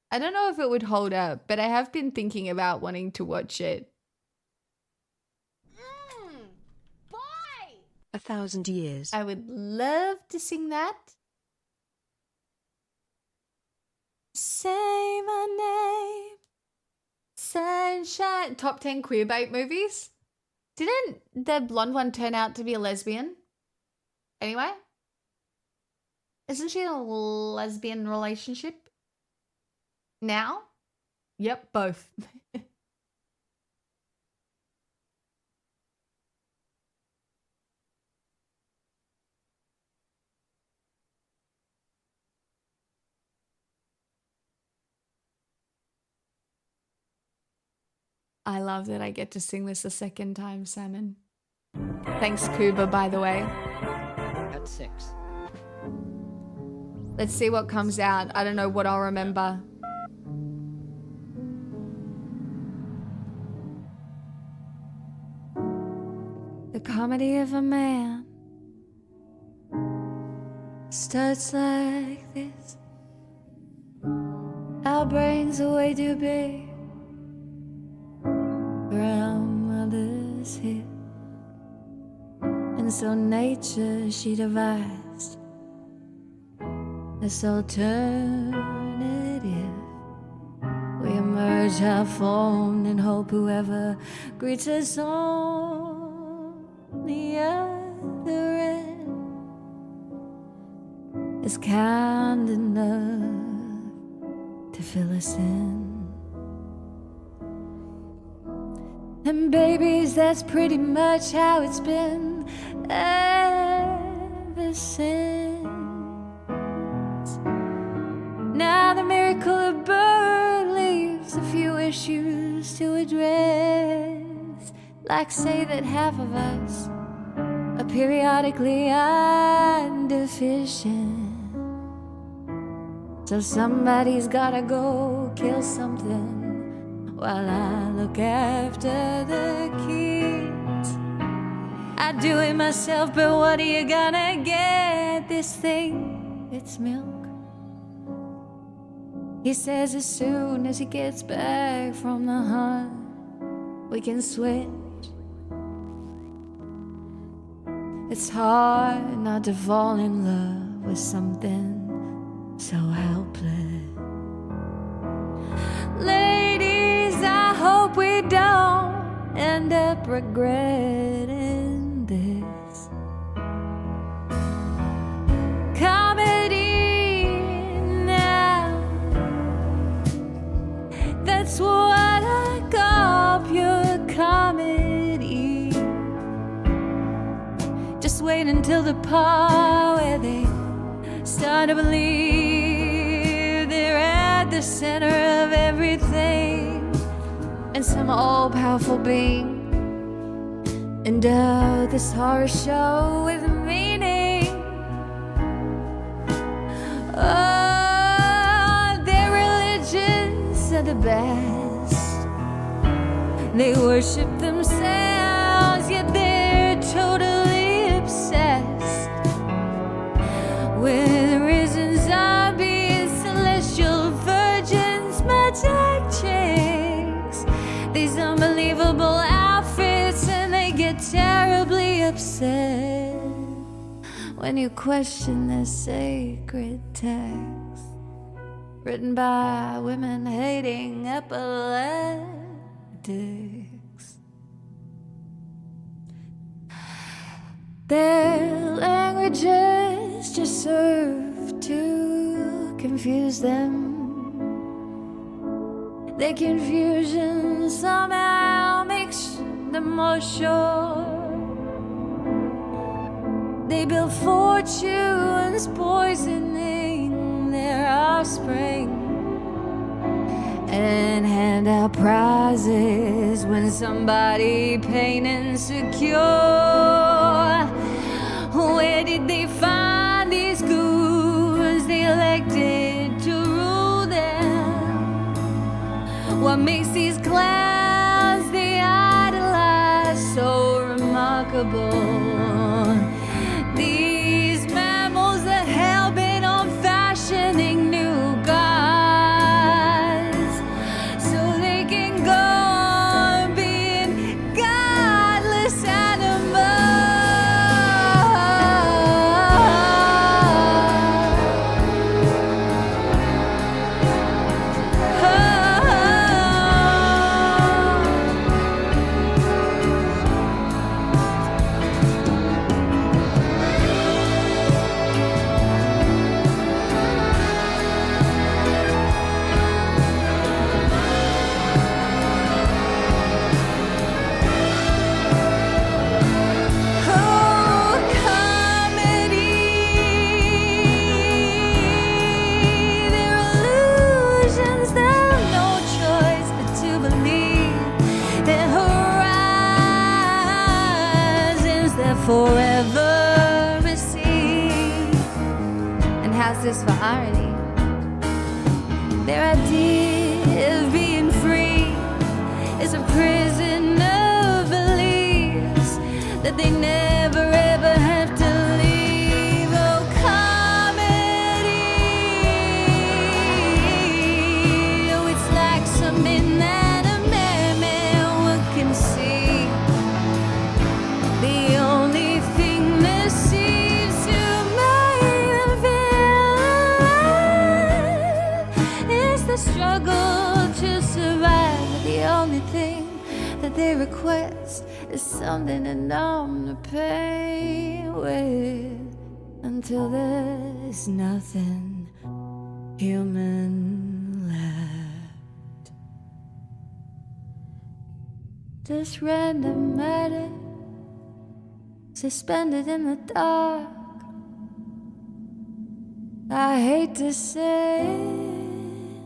I don't know if it would hold up, but I have been thinking about wanting to watch it. Boy! 1,000 years. I would love to sing that. Say my name, sunshine. Top 10 queerbait movies. Didn't the blonde one turn out to be a lesbian? Anyway, isn't she in a lesbian relationship now? Yep, both. I love that I get to sing this a second time, Salmon. Thanks, Kuba, by the way. At 6. Let's see what comes out. I don't know what I'll remember. The comedy of a man starts like this. Our brains are way too big for our mother's hip. And so nature she devised this alternative. We emerge half-formed and hope whoever greets us on the other end is kind enough to fill us in. And babies, that's pretty much how it's been ever since. Now the miracle of birth leaves a few issues to address, like say that half of us are periodically iron deficient. So somebody's gotta go kill something while I look after the kids. I do it myself, but what are you gonna get? This thing, it's milk. He says as soon as he gets back from the hunt, we can switch. It's hard not to fall in love with something so helpless. Ladies, I hope we don't end up regretting this. Comedy now, that's what I call pure comedy. Just wait until the part where they start to believe they're at the center of everything, and some all-powerful being endowed this horror show with meaning. Oh, their religions are the best. They worship themselves, yet they're totally obsessed with risen zombies, celestial virgins, magic chicks, these unbelievable outfits, and they get terribly upset when you question their sacred text, written by women hating epileptics. Their languages just serve to confuse them. Their confusion somehow makes them more sure. They build fortunes poisoning their offspring, and hand out prizes when somebody pain insecure. Where did they find these goons they elected to rule them? What makes these clowns they idolize so remarkable? These mammals forever receive. And how's this for irony? Their idea of being free is a prison of beliefs that they never ever have to leave. Oh, comedy. Oh, it's like something that a madman can see. The only thing that seems to make them feel alive is the struggle to survive. The only thing that they request is something to numb the pain with, until there's nothing human left. Just random matter suspended in the dark. I hate to say it,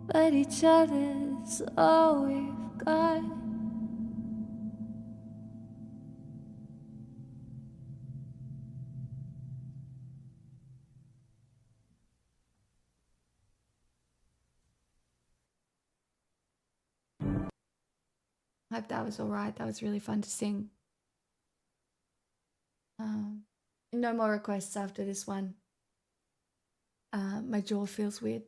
but each other's all we've got. Hope that was alright. That was really fun to sing. No more requests after this one. My jaw feels weird.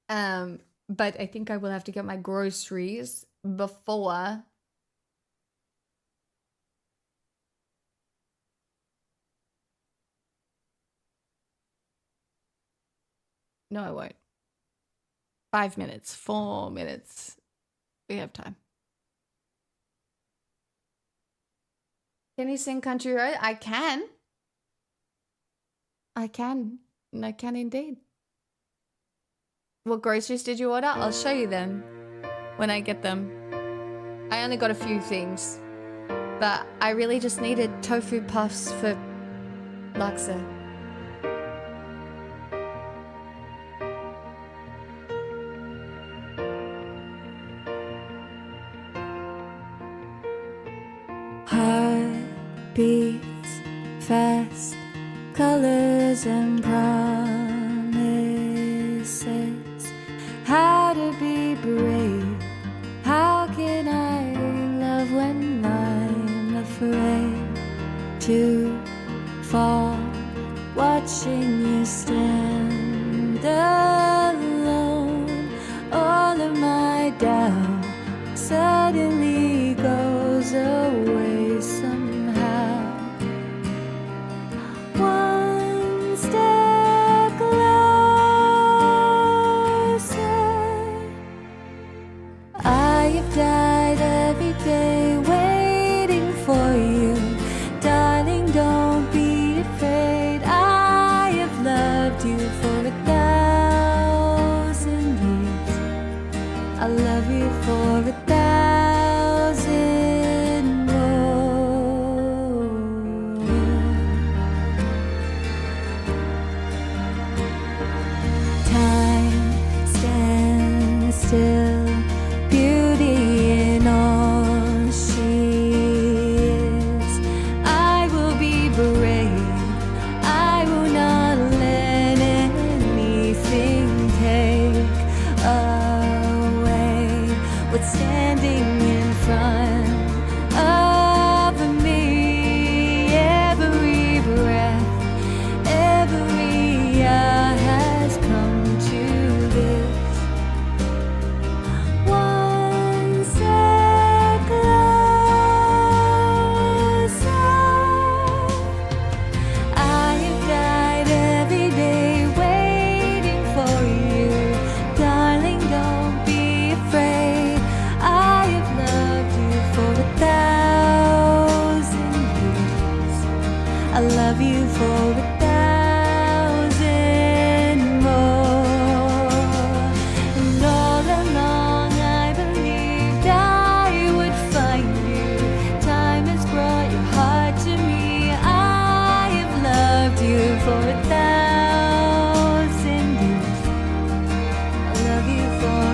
But I think I will have to get my groceries before no, I won't. 5 minutes, 4 minutes. We have time. Can you sing Country Road? I can. I can. I can indeed. What groceries did you order? I'll show you them when I get them. I only got a few things, but I really just needed tofu puffs for laksa. Heart beats fast, colors and promises. How to be brave? How can I love when I'm afraid to fall? Watching you stand alone, all of my doubt suddenly goes away somehow. One step closer. I have died every day waiting for you. Darling, don't be afraid. I have loved you for 1,000 years. I love you for 1,000 more. Time stands still, beauty in all she is. I will be brave. I will not let anything take away what's standing in front of me. Every breath, every hour has come to this. One step closer. I have died every day waiting for you. Darling, don't be afraid. I have loved you for 1,000 years. I love you for 1,000 more. And all along I believed I would find you. Time has brought your heart to me. I have loved you for 1,000 years. I love you for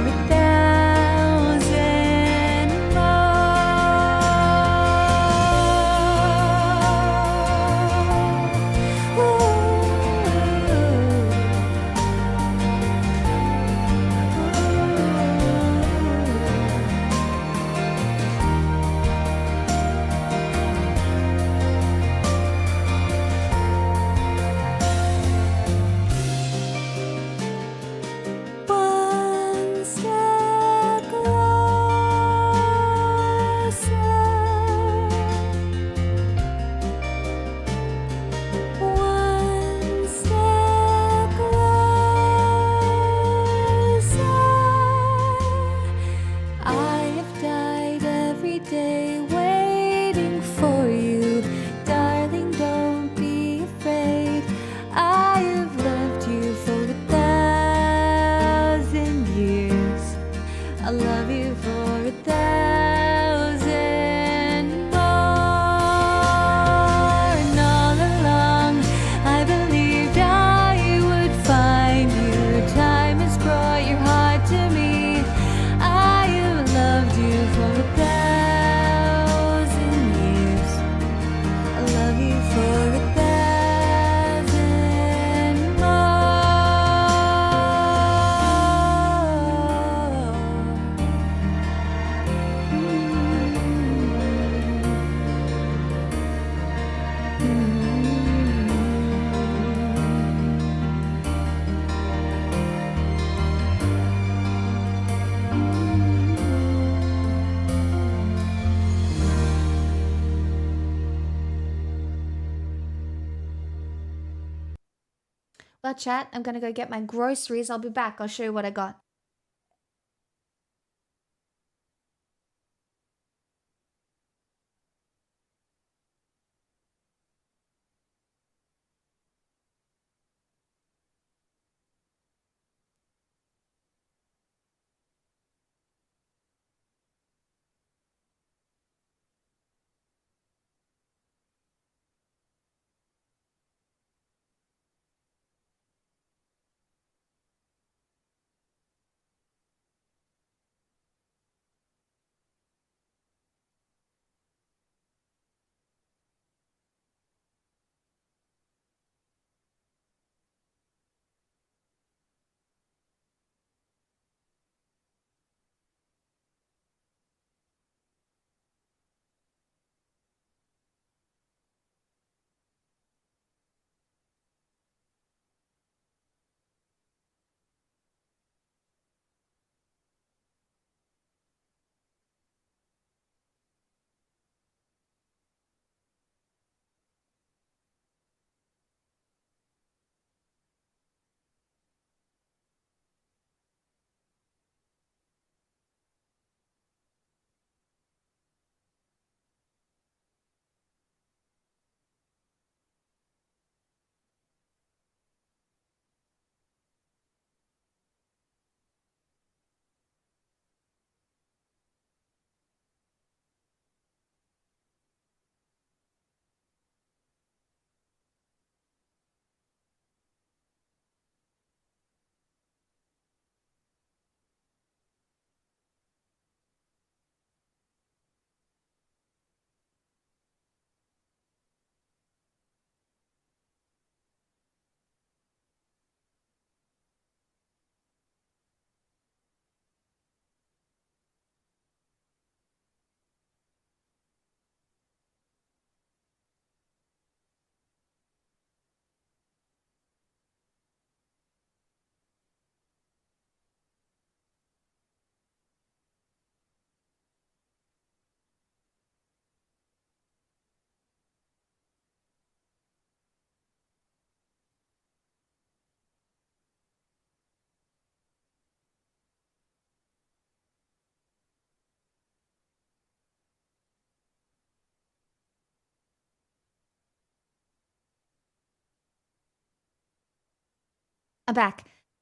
But chat, I'm gonna go get my groceries. I'll be back. I'll show you what I got.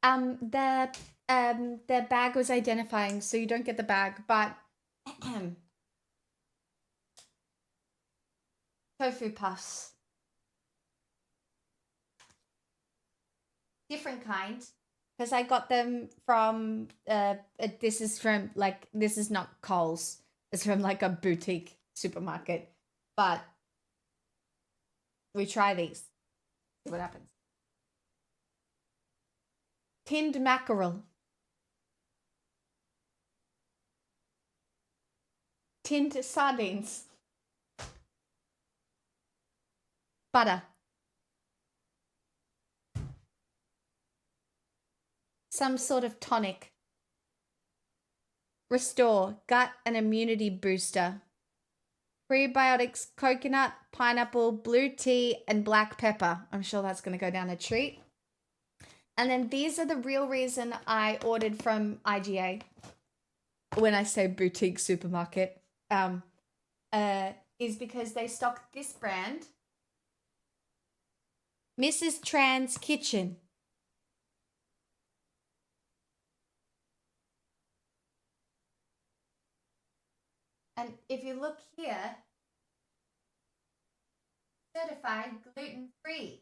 I'm back. The bag was identifying, so you don't get the bag, but tofu puffs. Different kind. Because I got them from this is from like this is not Coles. It's from like a boutique supermarket. But we try these. See what happens. Tinned mackerel. Tinned sardines. Butter. Some sort of tonic. Restore, gut and immunity booster. Prebiotics, coconut, pineapple, blue tea, and black pepper. I'm sure that's going to go down a treat. And then these are the real reason I ordered from IGA. When I say boutique supermarket, is because they stock this brand, Mrs. Tran's Kitchen. And if you look here, certified gluten-free.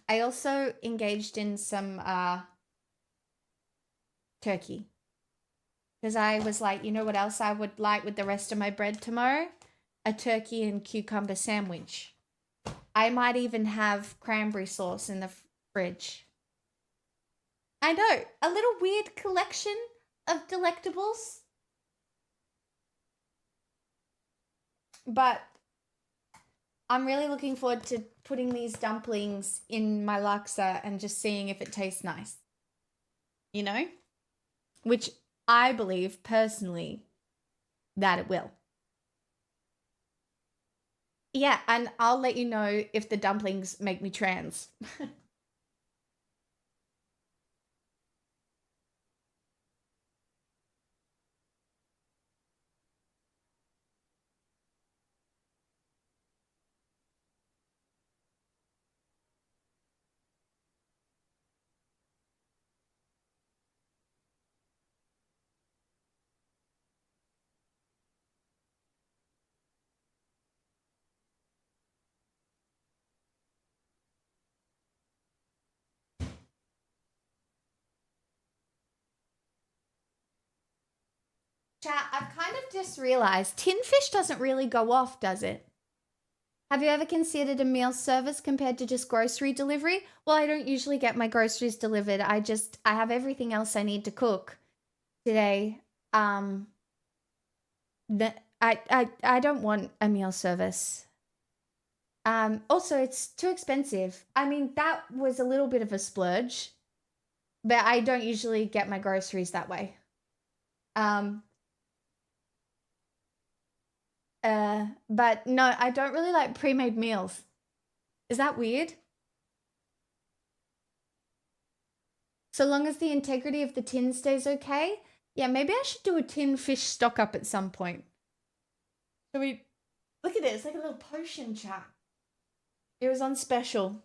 I also engaged in some turkey. Because I was like, you know what else I would like with the rest of my bread tomorrow? A turkey and cucumber sandwich. I might even have cranberry sauce in the fridge. I know, a little weird collection of delectables. But I'm really looking forward to putting these dumplings in my laksa and just seeing if it tastes nice. You know? Which I believe personally that it will. Yeah, and I'll let you know if the dumplings make me trans. Chat, I've kind of just realized tin fish doesn't really go off, does it? Have you ever considered a meal service compared to just grocery delivery? Well, I don't usually get my groceries delivered. I have everything else I need to cook today. I don't want a meal service. Also it's too expensive. I mean, that was a little bit of a splurge, but I don't usually get my groceries that way. But no, I don't really like pre-made meals. Is that weird? So long as the integrity of the tin stays okay. Yeah, maybe I should do a tin fish stock up at some point. So we look at it, it's like a little potion, chat. It was on special.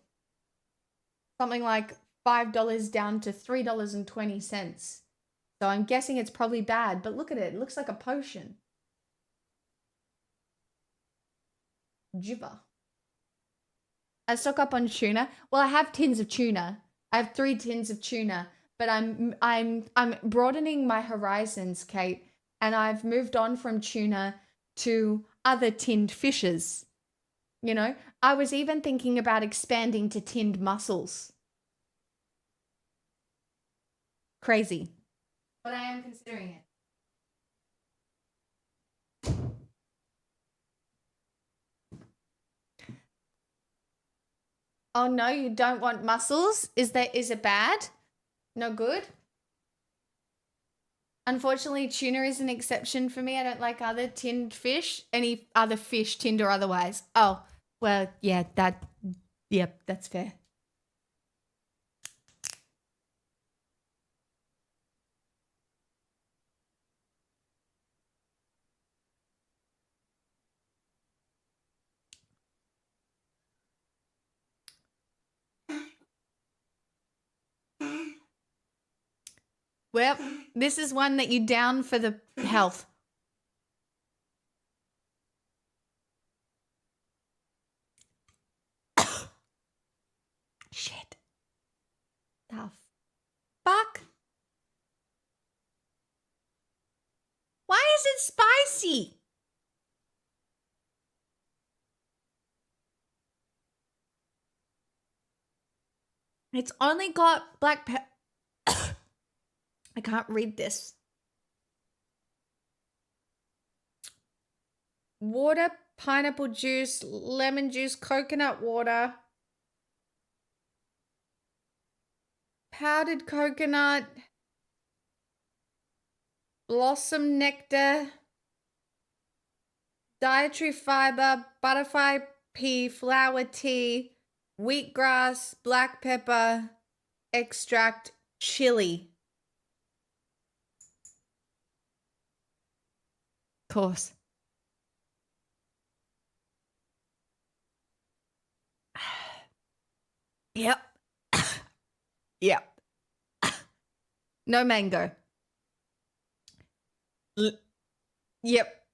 Something like $5 down to $3.20. So I'm guessing it's probably bad, but look at it. It looks like a potion. Jiva. I stock up on tuna. Well, I have tins of tuna. I have 3 tins of tuna, but I'm broadening my horizons, Kate, and I've moved on from tuna to other tinned fishes. You know, I was even thinking about expanding to tinned mussels. Crazy. But I am considering it. Oh no, you don't want mussels? Is it bad? No good? Unfortunately, tuna is an exception for me. I don't like other tinned fish, any other fish, tinned or otherwise. Oh, well, yeah, yep, that's fair. Well, this is one that you down for the health. Shit. The fuck? Why is it spicy? It's only got black pepper. I can't read this. Water, pineapple juice, lemon juice, coconut water, powdered coconut, blossom nectar, dietary fiber, butterfly pea, flower tea, wheatgrass, black pepper, extract, chili. Of course. Yep. Yep. No mango. Yep.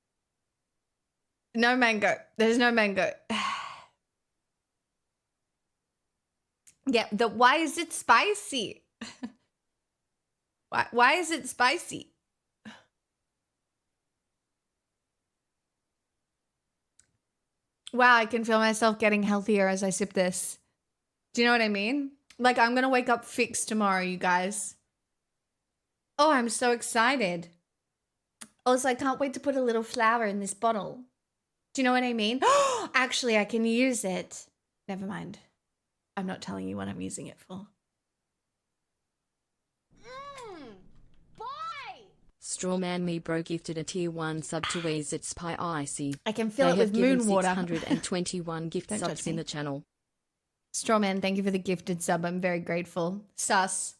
No mango. There's no mango. Yeah, why is it spicy? Why is it spicy? Wow, I can feel myself getting healthier as I sip this. Do you know what I mean? Like, I'm going to wake up fixed tomorrow, you guys. Oh, I'm so excited. Also, I can't wait to put a little flower in this bottle. Do you know what I mean? Actually, I can use it. Never mind. I'm not telling you what I'm using it for. Boy! Strawman Me Bro gifted a tier 1 sub to Ease It's Pie Icy. I can fill They it have with given moon water. 621 gift Don't subs judge in me. the channel. Strawman, thank you for the gifted sub. I'm very grateful. Sus.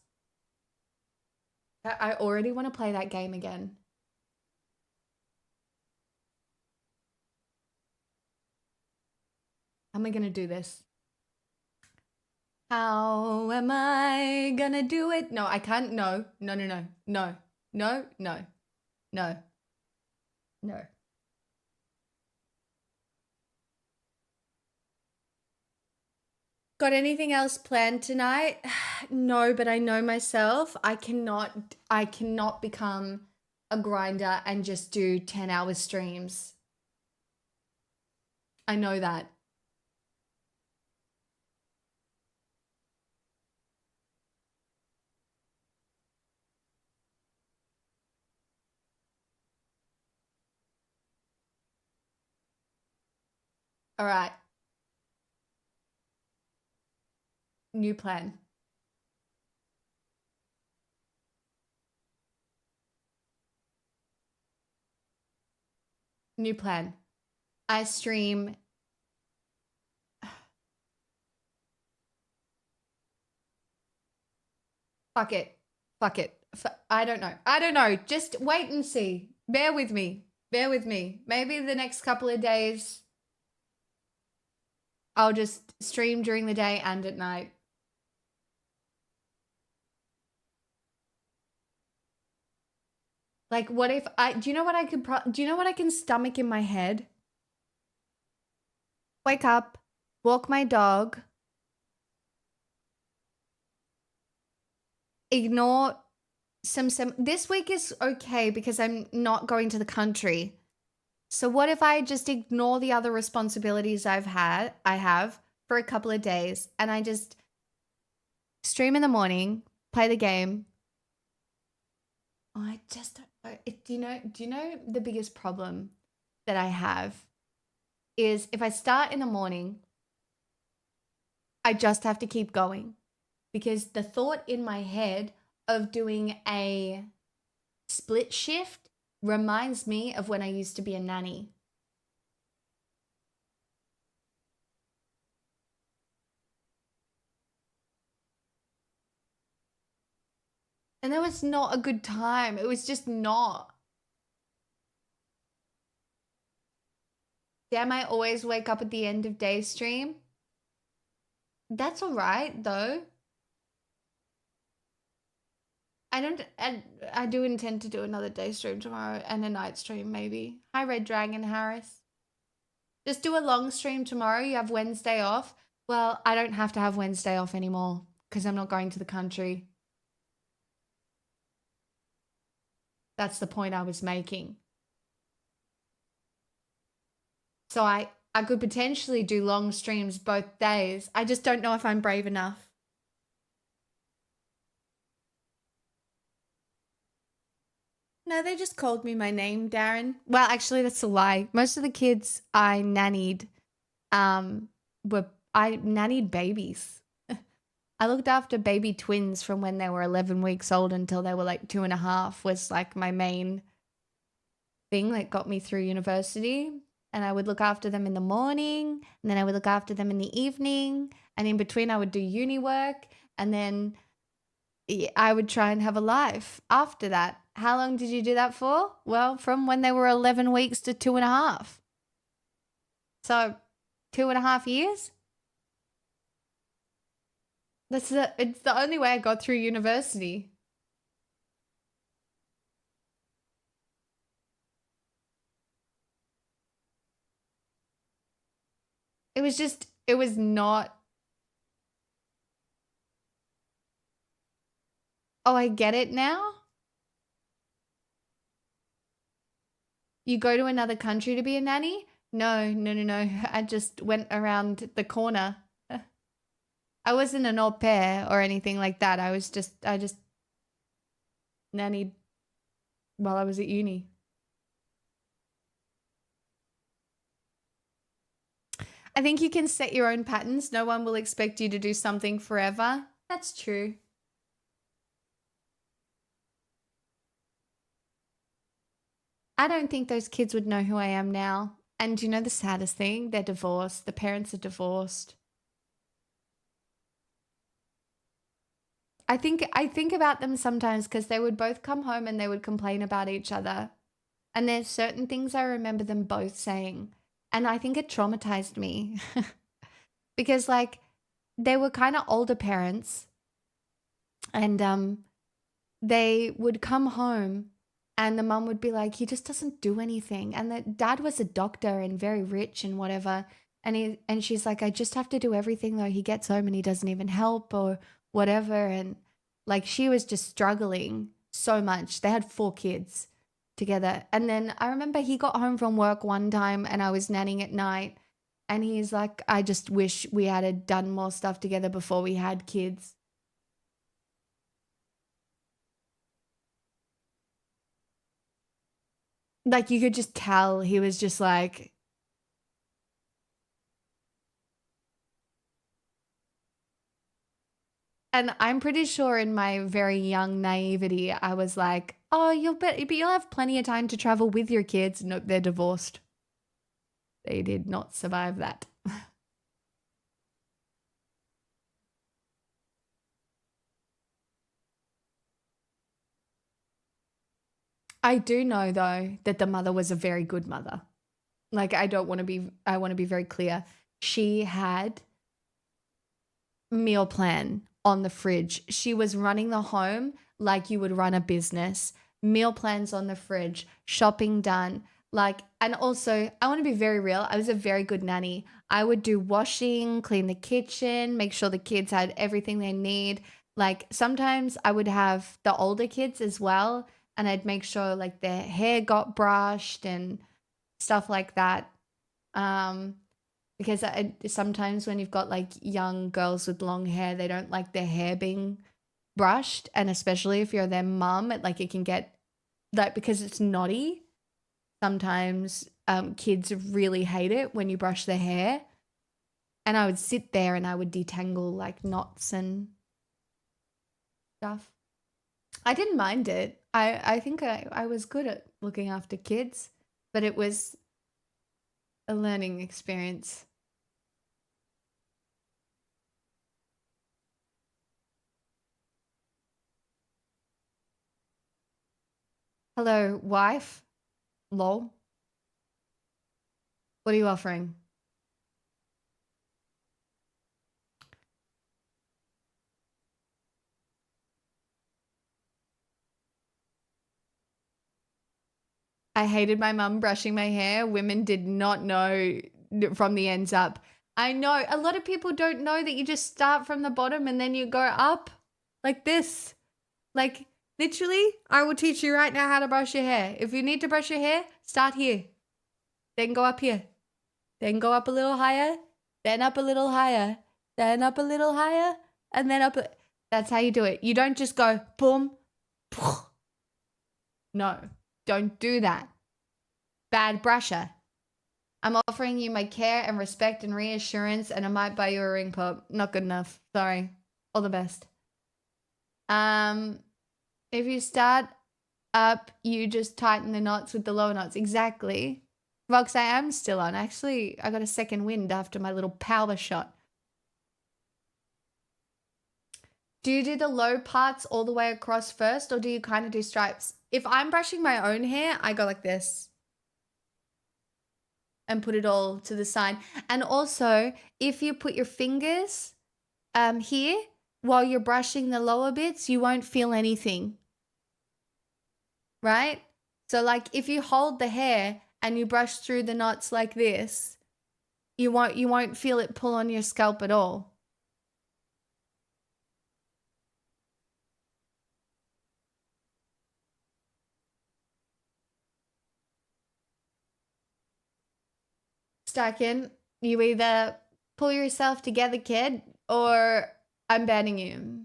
I already want to play that game again. How am I going to do this? How am I going to do it? No, I can't. No, no, no, no, no, no, no, no, no. Got anything else planned tonight? No, but I know myself. I cannot become a grinder and just do 10-hour streams. I know that. All right. New plan. New plan. I stream. Fuck it. Fuck it. I don't know. I don't know. Just wait and see. Bear with me. Bear with me. Maybe the next couple of days I'll just stream during the day and at night. Like, what if do you know what I could do you know what I can stomach in my head? Wake up, walk my dog, ignore some this week is okay because I'm not going to the country. So what if I just ignore the other responsibilities I have for a couple of days and I just stream in the morning, play the game. Oh, I just don't know. Do you know the biggest problem that I have is if I start in the morning, I just have to keep going because the thought in my head of doing a split shift reminds me of when I used to be a nanny. And that was not a good time. It was just not. Damn, I always wake up at the end of day stream. That's all right, though. I do intend to do another day stream tomorrow and a night stream maybe. Hi, Red Dragon Harris. Just do a long stream tomorrow. You have Wednesday off. Well, I don't have to have Wednesday off anymore because I'm not going to the country. That's the point I was making. So I could potentially do long streams both days. I just don't know if I'm brave enough. No, they just called me my name, Darren. Well, actually, that's a lie. Most of the kids I nannied, I nannied babies. I looked after baby twins from when they were 11 weeks old until they were like 2.5 was like my main thing that got me through university. And I would look after them in the morning, and then I would look after them in the evening, and in between I would do uni work, and then I would try and have a life after that. How long did you do that for? Well, from when they were 11 weeks to 2.5. So 2.5 years? It's the only way I got through university. It was not. Oh, I get it now. You go to another country to be a nanny? No. I just went around the corner. I wasn't an au pair or anything like that. I just nannied while I was at uni. I think you can set your own patterns. No one will expect you to do something forever. That's true. I don't think those kids would know who I am now. And you know the saddest thing? They're divorced. The parents are divorced. I think about them sometimes because they would both come home and they would complain about each other. And there's certain things I remember them both saying. And I think it traumatized me. Because like they were kind of older parents and they would come home and the mum would be like, he just doesn't do anything. And the dad was a doctor and very rich and whatever. And she's like, I just have to do everything though. He gets home and he doesn't even help or whatever. And like she was just struggling so much. They had 4 kids together. And then I remember he got home from work one time and I was nannying at night. And he's like, I just wish we had done more stuff together before we had kids. Like you could just tell he was just like, and I'm pretty sure in my very young naivety, I was like, oh, but you'll have plenty of time to travel with your kids. Nope, they're divorced. They did not survive that. I do know though that the mother was a very good mother. Like I want to be very clear. She had meal plan on the fridge. She was running the home like you would run a business. Meal plans on the fridge, shopping done. Like, and also, I want to be very real. I was a very good nanny. I would do washing, clean the kitchen, make sure the kids had everything they need. Like, sometimes I would have the older kids as well, and I'd make sure like their hair got brushed and stuff like that. Because sometimes when you've got like young girls with long hair, they don't like their hair being brushed, and especially if you're their mum, it can get like, because it's knotty. Sometimes kids really hate it when you brush their hair. And I would sit there and I would detangle like knots and stuff. I didn't mind it. I think I was good at looking after kids, but it was a learning experience. Hello, wife. Lol. What are you offering? I hated my mum brushing my hair. Women did not know from the ends up. I know a lot of people don't know that you just start from the bottom and then you go up like this. Like literally, I will teach you right now how to brush your hair. If you need to brush your hair, start here. Then go up here. Then go up a little higher. Then up a little higher. Then up a little higher. And then up. That's how you do it. You don't just go boom. No, don't do that. Bad brusher. I'm offering you my care and respect and reassurance, and I might buy you a ring pop. Not good enough. Sorry. All the best. If you start up, you just tighten the knots with the lower knots. Exactly. Vox, I am still on. Actually, I got a second wind after my little power shot. Do you do the low parts all the way across first, or do you kind of do stripes? If I'm brushing my own hair, I go like this and put it all to the side. And also, if you put your fingers here while you're brushing the lower bits, you won't feel anything. Right? So like if you hold the hair and you brush through the knots like this, you won't feel it pull on your scalp at all. Stacking, you either pull yourself together, kid, or I'm banning you.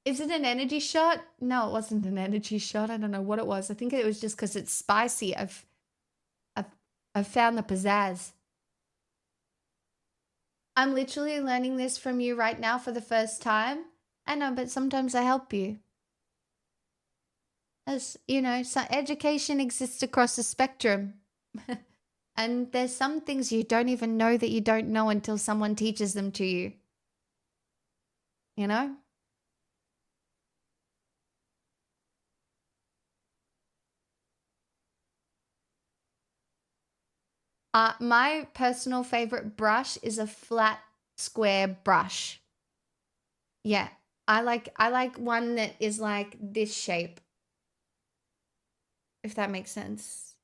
Is it an energy shot? No, it wasn't an energy shot. I don't know what it was. I think it was just because it's spicy. I've found the pizzazz. I'm literally learning this from you right now for the first time. I know, but sometimes I help you. As you know, so education exists across the spectrum. And there's some things you don't even know that you don't know until someone teaches them to you. You know? My personal favorite brush is a flat square brush. Yeah, I like one that is like this shape. If that makes sense.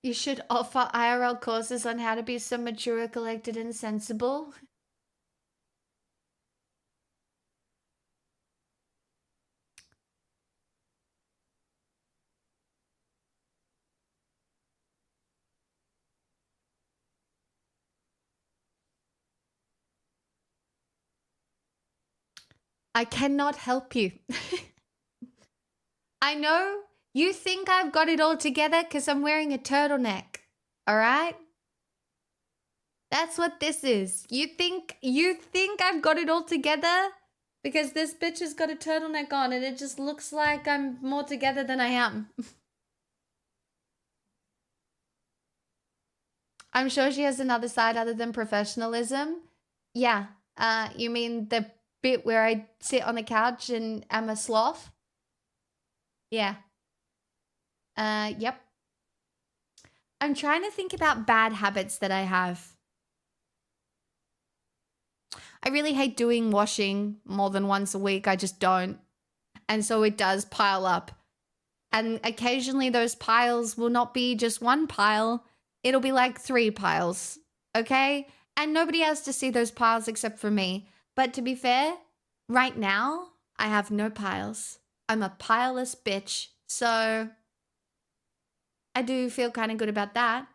You should offer IRL courses on how to be so mature, collected, and sensible. I cannot help you. I know you think I've got it all together because I'm wearing a turtleneck. All right? That's what this is. You think I've got it all together because this bitch has got a turtleneck on and it just looks like I'm more together than I am. I'm sure she has another side other than professionalism. Yeah. You mean the bit where I sit on the couch and am a sloth? Yeah. Yep. I'm trying to think about bad habits that I have. I really hate doing washing more than once a week. I just don't. And so it does pile up. And occasionally those piles will not be just one pile. It'll be like 3 piles. Okay? And nobody has to see those piles except for me. But to be fair, right now, I have no piles. I'm a pileless bitch. So I do feel kind of good about that.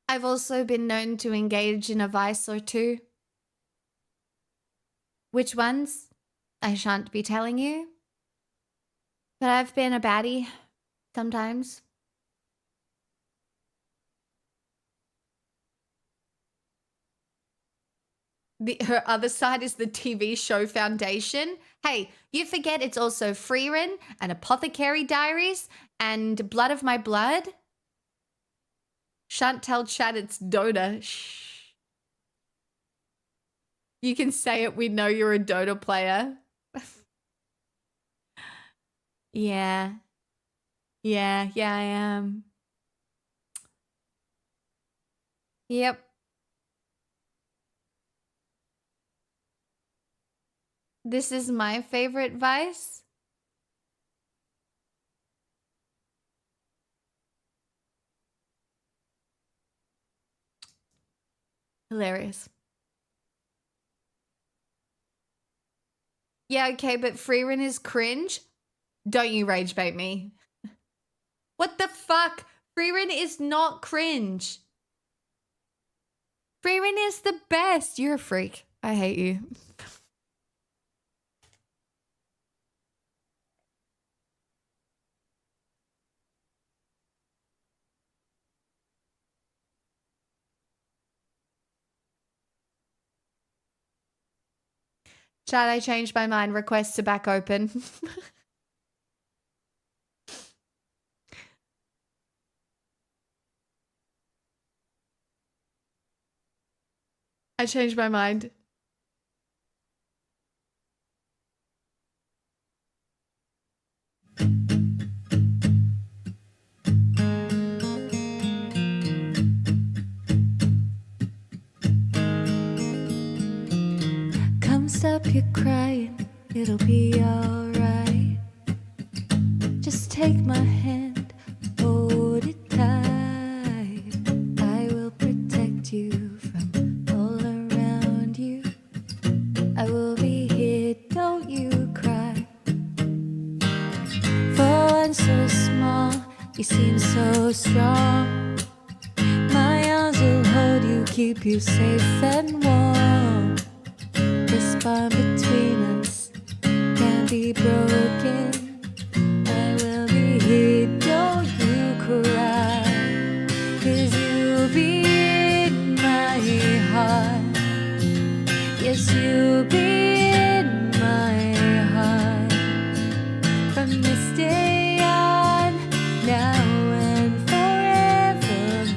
I've also been known to engage in a vice or two. Which ones? I shan't be telling you. But I've been a baddie sometimes. Her other side is the TV show Foundation. Hey, you forget it's also Freerin and Apothecary Diaries and Blood of My Blood. Shan't tell Chad it's Dota. Shh. You can say it, we know you're a Dota player. Yeah. Yeah, I am. Yep. This is my favorite vice. Hilarious. Yeah, okay, but Freerin is cringe. Don't you rage bait me. What the fuck? Freerin is not cringe. Freerin is the best. You're a freak. I hate you. Chad, I changed my mind. Request to back open. I changed my mind. Come stop your crying, it'll be alright. Just take my hand, hold it tight. I will protect you from all around you. I will be here, don't you cry. For one so small, you seem so strong. My arms will hold you, keep you safe and warm. This bond between us can't be broken. I will be here, don't you cry. 'Cause you'll be in my heart. Yes, you'll be in my heart. From this day on, now and forevermore.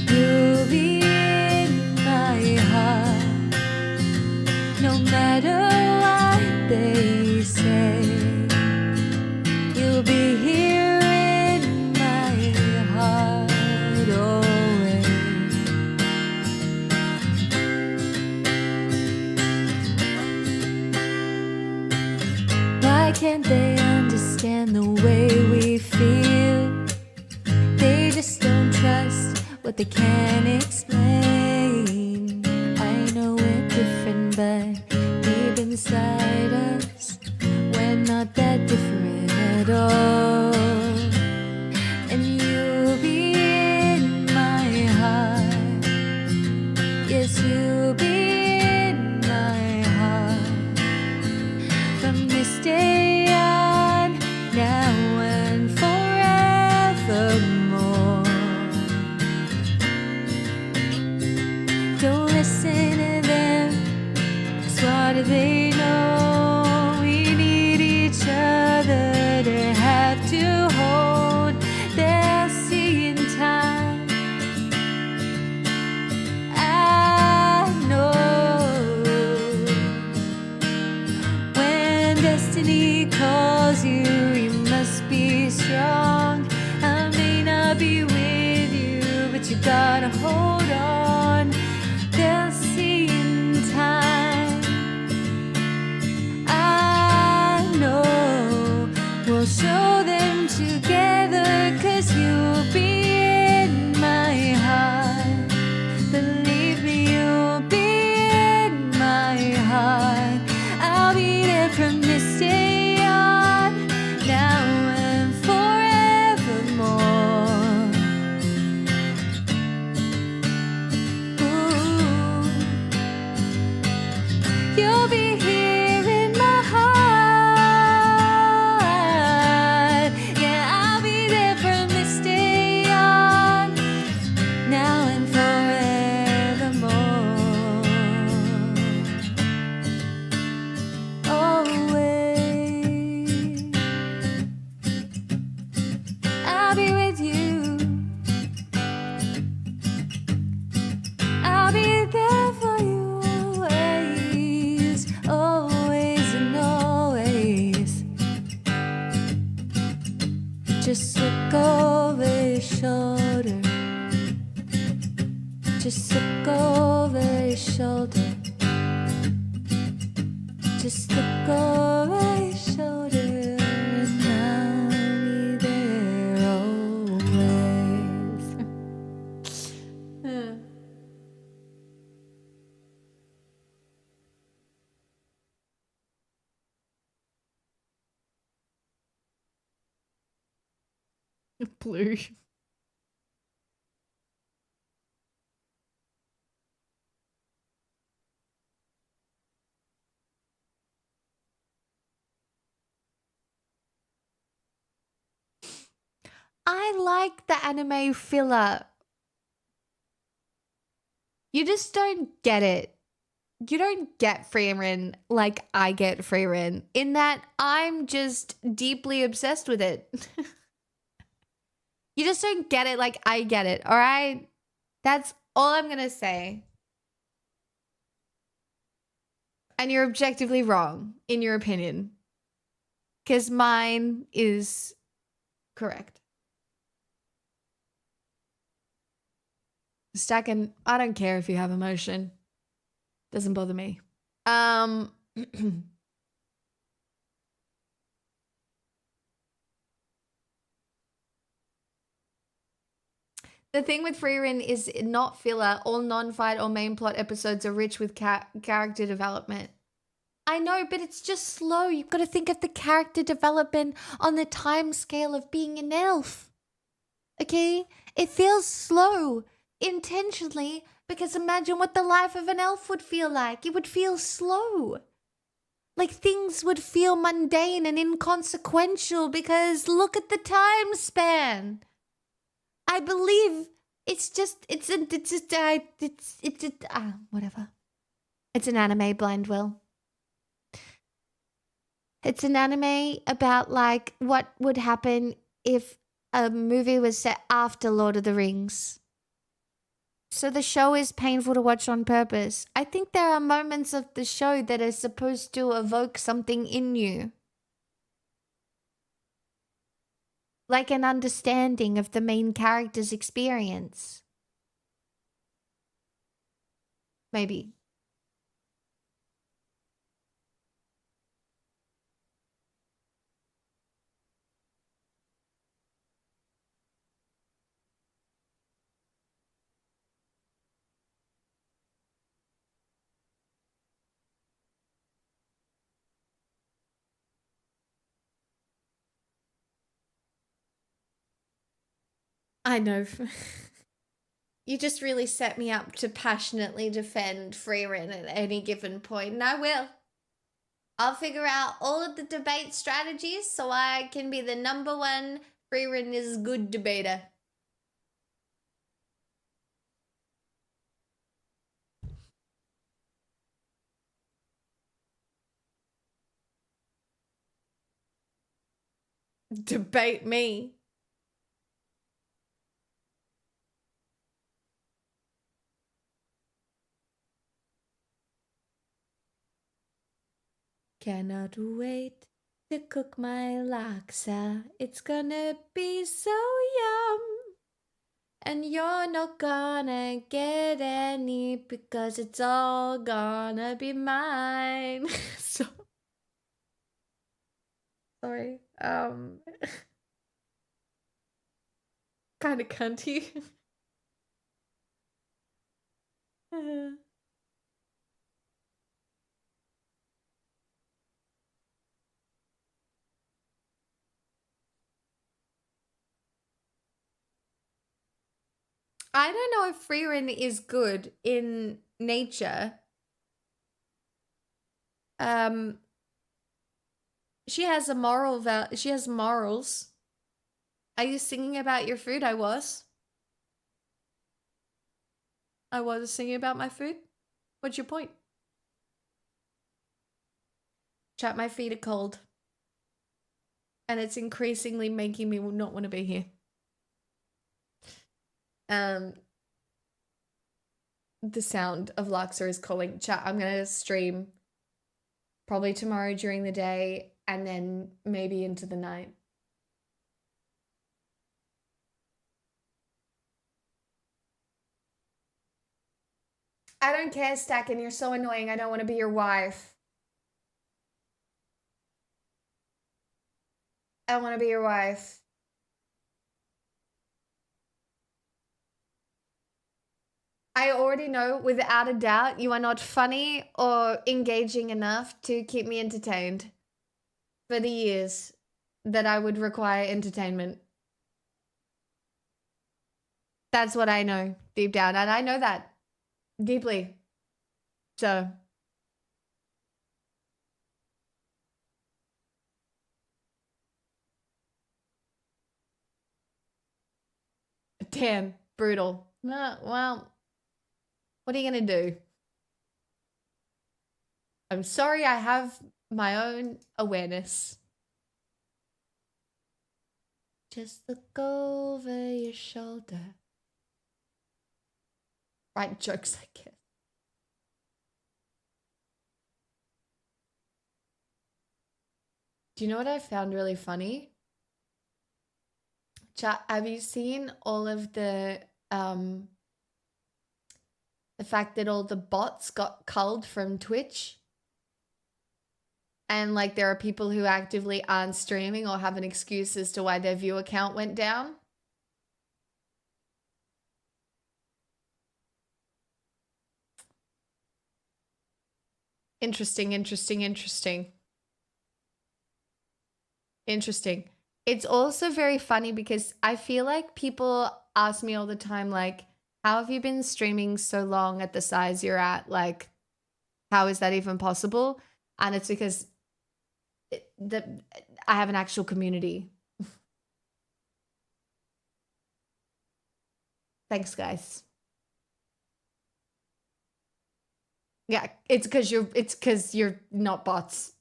You'll be in my heart. No matter what they say, you'll be here in my heart always. Why can't they understand the way we feel? They just don't trust what they can't explain. I know we're different, but deep inside us, we're not that different at all. And you'll be in my heart. Yes, you'll be in my heart. From this day on, now and forevermore. Don't listen to them, 'cause what do they know? We need each other to have to hold. They'll see in time. I know when destiny calls you, you must be strong. I may not be with you, but you gotta hold on. They'll see in time. I know we'll show them together, 'cause you'll be in my heart. Believe me, you'll be in my heart. I'll be there from this day on, now and forevermore. Ooh. You'll be here in my heart. Yeah, I'll be there from this day on, now and forevermore. Always, I'll be with you. I'll be there for you always, always and always. Just look over your shoulder. Just look over your shoulder. Just look over your shoulder, and I'll be there always. Blue. I like the anime filler. You just don't get it. You don't get Frieren like I get Frieren, in that I'm just deeply obsessed with it. You just don't get it like I get it, all right? That's all I'm going to say. And you're objectively wrong, in your opinion. Because mine is correct. Stacking, I don't care if you have emotion. Doesn't bother me. The thing with Frieren is not filler. All non-fight or main plot episodes are rich with character development. I know, but it's just slow. You've got to think of the character development on the time scale of being an elf. Okay? It feels slow. Intentionally, Because imagine what the life of an elf would feel like. It would feel slow. Like things would feel mundane and inconsequential because look at the time span. I believe whatever. It's an anime, Blind Will. It's an anime about like what would happen if a movie was set after Lord of the Rings. So the show is painful to watch on purpose. I think there are moments of the show that are supposed to evoke something in you. Like an understanding of the main character's experience. Maybe. I know. You just really set me up to passionately defend Freerin at any given point, and I will. I'll figure out all of the debate strategies so I can be the #1 Freerin is good debater. Debate me. Cannot wait to cook my laksa. It's gonna be so yum. And you're not gonna get any because it's all gonna be mine. So sorry. Kinda cunty. I don't know if Freerin is good in nature. She has a she has morals. Are you singing about your food? I was singing about my food. What's your point? Chat, my feet are cold. And it's increasingly making me not want to be here. The sound of Luxor is calling. Chat, I'm gonna stream probably tomorrow during the day and then maybe into the night. I don't care, Stacken. You're so annoying. I don't want to be your wife. I want to be your wife. I already know without a doubt you are not funny or engaging enough to keep me entertained for the years that I would require entertainment. That's what I know deep down, and I know that deeply. So damn, brutal. Well, what are you gonna do? I'm sorry, I have my own awareness. Just look over your shoulder. Right jokes, I guess. Do you know what I found really funny? Chat, have you seen all of the fact that all the bots got culled from Twitch? And like there are people who actively aren't streaming or have an excuse as to why their viewer count went down? Interesting. It's also very funny because I feel like people ask me all the time, like, how have you been streaming so long at the size you're at? Like, how is that even possible? And it's because I have an actual community. Thanks, guys. Yeah, it's because you're not bots.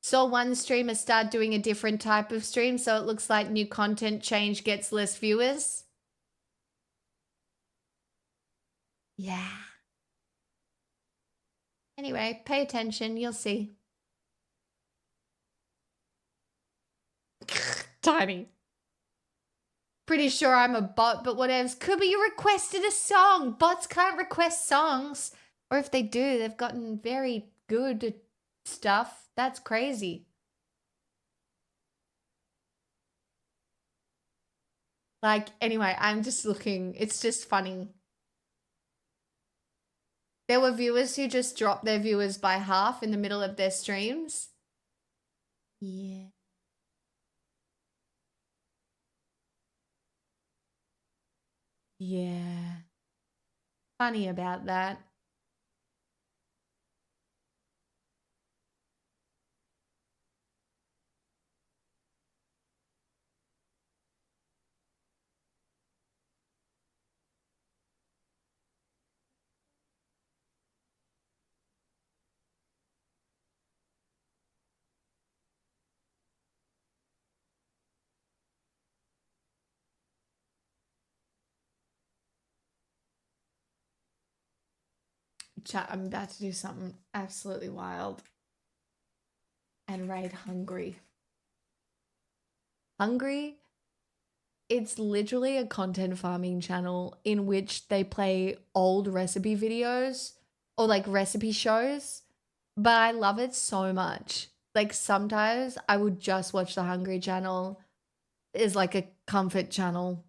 Saw one streamer start doing a different type of stream, so it looks like new content change gets less viewers. Yeah. Anyway, pay attention, you'll see. Tiny. Pretty sure I'm a bot, but whatevs. Kuba, you requested a song. Bots can't request songs. Or if they do, they've gotten very good at stuff. That's crazy. Like, anyway, I'm just looking. It's just funny. There were viewers who just dropped their viewers by half in the middle of their streams. Yeah. Yeah. Funny about that. Chat, I'm about to do something absolutely wild. And raid Hungry. Hungry, it's literally a content farming channel in which they play old recipe videos or like recipe shows. But I love it so much. Like sometimes I would just watch the Hungry channel as like a comfort channel.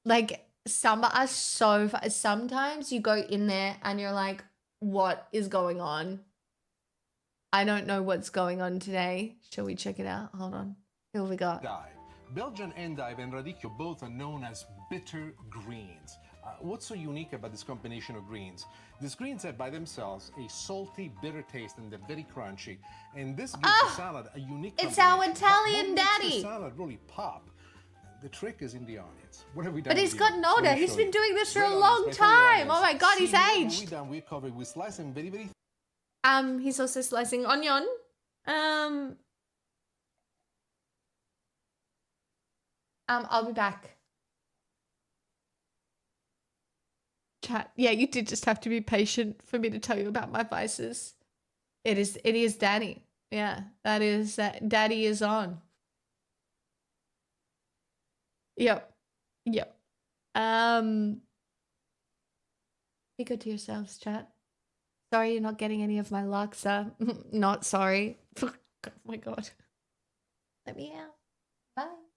Like some are so sometimes you go in there and you're like, what is going on? I don't know what's going on today. Shall we check it out? Hold on. Here we go. Belgian endive and radicchio both are known as bitter greens. What's so unique about this combination of greens? These greens have by themselves a salty, bitter taste and they're very crunchy. And this gives the salad a unique It's our combination. Italian What makes daddy. the salad really pop? The trick is in the onions. What have we done? But he's with the gotten onions? older. Let me He's show been you. doing this for Red a onions, long red time. onions. Oh my god, he's See, what aged. we done, we cover it. We slice them very, very He's also slicing onion. I'll be back. Chat. Yeah, you did just have to be patient for me to tell you about my vices. It is Danny. Yeah, that is Daddy is on. Yep. Yep. Be good to yourselves, chat. Sorry you're not getting any of my Laksa. Not sorry. Oh my god. Let me out. Bye.